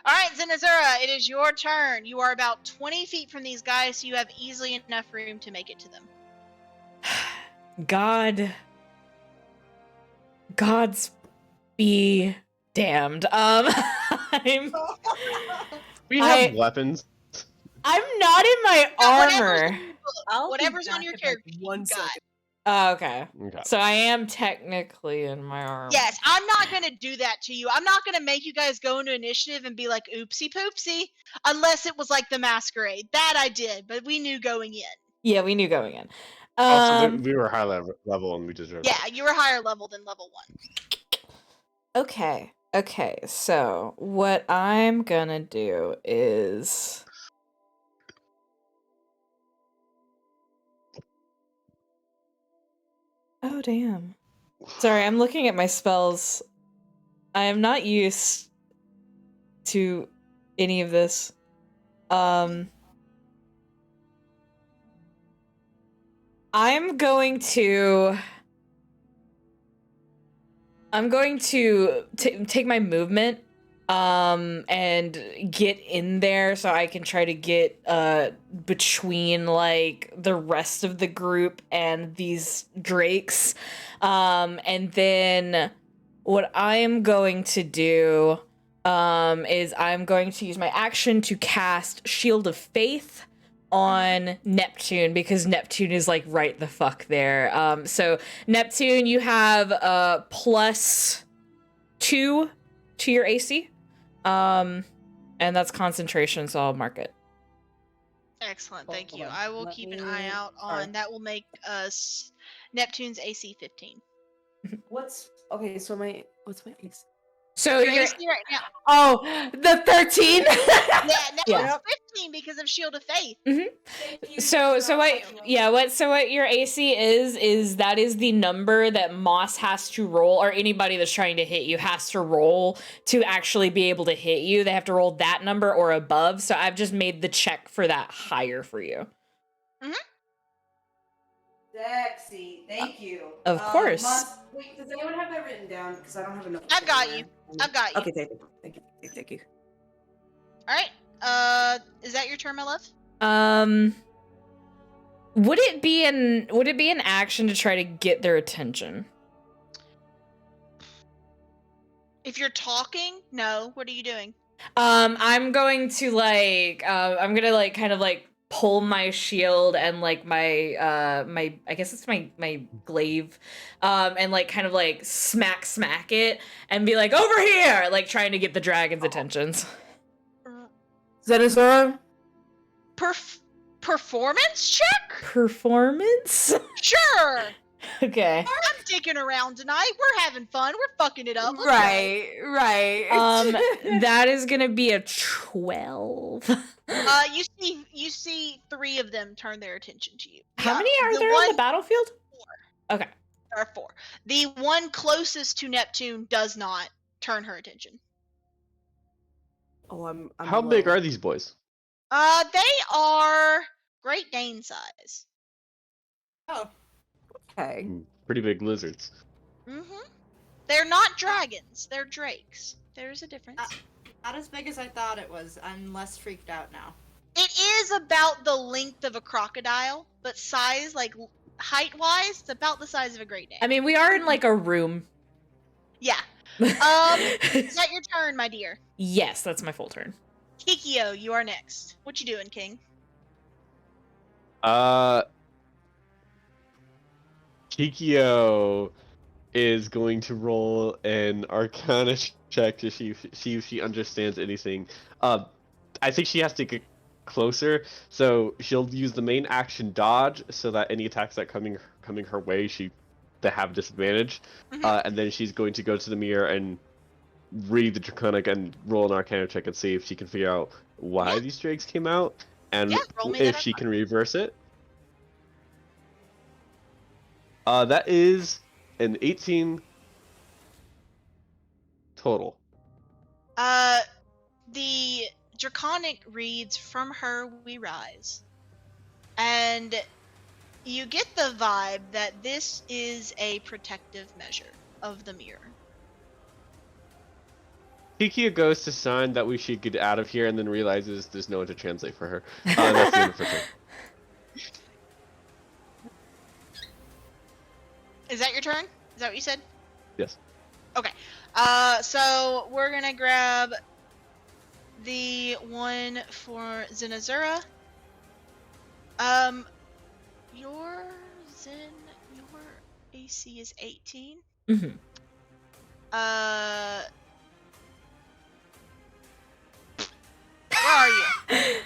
Alright, Zenazura, it is your turn. You are about 20 feet from these guys, so you have easily enough room to make it to them. God's be damned. We have weapons. I'm not in my No, armor. Whatever's on your character, One you got. second. Oh, okay. Okay. So I am technically in my armor. Yes, I'm not gonna do that to you. I'm not gonna make you guys go into initiative and be like, oopsie poopsie, unless it was like the masquerade. That I did, but we knew going in. Yeah, we knew going in. Also, we were high level and we deserved Yeah, it. you were higher level than level 1. Okay. Okay. So what I'm gonna do is. Oh damn. Sorry, I'm looking at my spells. I am not used to any of this. I'm going to take my movement and get in there so I can try to get between like the rest of the group and these drakes. And then what I am going to do is I'm going to use my action to cast Shield of Faith on Neptune, because Neptune is like right the fuck there. So Neptune, you have +2 to your AC. And that's concentration, so I'll mark it. Excellent, thank Hold you. on. I will Let keep me- an eye out sorry. on that. Will make us Neptune's AC 15. What's what's my AC? So Your you're AC right now. oh, the 13. Yeah, now Yeah. it's 15 because of Shield of Faith. So what your AC is that is the number that Moss has to roll, or anybody that's trying to hit you has to roll to actually be able to hit you. They have to roll that number or above. So I've just made the check for that higher for you. Sexy, thank you. Of course. Wait, does anyone have that written down? Because I don't have enough. I've got you. I've got you. Okay, thank you. All right. Is that your turn, my love? Would it be an action to try to get their attention? If you're talking, no. What are you doing? I'm going to I'm gonna like kind of like pull my shield and like my I guess it's my glaive, and like kind of like smack it and be like, over here, like trying to get the dragon's attentions. Zenithora? Performance check? Performance? Sure. Okay. I'm dicking around tonight. We're having fun. We're fucking it up. Let's go. Right. That is gonna be a 12. You see 3 of them turn their attention to you. How many are there on the battlefield? 4. Okay. There are 4. The one closest to Neptune does not turn her attention. Oh, I'm How big are these boys? They are Great Dane size. Oh, okay. Pretty big lizards. Mm-hmm. They're not dragons. They're drakes. There's a difference. not as big as I thought it was. I'm less freaked out now. It is about the length of a crocodile, but size, like height-wise, it's about the size of a Great Dane. I mean, we are in like a room. Yeah. Is that your turn, my dear? Yes, that's my full turn. Kikyo, you are next. What you doing, King? Kikyo is going to roll an Arcana check to see if she understands anything. I think she has to get closer, so she'll use the main action dodge so that any attacks that coming her way they have disadvantage. And then she's going to go to the mirror and read the Draconic and roll an Arcana check and see if she can figure out why these drakes came out and if she can reverse it. That is an 18 total. The Draconic reads, "From her we rise." And you get the vibe that this is a protective measure of the mirror. Kikyo goes to sign that we should get out of here and then realizes there's no one to translate for her. That's the end of her turn. Is that your turn? Is that what you said? Yes. Okay. So we're gonna grab the one for Zenazura. Your AC is 18. Mm-hmm. Where are you?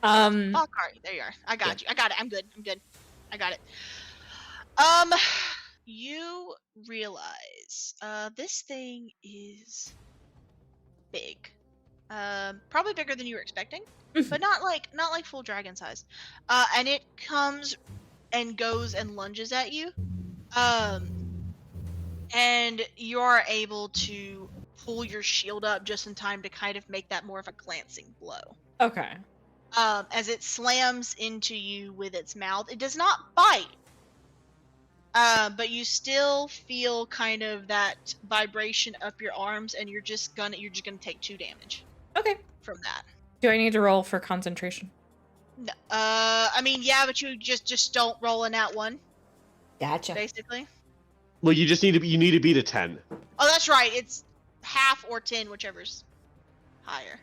Um, Fuck, are you? There you are. I got you. I got it. I'm good. I got it. You realize, this thing is big. Probably bigger than you were expecting, but not like full dragon size. And it comes and goes and lunges at you. And you are able to pull your shield up just in time to kind of make that more of a glancing blow. okay. As it slams into you with its mouth. It does not bite. But you still feel kind of that vibration up your arms, and you're just gonna take 2 damage Okay. from that. Do I need to roll for concentration? No, I mean, yeah, but you just don't roll in that one, Gotcha. basically. Well, you need to beat a 10. Oh, that's right. It's half or 10, whichever's higher.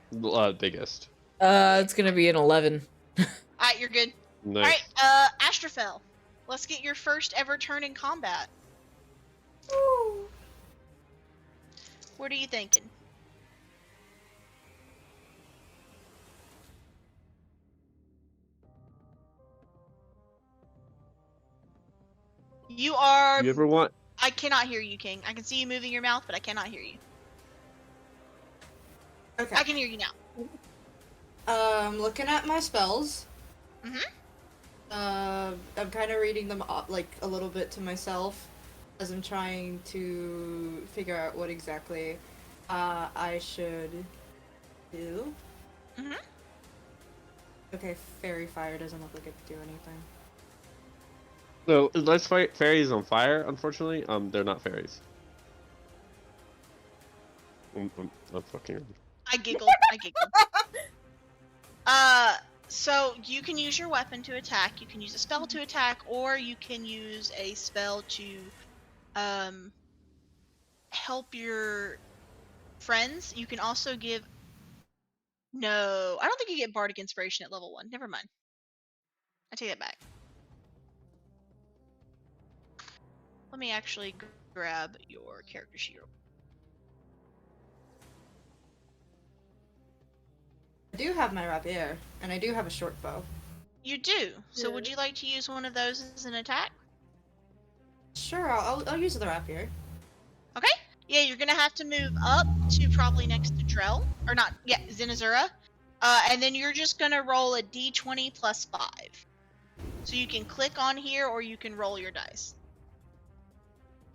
Biggest. It's gonna be an 11. Alright, you're good. Nice. Alright, Astrophel. Let's get your first ever turn in combat. Woo. What are you thinking? You are... You ever want? I cannot hear you, King. I can see you moving your mouth, but I cannot hear you. Okay. I can hear you now. Looking at my spells. Mhm. I'm kind of reading them like a little bit to myself as I'm trying to figure out what exactly I should do. Mhm. Okay, fairy fire doesn't look like it do anything. No, unless fairies on fire, unfortunately, they're not fairies. I'm fucking. I giggled. So you can use your weapon to attack, you can use a spell to attack, or you can use a spell to, help your friends. You can also give... No, I don't think you get Bardic Inspiration at level 1. Never mind. I take that back. Let me actually grab your character sheet. I do have my rapier, and I do have a short bow. You do. So would you like to use one of those as an attack? Sure, I'll use the rapier. Okay. Yeah, you're gonna have to move up to probably next to Drell. Or not, yeah, Zinazura. And then you're just gonna roll a d20 plus 5. So you can click on here, or you can roll your dice.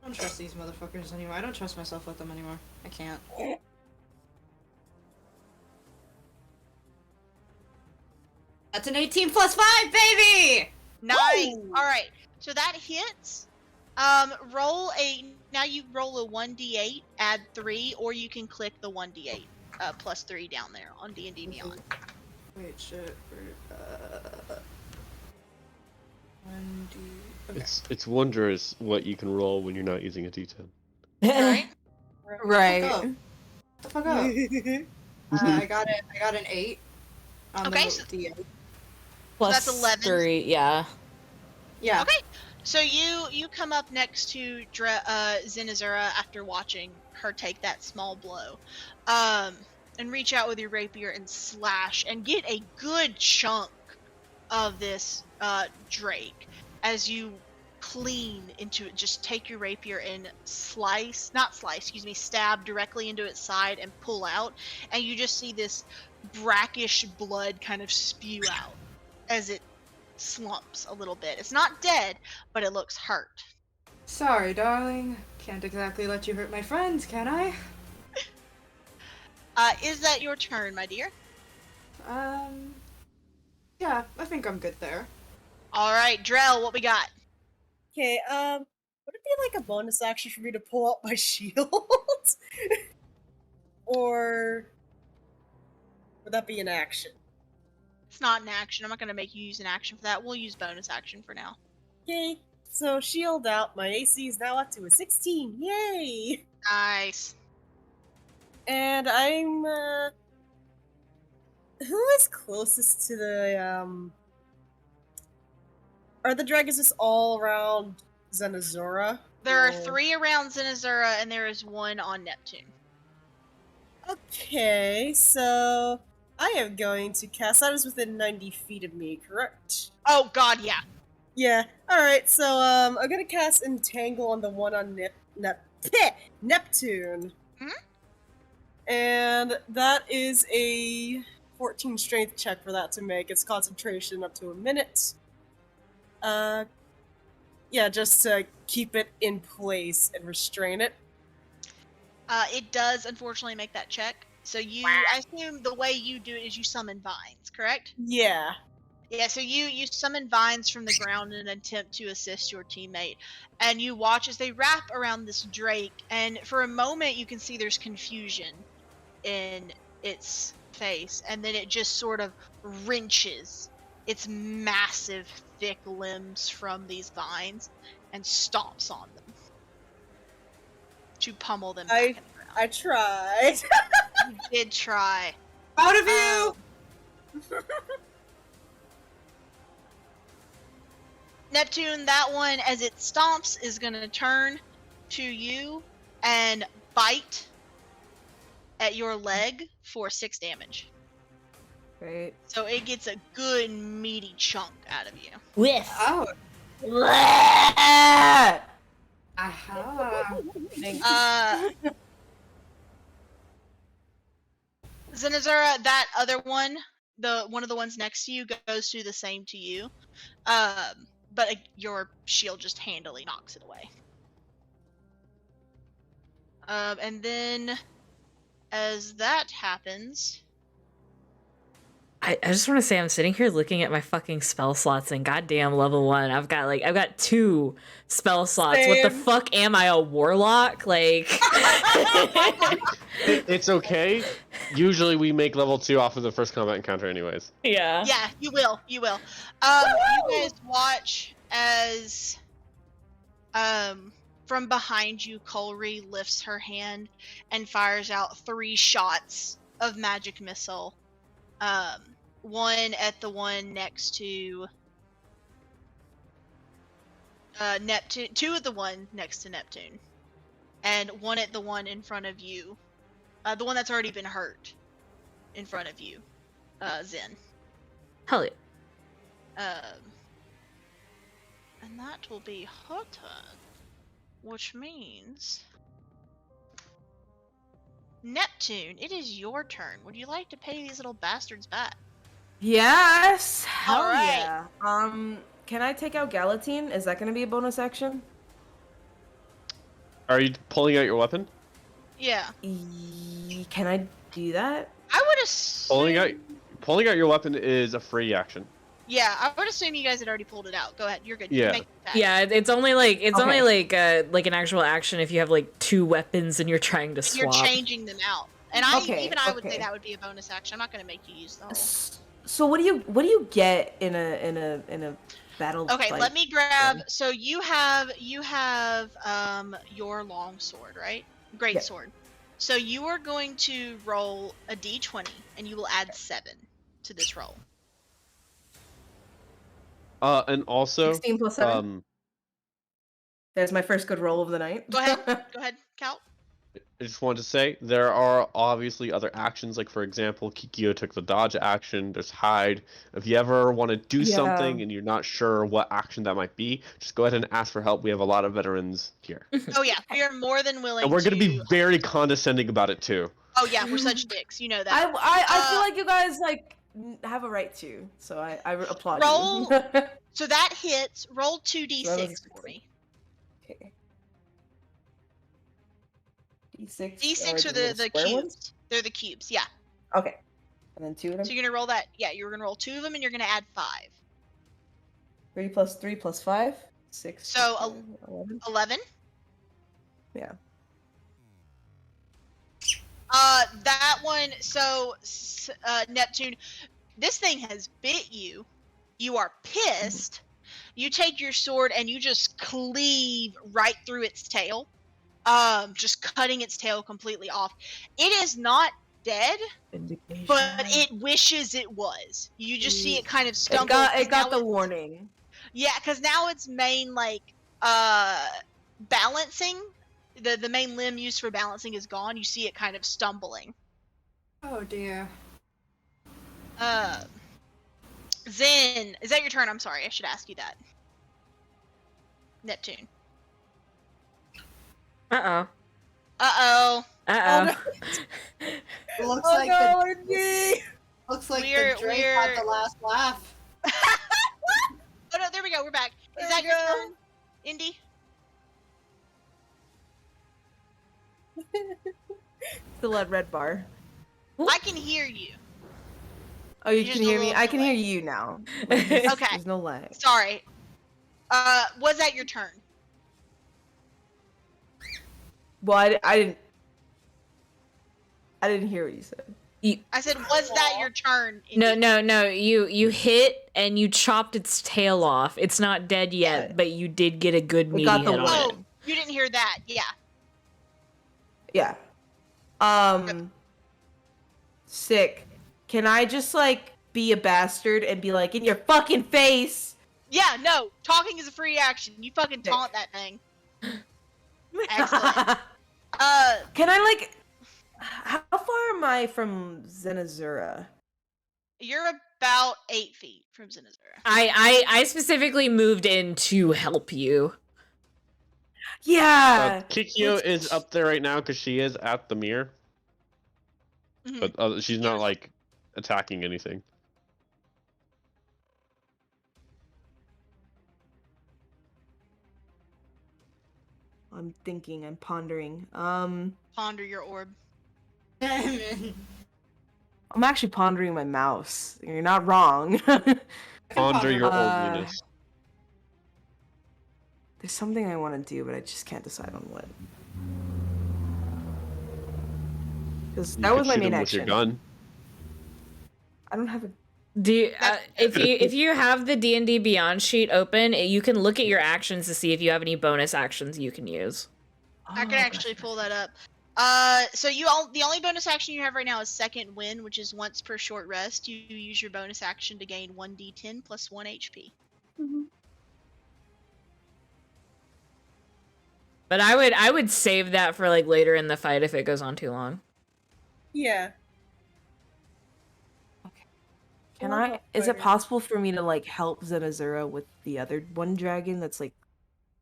I don't trust these motherfuckers anymore. I don't trust myself with them anymore. I can't. That's an 18 plus 5, baby! Nice! Woo! Alright, so that hits. Now you roll a 1d8, add 3, or you can click the 1d8 plus 3 down there on D&D Beyond. Wait, shit. 1d... Okay. It's wondrous what you can roll when you're not using a D10. Alright? Right. Right. What the fuck up? I got an 8 on Okay, the so- D8. Plus that's 11. 3, yeah. Yeah. Okay, so you come up next to Zinazura after watching her take that small blow, and reach out with your rapier and slash and get a good chunk of this Drake as you clean into it. Just take your rapier and stab directly into its side and pull out, and you just see this brackish blood kind of spew out as it slumps a little bit. It's not dead, but it looks hurt. Sorry, darling. Can't exactly let you hurt my friends, can I? Is that your turn, my dear? Yeah, I think I'm good there. All right, Drell, what we got? Okay, would it be like a bonus action for me to pull out my shield? Or would that be an action? It's not an action. I'm not going to make you use an action for that. We'll use bonus action for now. Okay, so shield out. My AC is now up to a 16. Yay! Nice. And I'm, who is closest to the, are the dragons just all around Zenazura. There are Roll. 3 around Zenazura, and there is 1 on Neptune. Okay, so I am going to cast. That is within 90 feet of me, correct? Oh god, yeah. Yeah. All right. So I'm gonna cast Entangle on the one on Neptune. Mhm. And that is a 14 strength check for that to make its concentration up to a minute. Yeah, just to keep it in place and restrain it. It does unfortunately make that check. So I assume the way you do it is you summon vines, correct? Yeah. Yeah, so you summon vines from the ground in an attempt to assist your teammate, and you watch as they wrap around this drake, and for a moment you can see there's confusion in its face, and then it just sort of wrenches its massive, thick limbs from these vines and stomps on them to pummel them back in the ground. I tried. You did try. Out of you! Neptune, that one, as it stomps, is going to turn to you and bite at your leg for 6 damage. Great. So it gets a good meaty chunk out of you. Whiff. Oh. Ah! Aha. Zenazura, that other one, one of the ones next to you, goes through the same to you. But your shield just handily knocks it away. And then, as that happens... I just want to say I'm sitting here looking at my fucking spell slots and goddamn level 1. I've got 2 spell slots. Same. What the fuck am I, a warlock? Like It's okay. Usually we make level 2 off of the first combat encounter anyways. Yeah. Yeah, you will. You will. You guys watch as from behind you, Colry lifts her hand and fires out 3 shots of magic missile. One at the one next to Neptune, 2 at the one next to Neptune, and 1 at the one in front of you. The one that's already been hurt in front of you, Zen. Hell yeah. And that will be her turn, which means Neptune, it is your turn. Would you like to pay these little bastards back? Yes. Hell Alright. yeah. Can I take out Galatine? Is that going to be a bonus action? Are you pulling out your weapon? Yeah. Can I do that? I would assume... Pulling out your weapon is a free action. Yeah, I would assume you guys had already pulled it out. Go ahead, you're good. Yeah. You make the attack. Yeah, it's only like an actual action if you have like 2 weapons and you're trying to swap. You're changing them out. And I would say that would be a bonus action. I'm not going to make you use the whole. So what do you get in a battle? Okay, fight? let me grab. So you have your long sword, right? Great Yeah. sword. So you are going to roll a d20, and you will add 7 to this roll. And also 16 plus 7. There's my first good roll of the night. Go ahead, Cal. I just wanted to say there are obviously other actions, like for example, Kikyo took the dodge action. There's hide. If you ever want to do something and you're not sure what action that might be, just go ahead and ask for help. We have a lot of veterans here, Oh yeah, we are more than willing. and we're going to be to- very condescending about it too. Oh yeah, we're such dicks. You know that. I feel like you guys like have a right to, so I applaud Roll. you. So that hits. Roll 2d6 That was- for me. Okay. D6. D6 are the square cubes. ones? They're the cubes, yeah. Okay. And then 2 of them. So you're gonna roll that. Yeah, you're gonna roll 2 of them, and you're gonna add 5. 3 plus 3 plus 5. 6. So, 11. 11. Yeah. That one. So, Neptune, this thing has bit you. You are pissed. You take your sword and you just cleave right through its tail, just cutting its tail completely off. It is not dead, but it wishes it was. You just see it kind of stumble. It got the warning. Yeah, because now its main balancing. The main limb used for balancing is gone. You see it kind of stumbling. Oh dear. Zen, is that your turn? I'm sorry, I should ask you that. Neptune. Uh-oh. Uh-oh. Uh-oh. Looks Oh like no, the me! looks like We're- the drink had the last laugh. Oh no, there we go, we're back. Is that your turn, Indy? Still at red bar. I can hear you. Oh, you Just can a hear me? little I can hear delay. you now. Okay. There's no lag. Sorry. Was that your turn? Well, I didn't hear what you said. I said, was that your turn? Indy? No. You hit and you chopped its tail off. It's not dead yet, Yeah. but you did get a good meaty got the hit on Oh, it. you didn't hear that. Yeah. Yeah. Sick. Can I just like be a bastard and be like in your fucking face? Yeah, no. Talking is a free action. You fucking taunt that thing. Excellent. Can I like? How far am I from Zenazura? You're about 8 feet from Zenazura. I specifically moved in to help you. Yeah. Kikyo is up there right now because she is at the mirror, Mhm. but she's not like attacking anything. I'm thinking. I'm pondering. Ponder your orb. I'm actually pondering my mouse. You're not wrong. Ponder your Uh, oldness. There's something I want to do, but I just can't decide on what. Because You that could was my shoot main him with your action. gun. I don't have a. Do you, if you have the D&D Beyond sheet open, you can look at your actions to see if you have any bonus actions you can use. I can Oh, actually gotcha. pull that up. So the only bonus action you have right now is Second Wind, which is once per short rest. You use your bonus action to gain 1d10 plus 1 HP. But I would save that for like later in the fight if it goes on too long. Yeah. Can Well, I? Is it okay. possible for me to like help Zenazura with the other one dragon that's like?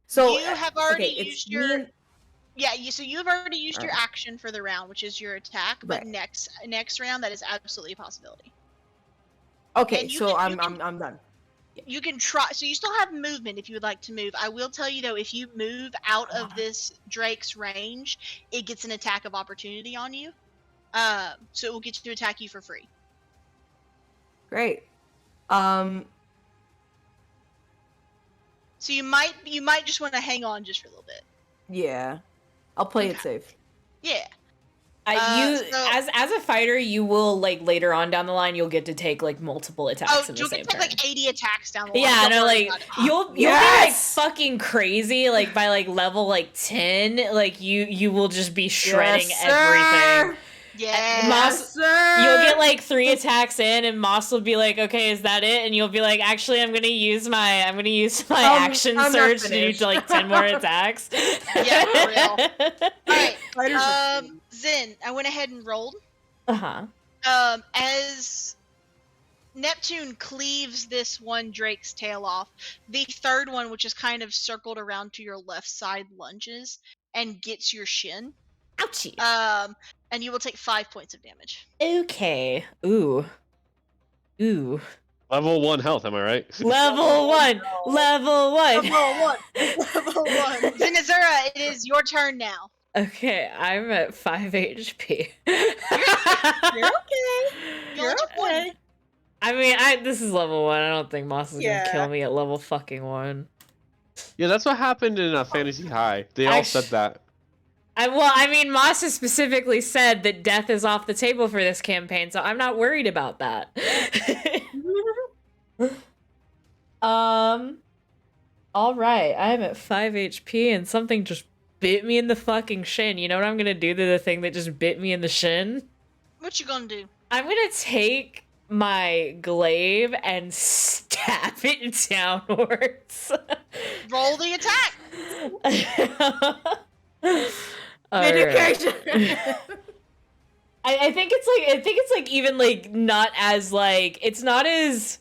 So You have already okay, it's used me your and- Yeah, so you've already used your Alright. action for the round, which is your attack. But Right. next round, that is absolutely a possibility. Okay, and you so can- you I'm done. You can try. So you still have movement if you would like to move. I will tell you though, if you move out of this Drake's range, it gets an attack of opportunity on you. So it will get you to attack you for free. Great. So you might just want to hang on just for a little bit. Yeah, I'll play it Okay. safe. Yeah. So as a fighter, you will like later on down the line, you'll get to take like multiple attacks in the you'll same get to turn. take like 80 attacks down the line. Yeah, Don't no, worry like about it. you'll be like fucking crazy. Like by like level like 10, like you will just be shredding Yes, everything. sir! Yeah. Moss, sir! you'll get like 3 attacks in, and Moss will be like, "Okay, is that it?" And you'll be like, "Actually, I'm gonna use my action I'm not surge to do finished. like 10 more attacks." Yeah, for real. Alright. Fighters are free. Zen, I went ahead and rolled. Uh-huh. As Neptune cleaves this one Drake's tail off, the third one, which is kind of circled around to your left side, lunges and gets your shin. Ouchie. And you will take 5 points of damage. Okay. Ooh. Level 1 health, am I right? Level 1. Level 1. Level 1. Level 1. Zenazura, it is your turn now. Okay, I'm at 5 HP. You're okay. You're okay. I mean, this is level 1. I don't think Moss is Yeah. gonna kill me at level fucking 1. Yeah, that's what happened in Fantasy High. They all said that. I mean, Moss has specifically said that death is off the table for this campaign, so I'm not worried about that. All right, I'm at 5 HP, and something just bit me in the fucking shin. You know what I'm gonna do to the thing that just bit me in the shin? What you gonna do? I'm gonna take my glaive and stab it downwards. Roll the attack. Medication. I think it's like even like not as like it's not as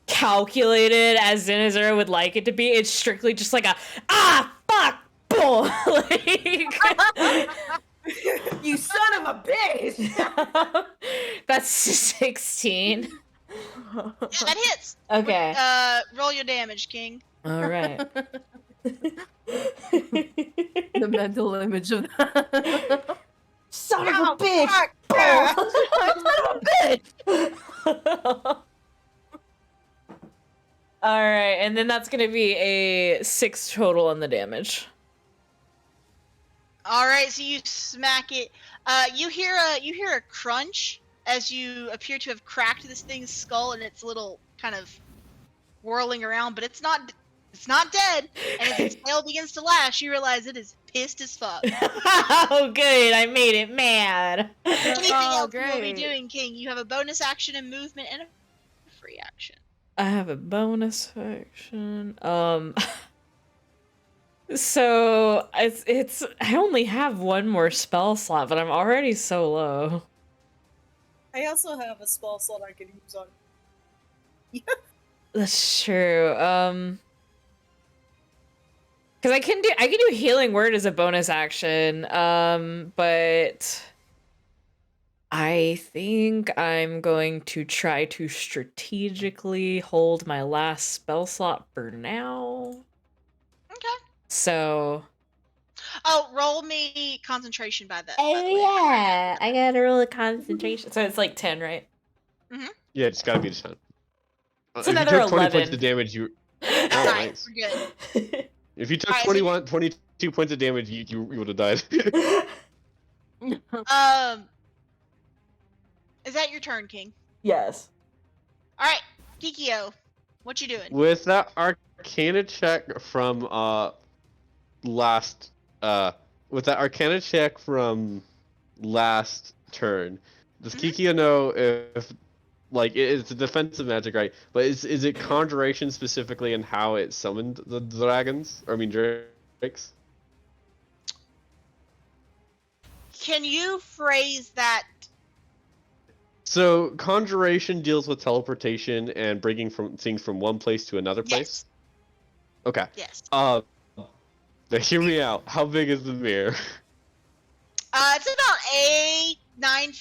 calculated as Zenizura would like it to be. It's strictly just like a fuck bull. Like You son of a bitch! that's 16. Yeah, that hits. Okay. Roll your damage, King. All right. The mental image of that. Son of Ow, a bitch! fuck, yeah. Son of a bitch! All right, and then that's gonna be a 6 total on the damage. All right, so you smack it. You hear a crunch as you appear to have cracked this thing's skull, and it's little kind of whirling around, but it's not dead. And as its tail begins to lash, you realize it is pissed as fuck. Oh, good! I made it mad. Anything else you will be great. doing, King? You have a bonus action and movement and a free action. I have a bonus action. So it's I only have one more spell slot, but I'm already so low. I also have a spell slot I could use on. That's true. Because I can do healing word as a bonus action. But I think I'm going to try to strategically hold my last spell slot for now. Okay. So. Oh, roll me concentration by that. Oh yeah, I gotta roll a concentration. So it's like 10, right? Yeah, it's gotta be the 10. It's If another you took 20 points 11. of damage, you. Oh, Nice, nice. we're good. If you took Alright, so 22 points of damage, you would have died. Is that your turn, King? Yes. All right, Kikyo, what you doing? With that Arcana check from last turn, does Kikyo know if like it's a defensive magic, right? But is it conjuration specifically and how it summoned the dragons? Or I mean drakes? Can you phrase that? So conjuration deals with teleportation and bringing things from one place to another place. Yes. Okay. Yes. Now hear me out. How big is the mirror? It's about 9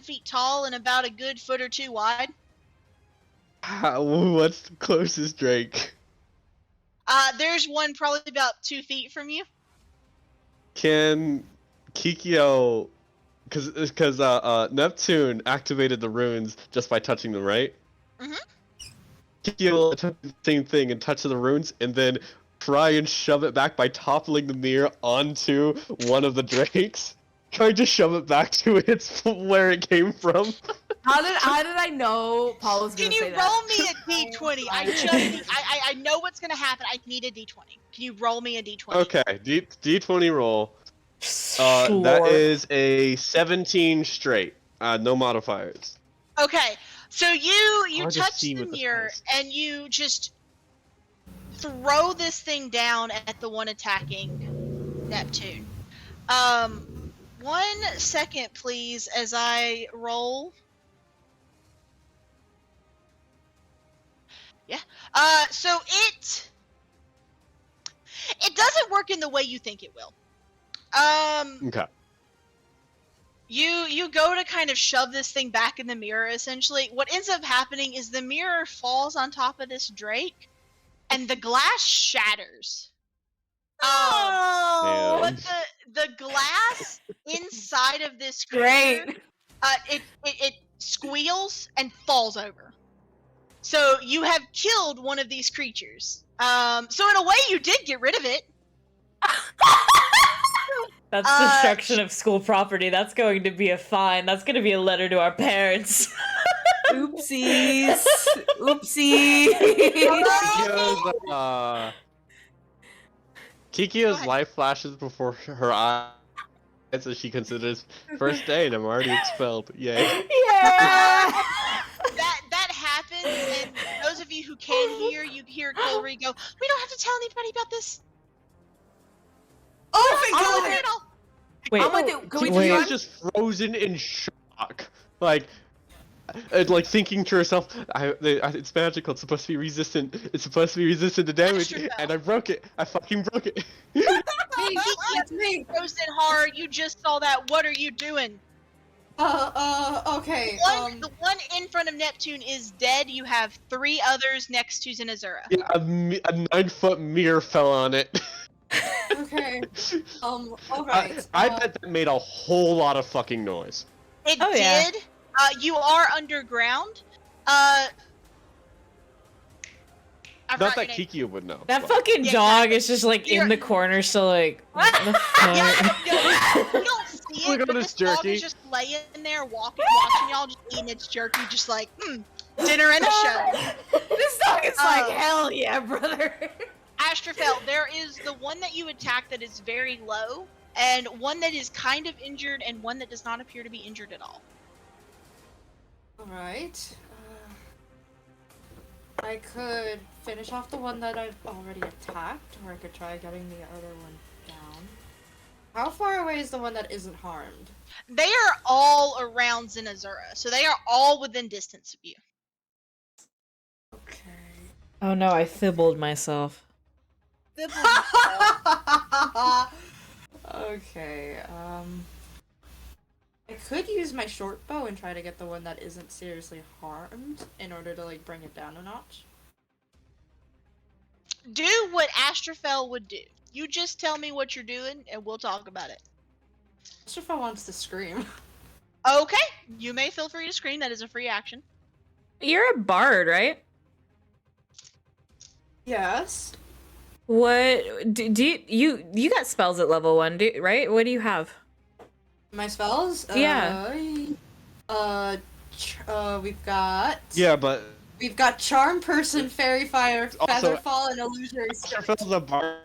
feet tall and about a good foot or two wide. What's the closest Drake? There's one probably about 2 feet from you. Can Kikyo, because Neptune activated the runes just by touching them, right? Mhm. Kikyo will attempt the same thing and touch the runes, and then try and shove it back by toppling the mirror onto one of the drakes. Try to shove it back to its where it came from. How did I know Paul was gonna Can you say roll that? me a d20? I know what's gonna happen. I need a d20. Can you roll me a d20? Okay, D20 roll. Sure. That is a 17 straight. No modifiers. Okay, so you Hard to touch see the with the mirror dice. and you just throw this thing down at the one attacking Neptune. 1 second, please, as I roll. Yeah. So it doesn't work in the way you think it will. Okay. You go to kind of shove this thing back in the mirror, essentially. What ends up happening is the mirror falls on top of this drake, and the glass shatters. Oh, But the glass inside of this great. creature, it squeals and falls over. So you have killed one of these creatures. So in a way, you did get rid of it. That's destruction of school property. That's going to be a fine. That's going to be a letter to our parents. Oopsies. Oopsie. Kikyo's life flashes before her eyes as she considers first day, and I'm already expelled. Yay. Yeah. who can hear, you hear Kilry go, "We don't have to tell anybody about this." Oh, thank Don't God! worry at all. Wait, I'm with you. Can we wait. just She's just frozen in shock, like thinking to herself, "It's magical. It's supposed to be resistant. It's supposed to be resistant to damage, Astral and I broke it. I fucking broke it." Hey, That's me! frozen hard. You just saw that. What are you doing? Okay, The one in front of Neptune is dead. You have 3 others next to Zinazura. Yeah, a 9-foot mirror fell on it. okay, alright. I bet that made a whole lot of fucking noise. It Oh, yeah. did. You are underground. I Not forgot that your name. Kikyo would know. That but- fucking Yeah, dog is just like in You're- the corner, so like, what the Yeah, fuck? no, you don't see Look it, at but this this dog jerky. is just laying there, watching y'all, just eating its jerky, just like, dinner and a show. this dog is like hell yeah, brother. Astrofel, there is the one that you attack that is very low, and one that is kind of injured, and one that does not appear to be injured at all. Alright. I could finish off the one that I've already attacked, or I could try getting the other one down. How far away is the one that isn't harmed? They are all around Zinazura, so they are all within distance of you. Okay. Oh no, I fibbled myself. Okay, I could use my short bow and try to get the one that isn't seriously harmed in order to, like, bring it down a notch. Do what Astrofel would do. You just tell me what you're doing, and we'll talk about it. Astrofel wants to scream. Okay, you may feel free to scream. That is a free action. You're a bard, right? Yes. What do you got spells at level 1, right? What do you have? My spells? Yeah. We've got... Yeah, but We've got Charm Person, Fairy Fire, Also- Featherfall, and Illusory Skirt. Astrofell's a bard.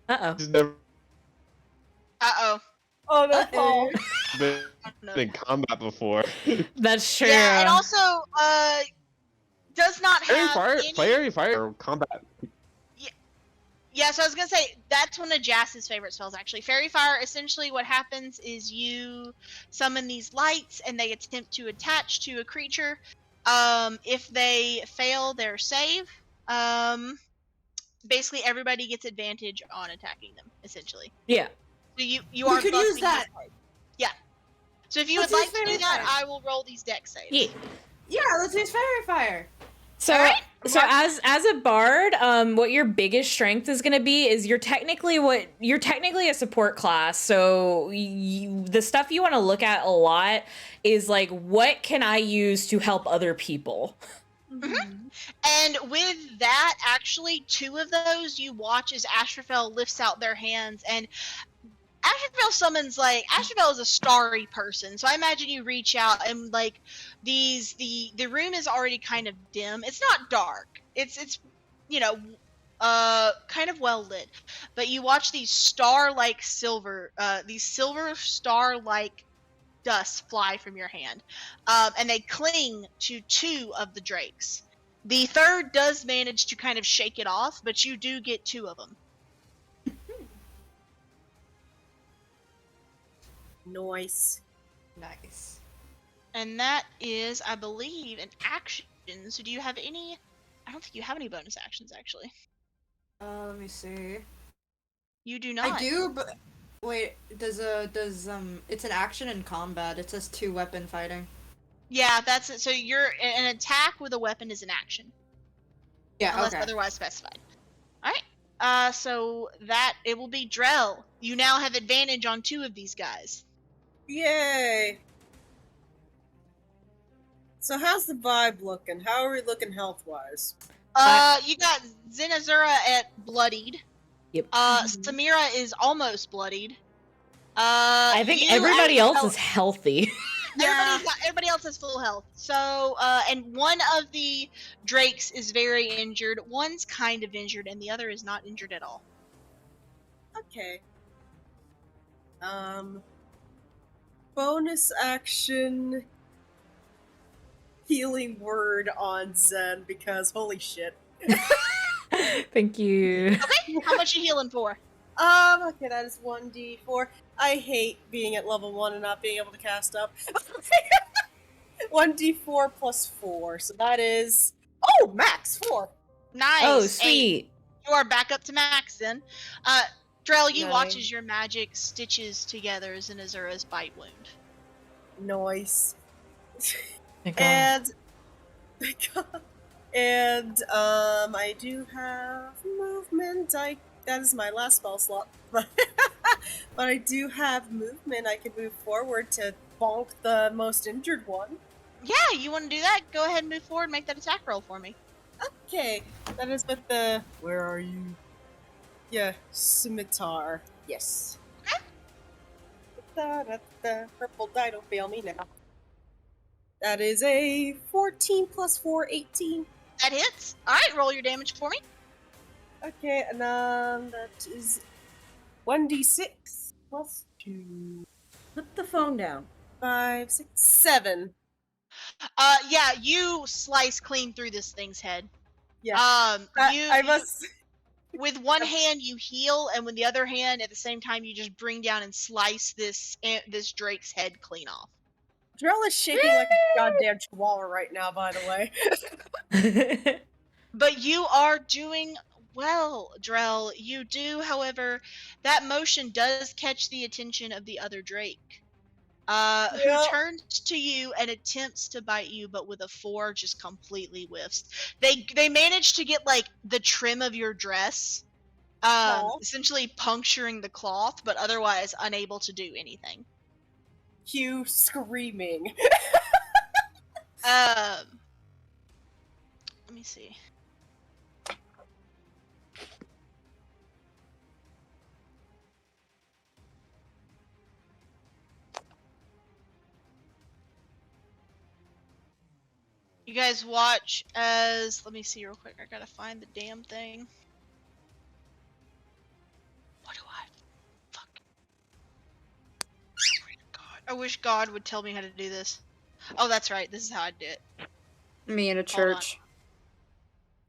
Uh-oh. He's never Uh-oh. Oh, no. Uh-oh. been No. in combat before. That's true. Yeah, and also, does not have Fairy Fire combat. Yeah, so I was gonna say, that's one of Jass's favorite spells, actually. Fairy Fire, essentially what happens is you summon these lights, and they attempt to attach to a creature. If they fail their save, basically everybody gets advantage on attacking them, essentially. Yeah. So you We are could use buffing that. this card. Yeah. So if you Let's would use like to do Fairy that, Fire. I will roll these deck saves. Yeah. Yeah, let's use Fairy Fire. So, Alright, so Mark. as a bard, what your biggest strength is going to be is you're technically a support class. So the stuff you want to look at a lot is like, what can I use to help other people? And with that, actually, 2 of those you watch as Astrofel lifts out their hands, and Astrofel summons, like, Astrofel is a starry person, so I imagine you reach out and, like, the room is already kind of dim. It's not dark. It's you know, kind of well lit. But you watch these star-like silver star-like dust fly from your hand. And they cling to 2 of the drakes. The third does manage to kind of shake it off, but you do get 2 of them. Nice. Nice. And that is, I believe, an action. So do you have any... I don't think you have any bonus actions, actually. Let me see. You do not. I do, but wait, it's an action in combat. It says 2 weapon fighting. Yeah, that's it. So an attack with a weapon is an action. Yeah, Unless okay. otherwise specified. Alright. So that, it will be Drell. You now have advantage on 2 of these guys. Yay! So how's the vibe looking? How are we looking health-wise? You got Zinazura at bloodied. Yep. Samira is almost bloodied. I think you everybody and- else is healthy. Everybody else has full health. So, and one of the drakes is very injured. One's kind of injured, and the other is not injured at all. Okay. Bonus action. healing word on Zen because holy shit. Thank you. Okay, how much you healing for? Okay, that is 1d4. I hate being at level 1 and not being able to cast up. 1d4 plus 4, so that is... Oh, max 4! Nice. Oh, 8. sweet. You are back up to max then. Drell, you watch Nine. as your magic stitches together Zenazura's bite wound. Noise. Thank God. I do have movement. That is my last spell slot. But I do have movement. I can move forward to bonk the most injured one. Yeah, you want to do that? Go ahead and move forward and make that attack roll for me. Okay, that is with the... Where are you? Yeah, scimitar. Yes. The purple die, don't fail me now. That is a 14 plus 4, 18. That hits. Alright, roll your damage for me. Okay, and that is 1d6 plus 2. Put the phone down. 5, 6, 7. Yeah, you slice clean through this thing's head. Yeah. I must... with one hand you heal, and with the other hand, at the same time, you just bring down and slice this Drake's head clean off. Drell is shaking like a goddamn chihuahua right now, by the way. But you are doing well, Drell. You do, however, that motion does catch the attention of the other Drake, who turns to you and attempts to bite you, but with a 4 just completely whiffs. They manage to get like the trim of your dress, essentially puncturing the cloth, but otherwise unable to do anything. Hugh screaming. Let me see. You guys watch as... Let me see real quick. I gotta find the damn thing. What do I... Fuck. God. I wish God would tell me how to do this. Oh, that's right. This is how I do it. Me in a church.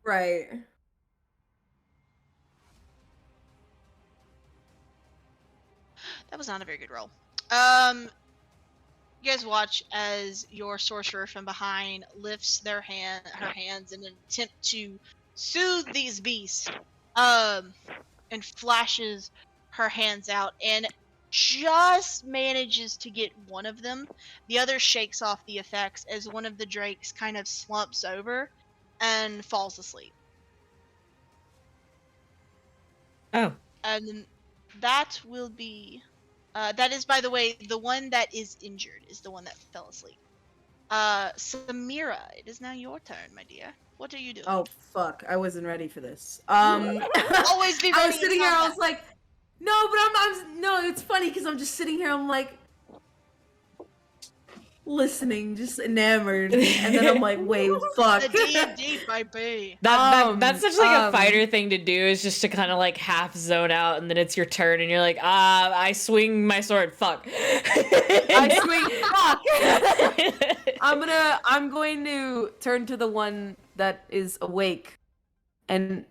Right. That was not a very good roll. You guys watch as your sorcerer from behind lifts her hands in an attempt to soothe these beasts, and flashes her hands out and just manages to get one of them. The other shakes off the effects as one of the drakes kind of slumps over and falls asleep. Oh. And that will be... that is, by the way, the one that is injured is the one that fell asleep. Samira, it is now your turn, my dear. What are you doing? Oh fuck! I wasn't ready for this. Always be ready. I was sitting here. I was like, no, but I'm no. It's funny because I'm just sitting here. I'm like listening, just enamored, and then I'm like, wait, fuck. The D&D, baby. That's such like a fighter thing to do, is just to kind of like half zone out, and then it's your turn, and you're like, I swing my sword. Fuck. I swing. Fuck. I'm going to turn to the one that is awake, and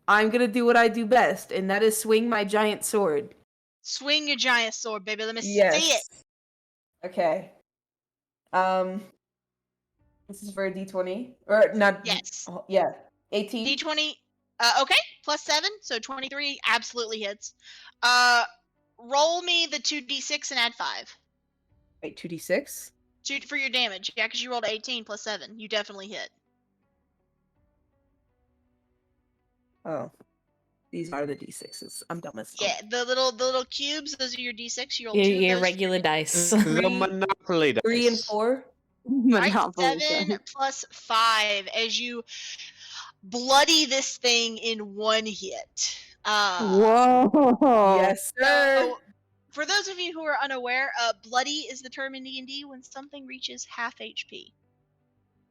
I'm gonna do what I do best, and that is swing my giant sword. Swing your giant sword, baby. Let me see it. Okay. This is for a D20 or not? Yes. Yeah. 18. D20. Okay. Plus 7, so 23 absolutely hits. Roll me the 2d6 and add 5. Wait, 2d6? For your damage, yeah, because you rolled 18 plus 7. You definitely hit. Oh, these are the d6s. I'm dumb as fuck. Yeah, the little cubes. Those are your d6. You roll 2 Your of those. regular dice. The Monopoly dice. 3 and 4. Right, Monopoly 7 plus 5 as you bloody this thing in one hit. Whoa! Yes, sir. So, for those of you who are unaware, bloody is the term in D&D when something reaches half HP.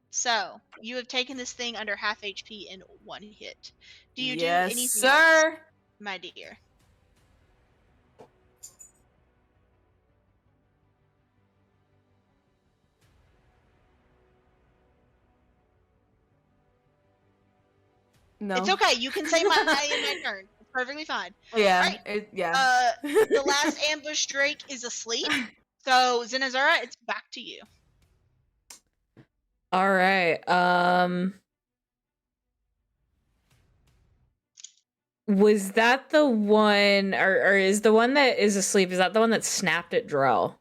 So, you have taken this thing under half HP in one hit. Do you do anything else, my dear? No. It's okay. You can say my in my turn. It's perfectly fine. Yeah. Alright. Yeah. The last ambush Drake is asleep. So Zenazura, it's back to you. All right. Was that the one, or is the one that is asleep? Is that the one that snapped at Drell?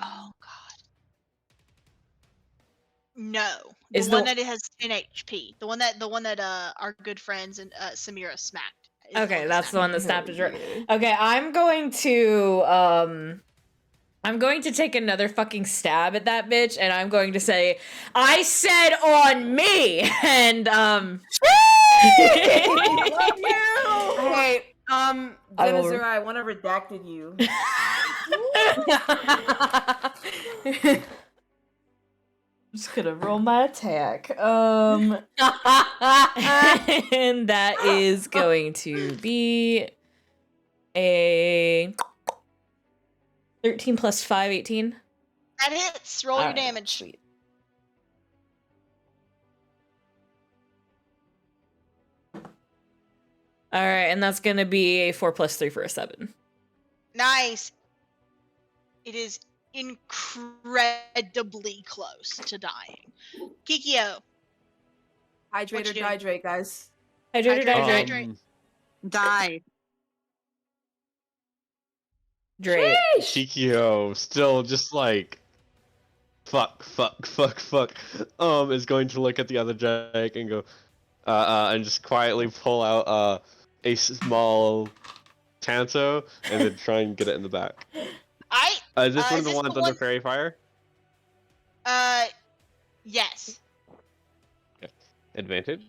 Oh God. No, Is the one the- that has 10 HP. The one that our good friends and Samira smacked. is the Okay, one that's the one that snapped. snapped at Drell. Okay, I'm going to take another fucking stab at that bitch, and I'm going to say, I said on me, and Love you. Hey, Zenazura, I want to redacted you. I'm just gonna roll my attack. And that is going to be a 13 plus 5, 18. That hits. Roll your Alright, damage. Sweet. Alright, and that's gonna be a 4 plus 3 for a 7. Nice. It is incredibly close to dying. Kikyo. Hydrate or doing? dihydrate, guys. Hydrate or Hydrate. dihydrate? Die. Drake. Shikio still just like fuck, is going to look at the other Drake and go, and just quietly pull out a small Tanto and then try and get it in the back. Is this one of the ones under fairy fire? Yes. Okay. Advantage.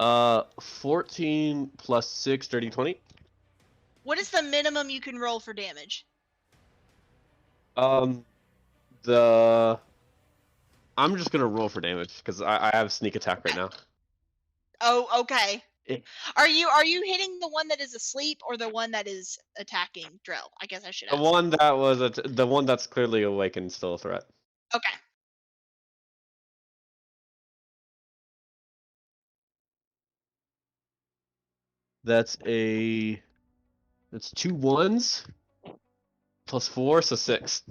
14 plus 6, 30, 20. What is the minimum you can roll for damage? I'm just gonna roll for damage because I have sneak attack right now. Oh, okay. Eh. Are you hitting the one that is asleep or the one that is attacking Drell? I guess I should ask. The one that was the one that's clearly awake and still a threat. Okay. That's 2 1s plus 4, so 6.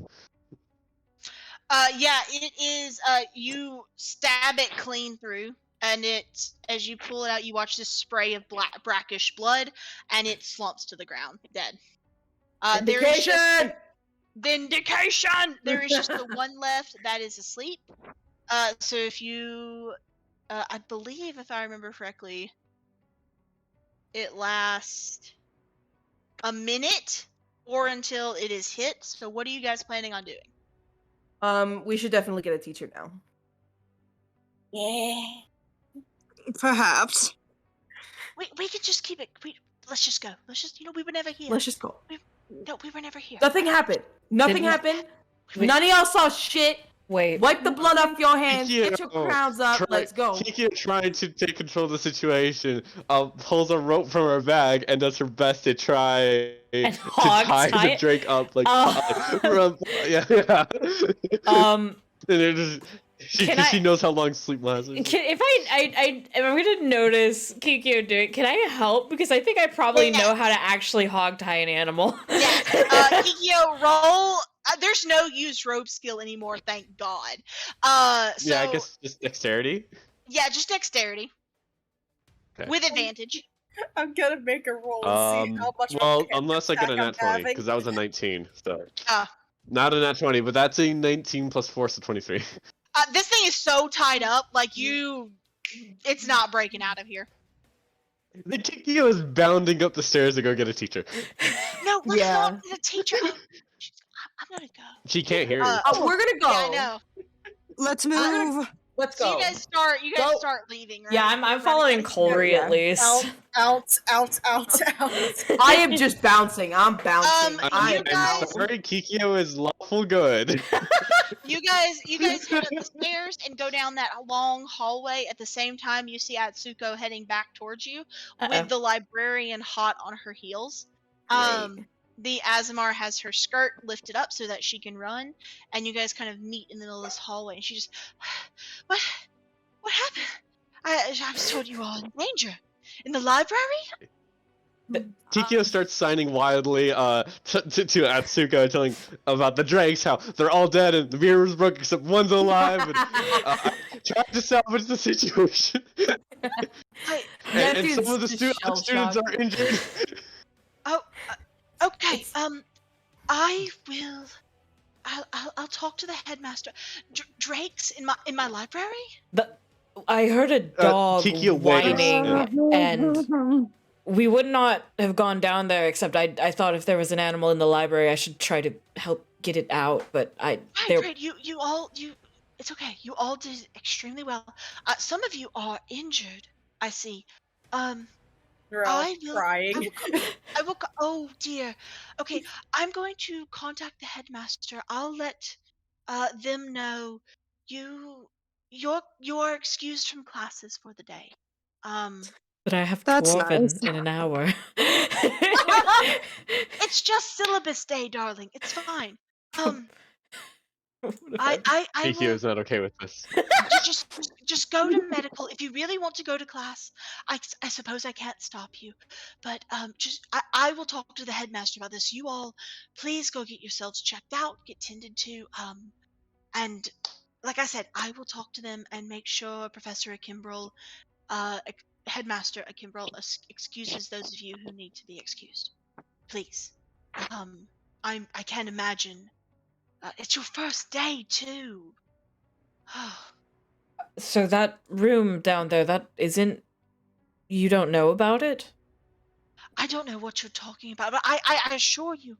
Yeah, it is. You stab it clean through, and it, as you pull it out, you watch this spray of brackish blood, and it slumps to the ground, dead. There is just vindication. There is just the one left that is asleep. So if you, I believe, if I remember correctly, it lasts a minute or until it is hit. So what are you guys planning on doing? We should definitely get a teacher now. Yeah. Perhaps. We could just keep it. Let's just go. Let's just, we were never here. Let's just go. No, we were never here. Nothing happened. Nothing happened. Wait. None of y'all saw shit. Wait. Wipe the blood off your hands. Kikyo, Get your crowns up. Let's go. Kikyo trying to take control of the situation, pulls a rope from her bag and does her best to try to tie the Drake up like yeah. And it just she knows how long sleep lasts. If I'm gonna notice Kikyo doing, can I help? Because I think I probably know how to actually hog tie an animal. Yes. Kikyo, roll. There's no used rope skill anymore, thank God. So, yeah, I guess just dexterity. Yeah, just dexterity. Okay. With advantage. I'm gonna make a roll and see how much. Well, of a unless I get a attack I'm nat 20, having. because that was a 19. So Ah. not a nat 20, but that's a 19 plus 4, so 23. This thing is so tied up, like it's not breaking out of here. The Kikyo is bounding up the stairs to go get a teacher. No, let's Yeah. not get a teacher. I'm gonna go. She can't hear you. We're gonna go. Yeah, I know. Let's move. Let's So go. you guys start leaving, right? Yeah, I'm following Colry at least. Out. I am just bouncing. I'm bouncing. You I'm guys- sorry, Kikyo is lawful good. You guys head up the stairs and go down that long hallway. At the same time, you see Atsuko heading back towards you with the librarian hot on her heels. The Azamar has her skirt lifted up so that she can run, and you guys kind of meet in the middle of this hallway. And she just, What happened? I was told you were all in danger. In the library? Kikyo starts signing wildly to Atsuko, telling about the drakes, how they're all dead and the mirror was broken except one's alive, and trying to salvage the situation. and some of the students are injured. Oh, okay. It's- I will. I'll talk to the headmaster. Drake's in my library. I heard a dog Kikyo whining, waves, and we would not have gone down there. Except I thought if there was an animal in the library, I should try to help get it out. But Great. You all. It's okay. You all did extremely well. Some of you are injured. I see. They're all I will. crying. I will. Oh dear. Okay, I'm going to contact the headmaster. I'll let them know you're excused from classes for the day. But I have That's Dwarven nice. in an hour. It's just syllabus day, darling. It's fine. What if I will Kikyo's not okay with this. just go to medical if you really want to go to class. I suppose I can't stop you, but I will talk to the headmaster about this. You all, please go get yourselves checked out, get tended to, and like I said, I will talk to them and make sure Professor Akimbrel, Headmaster Akimbrel, excuses those of you who need to be excused. Please, I can't imagine. It's your first day too. So that room down there, that isn't. You don't know about it? I don't know what you're talking about, but I assure you,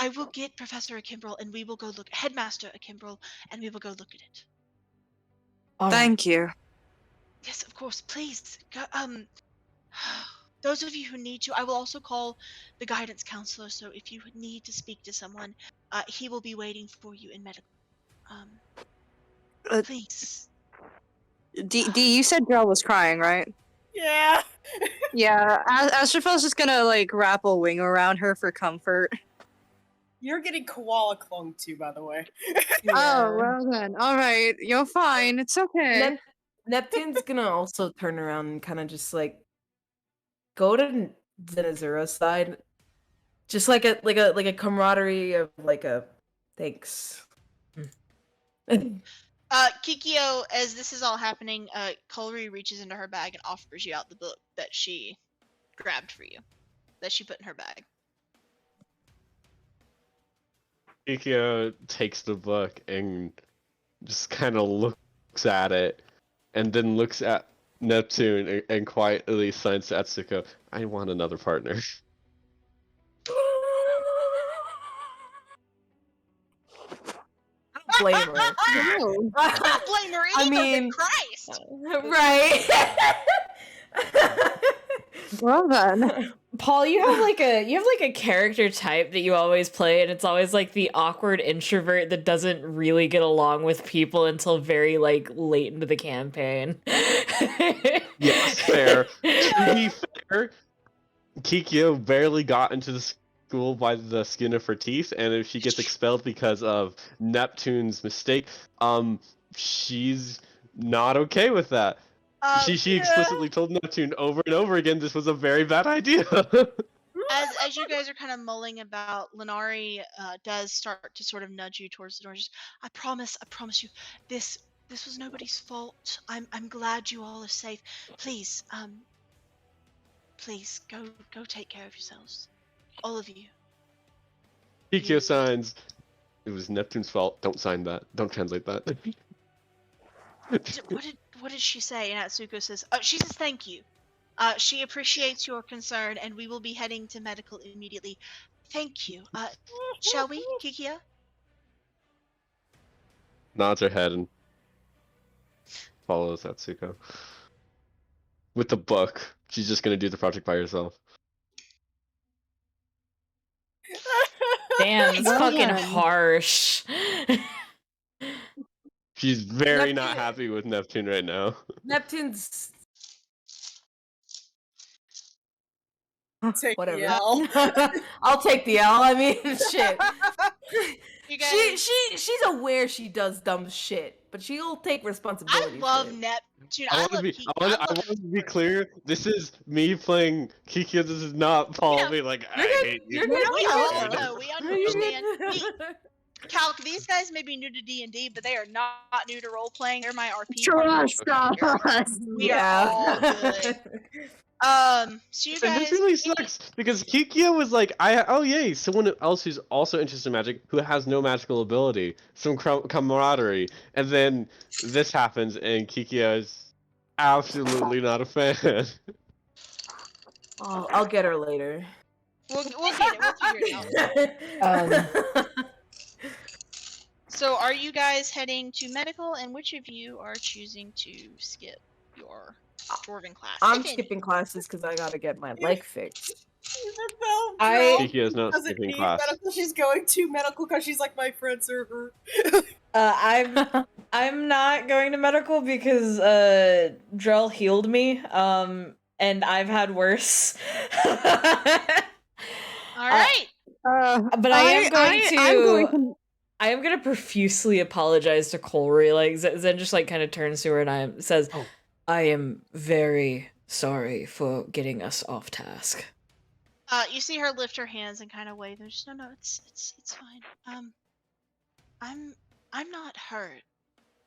I will get Professor Akimbrel and we will go look, Headmaster Akimbrel, and we will go look at it. All right. Thank you. Yes, of course. Please, go, those of you who need to, I will also call the guidance counselor. So if you need to speak to someone, he will be waiting for you in medical. Please. D, you said Drell was crying, right? Yeah. Yeah, Astrofel's just gonna like wrap a wing around her for comfort. You're getting koala clung to, by the way. Oh, well then. Alright, you're fine. It's okay. Neptune's gonna also turn around and kind of just like go to Zenazura's side, just like a camaraderie of like a thanks. Kikyo, as this is all happening, Kulri reaches into her bag and offers you out the book that she grabbed for you, that she put in her bag. Kikyo takes the book and just kind of looks at it, and then looks at Neptune and quietly signs to Atsuko, "I want another partner." I don't blame her. I don't blame her either. I mean, Christ. right. Well then. Paul, you have like a character type that you always play, and it's always like the awkward introvert that doesn't really get along with people until very like late into the campaign. Yes, fair. To be fair, Kikyo barely got into the school by the skin of her teeth, and if she gets expelled because of Neptune's mistake, she's not okay with that. She explicitly told Neptune over and over again this was a very bad idea. As you guys are kind of mulling about, Lenari does start to sort of nudge you towards the door. Just, I promise you, this was nobody's fault. I'm glad you all are safe. Please, please go take care of yourselves, all of you. Kikyo signs, "It was Neptune's fault. Don't sign that. Don't translate that." What did she say? And Atsuko says, she says thank you. She appreciates your concern, and we will be heading to medical immediately. Thank you. Shall we, Kikia? Nods her head and follows Atsuko. With the book, she's just gonna do the project by herself. Damn, it's fucking harsh. She's very not happy with Neptune right now. Neptune's Take whatever. the L. I'll take the L. I mean, shit. You guys, she's aware she does dumb shit, but she'll take I responsibility. love for it. Neptune. I I want to love be. Kiki. I want to be clear. This is me playing Kiki. This is not Paul being like, I hate you. You're good. We You're all good. know. We understand. Calc, these guys may be new to D&D, but they are not new to role playing. They're my RP Trust partners. us. We are all good. So you And this guys, really sucks because Kikia was like, oh yay, someone else who's also interested in magic who has no magical ability, some camaraderie, and then this happens and Kikia is absolutely not a fan. Oh, I'll get her later. we'll get it. We'll figure it out. So are you guys heading to medical, and which of you are choosing to skip your dwarven class? I'm if any? skipping classes because I gotta get my leg fixed. Even though Kikia is not doesn't skipping need class. medical, she's going to medical because she's like my friend server. I'm not going to medical because Drell healed me. And I've had worse. All right. But I am going to profusely apologize to Colry. Like Zen just like kind of turns to her and says, "I am very sorry for getting us off task." You see her lift her hands and kind of wave. There's no, it's fine. I'm not hurt,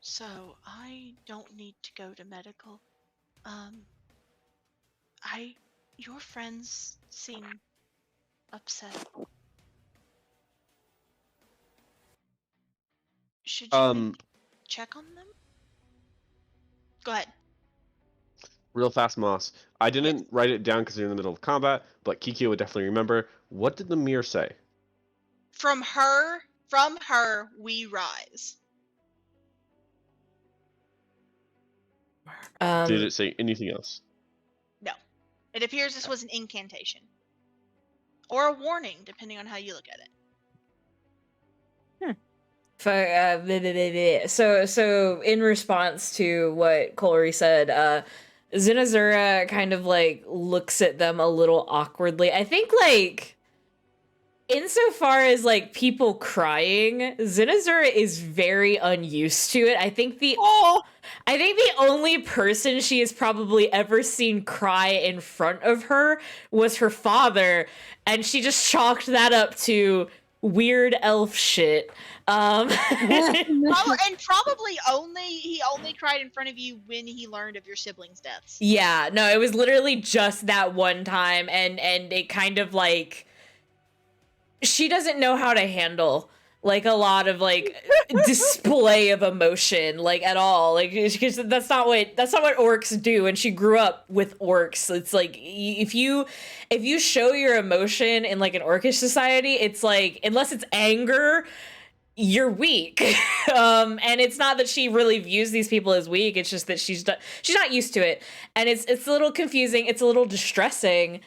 so I don't need to go to medical. Your friends seem upset. Should you maybe check on them? Go ahead. Real fast, Moss. I didn't write it down because you're in the middle of combat, but Kikia would definitely remember. What did the mirror say? From her, we rise. Did it say anything else? No. It appears this was an incantation. Or a warning, depending on how you look at it. So in response to what Colry said, Zinazura kind of like looks at them a little awkwardly. I think like insofar as like people crying, Zinazura is very unused to it. I think the only person she has probably ever seen cry in front of her was her father, and she just chalked that up to weird elf shit. And probably he only cried in front of you when he learned of your siblings' deaths. Yeah, no, it was literally just that one time, and it kind of like she doesn't know how to handle like a lot of like display of emotion like at all, like because that's not what orcs do, and she grew up with orcs. It's like if you show your emotion in like an orcish society, it's like unless it's anger, you're weak. And it's not that she really views these people as weak, it's just that she's not used to it, and it's a little confusing, it's a little distressing,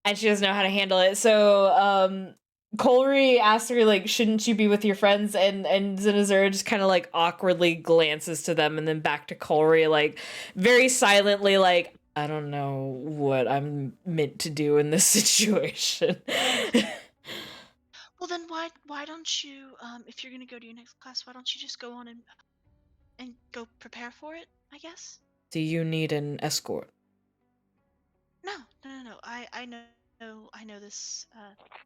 and she doesn't know how to handle it. So Colry asks her, like, shouldn't you be with your friends? And Zinazura just kind of, like, awkwardly glances to them and then back to Colry, like, very silently, like, I don't know what I'm meant to do in this situation. Well, then why don't you, if you're going to go to your next class, why don't you just go on and go prepare for it, I guess? Do you need an escort? No. I know this.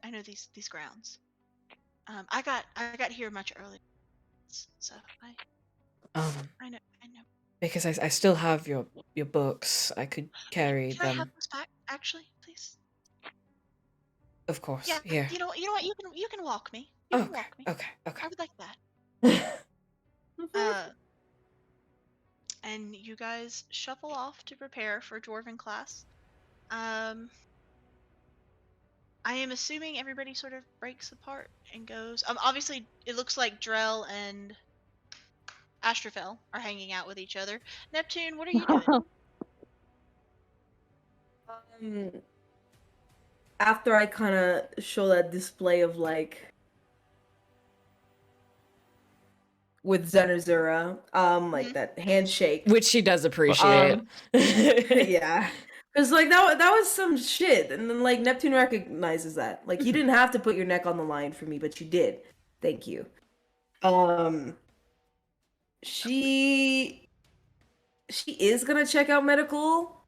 I know these grounds. I got here much earlier, so I know. Because I still have your books. I could carry Can them. I have those back, actually, please? Of course. Yeah. Here. You know what? You can walk me. Okay. I would like that. And you guys shuffle off to prepare for Dwarven class. I am assuming everybody sort of breaks apart and goes. Obviously, it looks like Drell and Astrafel are hanging out with each other. Neptune, what are you doing? After I kind of show that display of like with Zenazura, like that handshake, Which she does appreciate. yeah. Because, like, that was some shit. And then, like, Neptune recognizes that. Like, you didn't have to put your neck on the line for me, but you did. Thank you. She is gonna check out medical,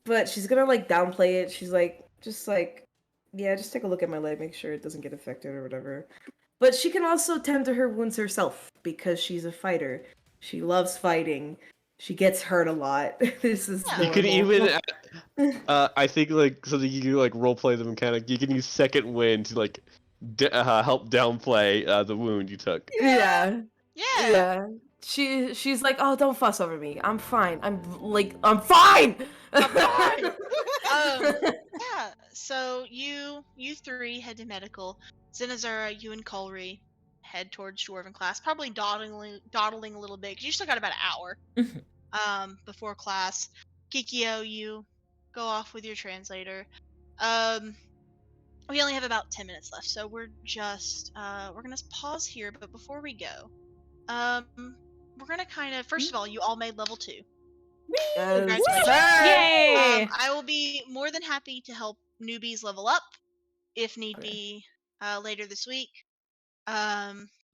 but she's gonna like downplay it. She's like, yeah, just take a look at my leg, make sure it doesn't get affected or whatever. But she can also tend to her wounds herself because she's a fighter. She loves fighting. She gets hurt a lot. This is Yeah. You can normal. even, I think like so that you can like roleplay the mechanic. You can use second wind to like help downplay the wound you took. Yeah. Yeah. Yeah. She's like, oh, don't fuss over me. I'm fine. I'm fine. Yeah. So you three head to medical. Zenazura, you and Colry head towards Dwarven class, probably dawdling a little bit because you still got about an hour before class. Kikyo, you go off with your translator. We only have about 10 minutes left, so we're just we're gonna pause here. But before we go, we're gonna kind of first of all, you all made level 2. Yes, Congratulations. sir. Yay! I will be more than happy to help newbies level up if need Okay. be later this week.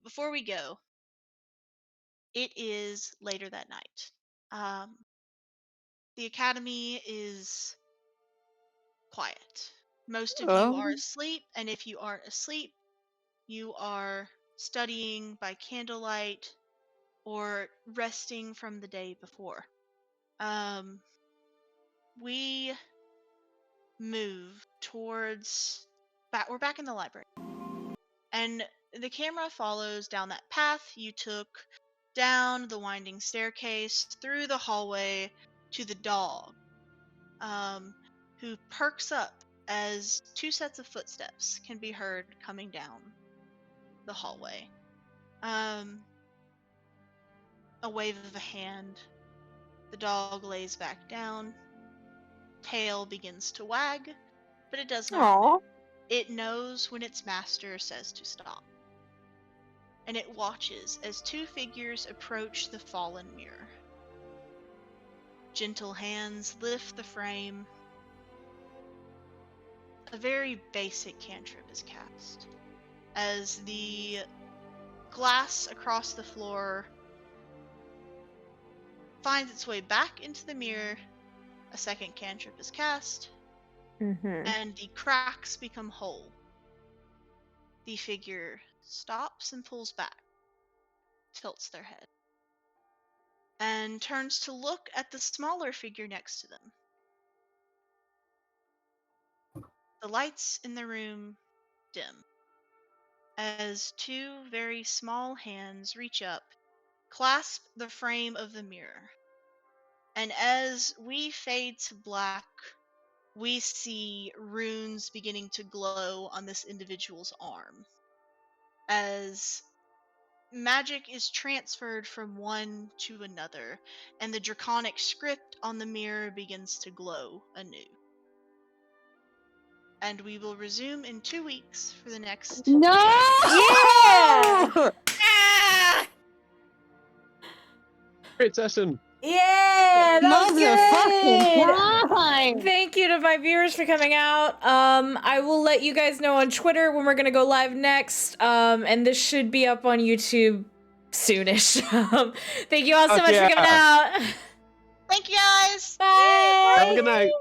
Before we go, it is later that night. The academy is quiet. Most of you are asleep, and if you aren't asleep, you are studying by candlelight or resting from the day before. We move towards we're back in the library, and the camera follows down that path you took, down the winding staircase, through the hallway to the dog, who perks up as 2 sets of footsteps can be heard coming down the hallway. A wave of a hand, the dog lays back down, tail begins to wag, but it does not move. It knows when its master says to stop. And it watches as 2 figures approach the fallen mirror. Gentle hands lift the frame. A very basic cantrip is cast. As the glass across the floor finds its way back into the mirror, a second cantrip is cast, and the cracks become whole. The figure stops and pulls back, tilts their head, and turns to look at the smaller figure next to them. The lights in the room dim as 2 very small hands reach up, clasp the frame of the mirror. And as we fade to black, we see runes beginning to glow on this individual's arm as magic is transferred from one to another, and the draconic script on the mirror begins to glow anew. And we will resume in 2 weeks for the next. No! Yeah! Great session. Yeah, that was good. Motherfucking Thank you to my viewers for coming out. I will let you guys know on Twitter when we're gonna go live next. And this should be up on YouTube soonish. Thank you all so much for coming out. Thank you guys. Bye. Have a good night.